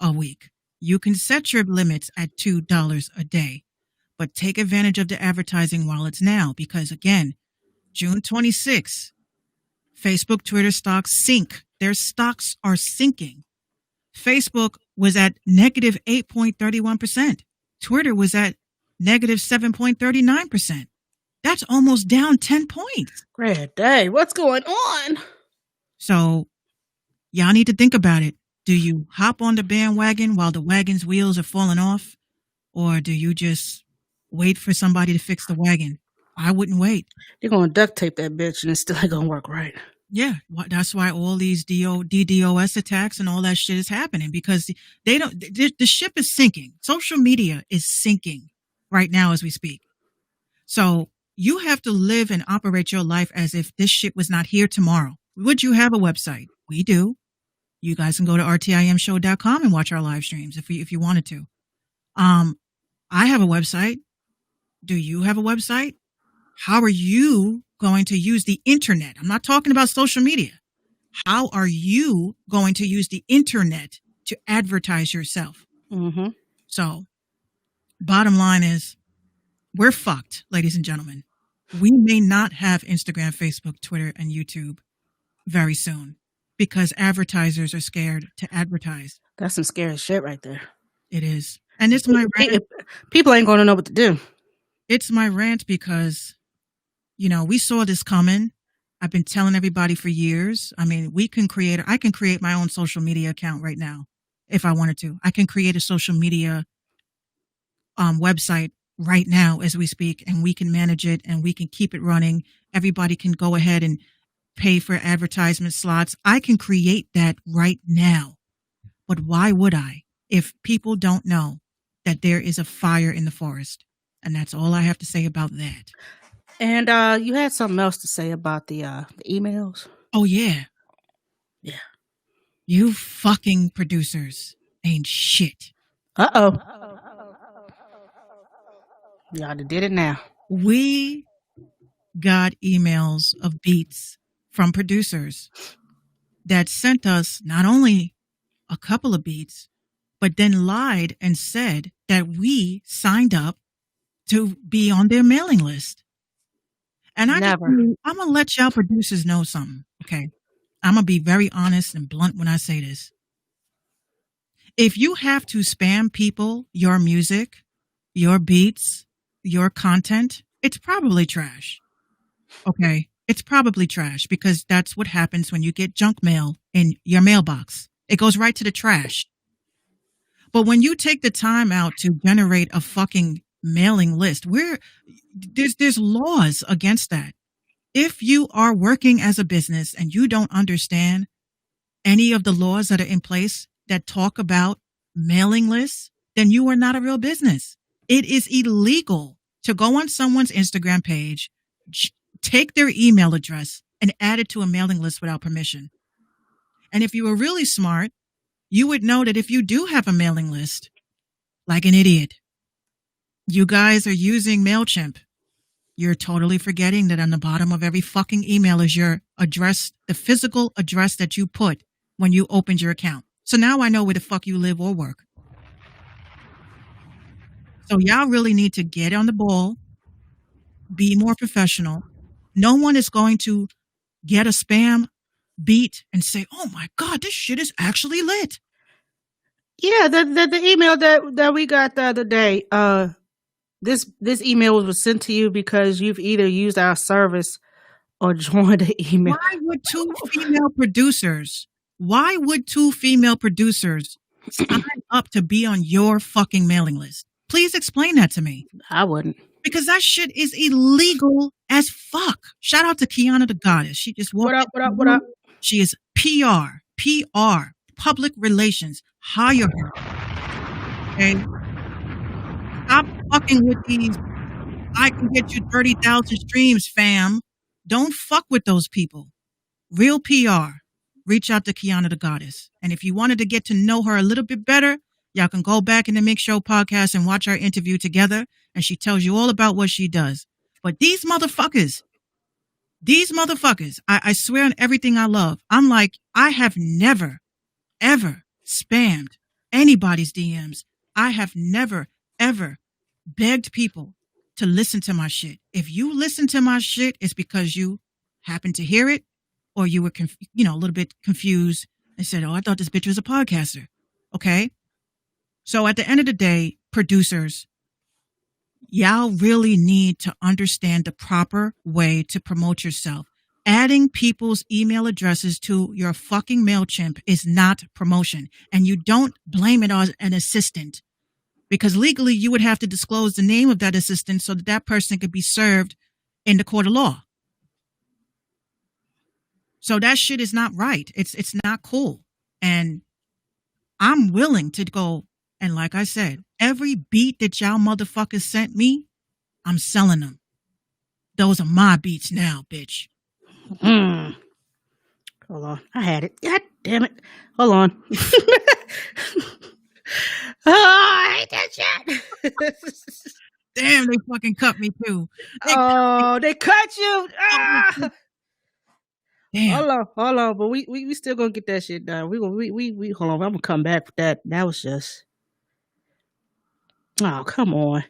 a week. You can set your limits at $2 a day. But take advantage of the advertising while it's now, because again, June 26th, Facebook, Twitter stocks sink. Their stocks are sinking. Facebook was at negative 8.31%. Twitter was at negative 7.39%. That's almost down 10 points. Great day. What's going on? So y'all need to think about it. Do you hop on the bandwagon while the wagon's wheels are falling off? Or do you just wait for somebody to fix the wagon? I wouldn't wait. You're going to duct tape that bitch and it's still ain't going to work right. Yeah, that's why all these DDoS attacks and all that shit is happening, because they don't. The ship is sinking. Social media is sinking right now as we speak. So you have to live and operate your life as if this shit was not here tomorrow. Would you have a website? We do. You guys can go to rtimshow.com and watch our live streams if you wanted to. I have a website. Do you have a website? How are you going to use the internet? I'm not talking about social media. How are you going to use the internet to advertise yourself? Mm-hmm. So, bottom line is, we're fucked, ladies and gentlemen. We may not have Instagram, Facebook, Twitter, and YouTube very soon because advertisers are scared to advertise. That's some scary shit right there. It is. And it's my rant. People ain't going to know what to do. It's my rant because, we saw this coming. I've been telling everybody for years. I mean, I can create my own social media account right now if I wanted to. I can create a social media website right now as we speak, and we can manage it and we can keep it running. Everybody can go ahead and pay for advertisement slots. I can create that right now. But why would I if people don't know that there is a fire in the forest? And that's all I have to say about that. And you had something else to say about the emails? Oh, yeah. Yeah. You fucking producers ain't shit. Uh-oh. Y'all done did it now. We got emails of beats from producers that sent us not only a couple of beats, but then lied and said that we signed up to be on their mailing list. And I'm Never. going to let y'all producers know something, okay? I'm going to be very honest and blunt when I say this. If you have to spam people, your music, your beats, your content, it's probably trash. Okay? It's probably trash because that's what happens when you get junk mail in your mailbox. It goes right to the trash. But when you take the time out to generate a fucking mailing list, there's laws against that. If you are working as a business and you don't understand any of the laws that are in place that talk about mailing lists, then you are not a real business. It is illegal to go on someone's Instagram page, take their email address, and add it to a mailing list without permission. And if you were really smart, you would know that if you do have a mailing list, like an idiot, you guys are using MailChimp. You're totally forgetting that on the bottom of every fucking email is your address, the physical address that you put when you opened your account. So now I know where the fuck you live or work. So y'all really need to get on the ball, be more professional. No one is going to get a spam beat and say, "Oh my God, this shit is actually lit." Yeah, the email that we got the other day, this email was sent to you because you've either used our service or joined the email. Why would two female producers sign up to be on your fucking mailing list? Please explain that to me. I wouldn't. Because that shit is illegal as fuck. Shout out to Kiana the Goddess. She just walked. What up? She is PR, public relations. Hire her. Okay? Stop fucking with these. I can get you 30,000 streams, fam. Don't fuck with those people. Real PR. Reach out to Kiana the Goddess. And if you wanted to get to know her a little bit better, y'all can go back in the Mix Show podcast and watch our interview together. And she tells you all about what she does. But these motherfuckers, I swear on everything I love. I'm like, I have never, ever spammed anybody's DMs. I have never, ever begged people to listen to my shit. If you listen to my shit, it's because you happened to hear it or you were, a little bit confused and said, "Oh, I thought this bitch was a podcaster." Okay. So at the end of the day, producers, y'all really need to understand the proper way to promote yourself. Adding people's email addresses to your fucking MailChimp is not promotion. And you don't blame it on an assistant because legally you would have to disclose the name of that assistant so that that person could be served in the court of law. So that shit is not right. It's not cool. And I'm willing to go. And like I said, every beat that y'all motherfuckers sent me, I'm selling them. Those are my beats now, bitch. Hold on. I had it. God damn it. Hold on. Oh, I hate that shit. Damn, they fucking cut me too. They cut you. Ah! Damn. Hold on. But we still gonna get that shit done. We hold on. I'm gonna come back with that. That was just. Oh, come on.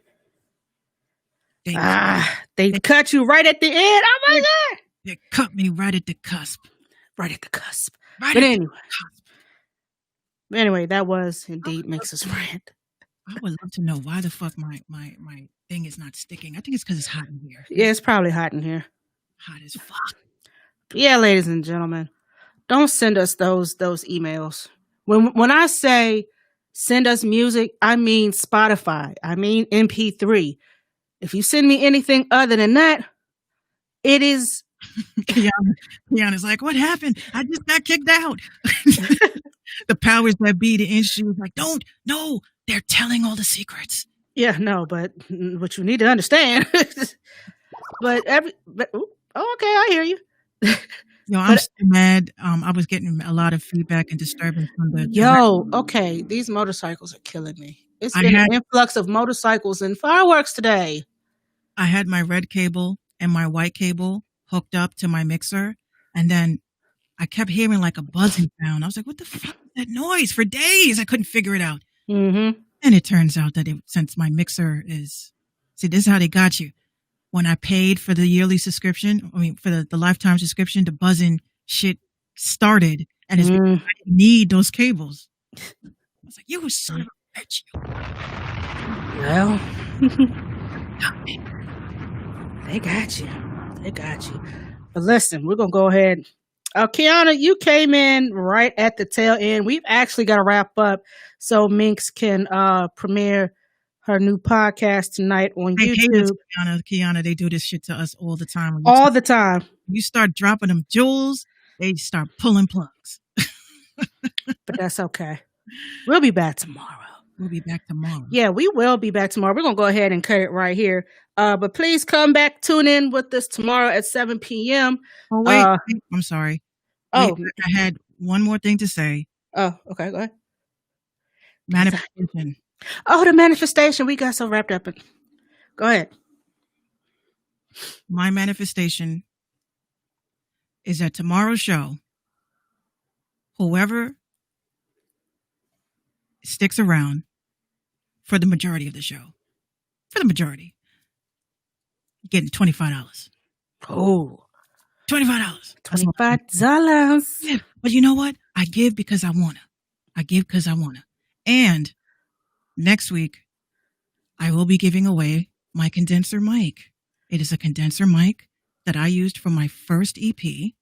They cut you right at the end. Oh my God. They cut me right at the cusp. Right at the cusp. Right But at anyway. the cusp. Anyway, that was indeed makes us rant. I would love to know why the fuck my thing is not sticking. I think it's because it's hot in here. Yeah, it's probably hot in here. Hot as fuck. Yeah, ladies and gentlemen, don't send us those emails. When I say send us music, I mean Spotify. I mean MP3. If you send me anything other than that, it is. Kiana's like, "What happened? I just got kicked out." The powers that be, the industry was like, "No, they're telling all the secrets." Yeah, no, but what you need to understand. Okay, I hear you. I'm still mad. I was getting a lot of feedback and disturbance from the. Okay, these motorcycles are killing me. It's been an influx of motorcycles and fireworks today. I had my red cable and my white cable hooked up to my mixer, and then I kept hearing like a buzzing sound. I was like, what the fuck is that noise? For days, I couldn't figure it out. Mm-hmm. And it turns out that since my mixer is, see, this is how they got you. When I paid for the yearly subscription, for the lifetime subscription, the buzzing shit started, and it's because I didn't need those cables. I was like, you son of a bitch. Well, they got you. They got you. But listen, we're going to go ahead. Kiana, you came in right at the tail end. We've actually got to wrap up so Minx can premiere her new podcast tonight on YouTube. Kiana, they do this shit to us all the time. All the time. You start dropping them jewels, they start pulling plugs. But that's okay. We'll be back tomorrow. We'll be back tomorrow. Yeah, we will be back tomorrow. We're going to go ahead and cut it right here. But please come back, tune in with us tomorrow at 7 p.m. Oh, wait. I'm sorry. Oh, wait, I had one more thing to say. Oh, okay. Go ahead. Manifestation. Oh, the manifestation. We got so wrapped up in. Go ahead. My manifestation is that tomorrow's show, whoever sticks around for the majority of the show, you're getting $25. Oh, $25. $25. Yeah, but you know what? I give because I wanna. And next week, I will be giving away my condenser mic. It is a condenser mic that I used for my first EP.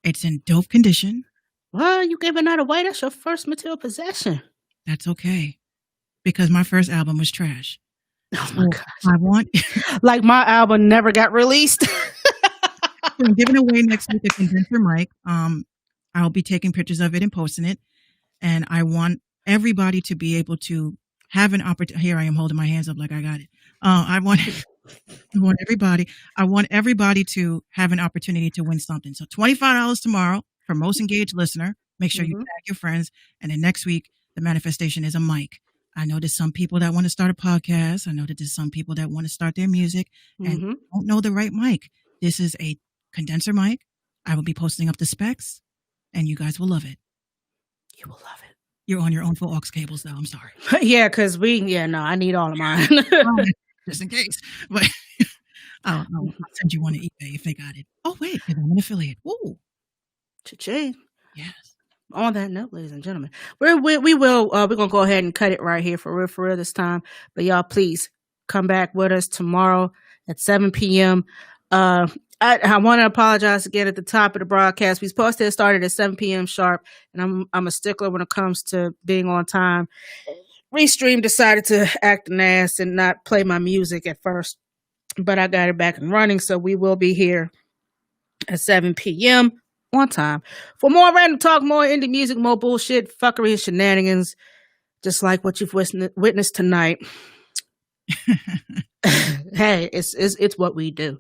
It's in dope condition. Well, you giving that away? That's your first material possession. That's okay, because my first album was trash. Oh my gosh! I want like my album never got released. I'm giving away next week a condenser mic. I'll be taking pictures of it and posting it, and I want everybody to be able to have an opportunity. Here I am holding my hands up like I got it. I want everybody to have an opportunity to win something. So $25 tomorrow for most engaged listener. Make sure you tag your friends. And then next week, the manifestation is a mic. I know there's some people that want to start a podcast. I know that there's some people that want to start their music and don't know the right mic. This is a condenser mic. I will be posting up the specs, and you guys will love it. You will love it. You're on your own for aux cables, though. I'm sorry. Yeah, because I need all of mine. Just in case. But I'll send you one to eBay if they got it. Oh, wait. I'm an affiliate. Woo. Cha-ching. Yes. On that note, ladies and gentlemen, we're going to go ahead and cut it right here for real this time. But y'all, please come back with us tomorrow at 7 p.m. I want to apologize again at the top of the broadcast. We supposed to have started at 7 p.m. sharp, and I'm a stickler when it comes to being on time. Restream decided to act an ass and not play my music at first, but I got it back and running, so we will be here at 7 p.m. on time for more random talk, more indie music, more bullshit, fuckery, and shenanigans, just like what you've witnessed tonight. Hey, it's what we do.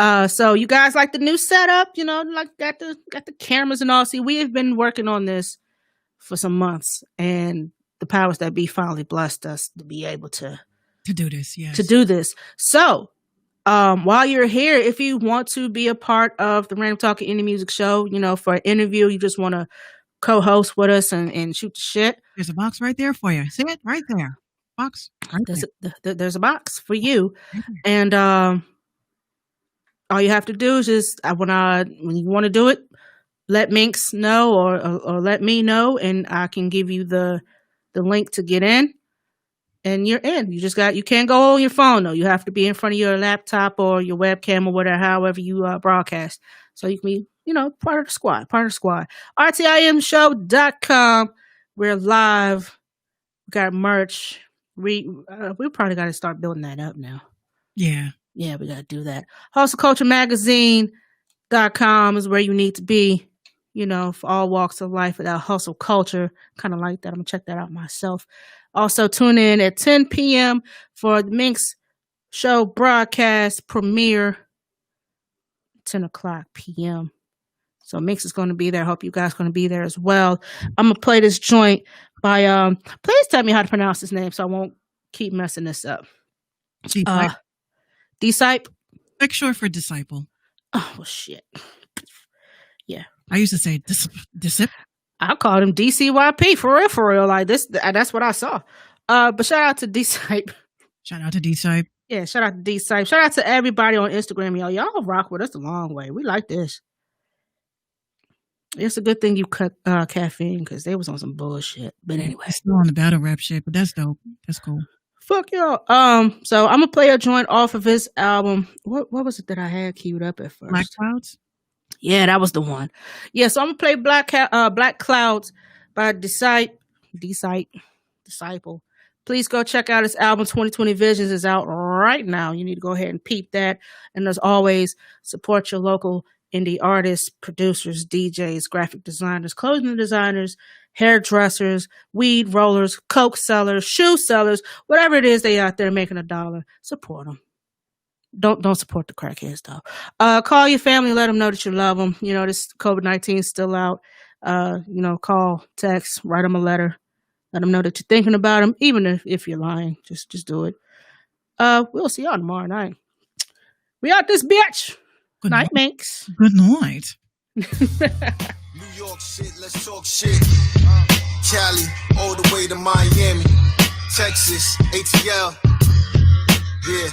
So you guys like the new setup, like got the cameras and all. See, we have been working on this for some months, and the powers that be finally blessed us to be able to do this. Yes. To do this. So while you're here, if you want to be a part of the Random Talk Indie Music Show, for an interview, you just want to co-host with us and shoot the shit. There's a box right there for you. See it? Right there. Box. Right there's a box for you. And all you have to do is just when you want to do it, let Minx know or let me know, and I can give you the link to get in. And you're in. You can't go on your phone though. You have to be in front of your laptop or your webcam or whatever, however you broadcast. So you can be, part of the squad. RTIMshow.com. We're live. We got merch. We probably got to start building that up now. Yeah. Yeah, we got to do that. HustleCultureMagazine.com is where you need to be, for all walks of life without hustle culture. Kind of like that. I'm going to check that out myself. Also, tune in at 10 p.m. for the Minx Show broadcast premiere, 10 o'clock p.m. So Minx is going to be there. I hope you guys are going to be there as well. I'm going to play this joint by, please tell me how to pronounce his name so I won't keep messing this up. D-Sipe? Like short for disciple. Oh, well, shit. I used to say disip. I called him DCYP for real. Like this, that's what I saw. But shout out to D-Sipe. Shout out to D-Sipe. Yeah, shout out to D-Sipe. Shout out to everybody on Instagram, y'all. Y'all rock with us a long way. We like this. It's a good thing you cut caffeine because they was on some bullshit. But anyway, It's still on the battle rap shit, but that's dope. That's cool. fuck y'all. So I'm gonna play a joint off of his album. What was it that I had queued up at first? Black Clouds. Yeah, that was the one. Yeah, so I'm gonna play Black Clouds by Disciple. Please go check out his album 2020 Visions is out right now. You need to go ahead and peep that. And as always, support your local indie artists, producers, DJs, graphic designers, clothing designers, hairdressers, weed rollers, coke sellers, shoe sellers, whatever it is they out there making $1. Support them. Don't support the crackheads though. Call your family, let them know that you love them. You know, this COVID-19 is still out. Call, text, write them a letter. Let them know that you're thinking about them, even if you're lying. Just do it. We'll see y'all tomorrow night. We out this bitch. Good Night, Minx. Good night. New York shit, let's talk shit. Cali, all the way to Miami, Texas, ATL. Yeah.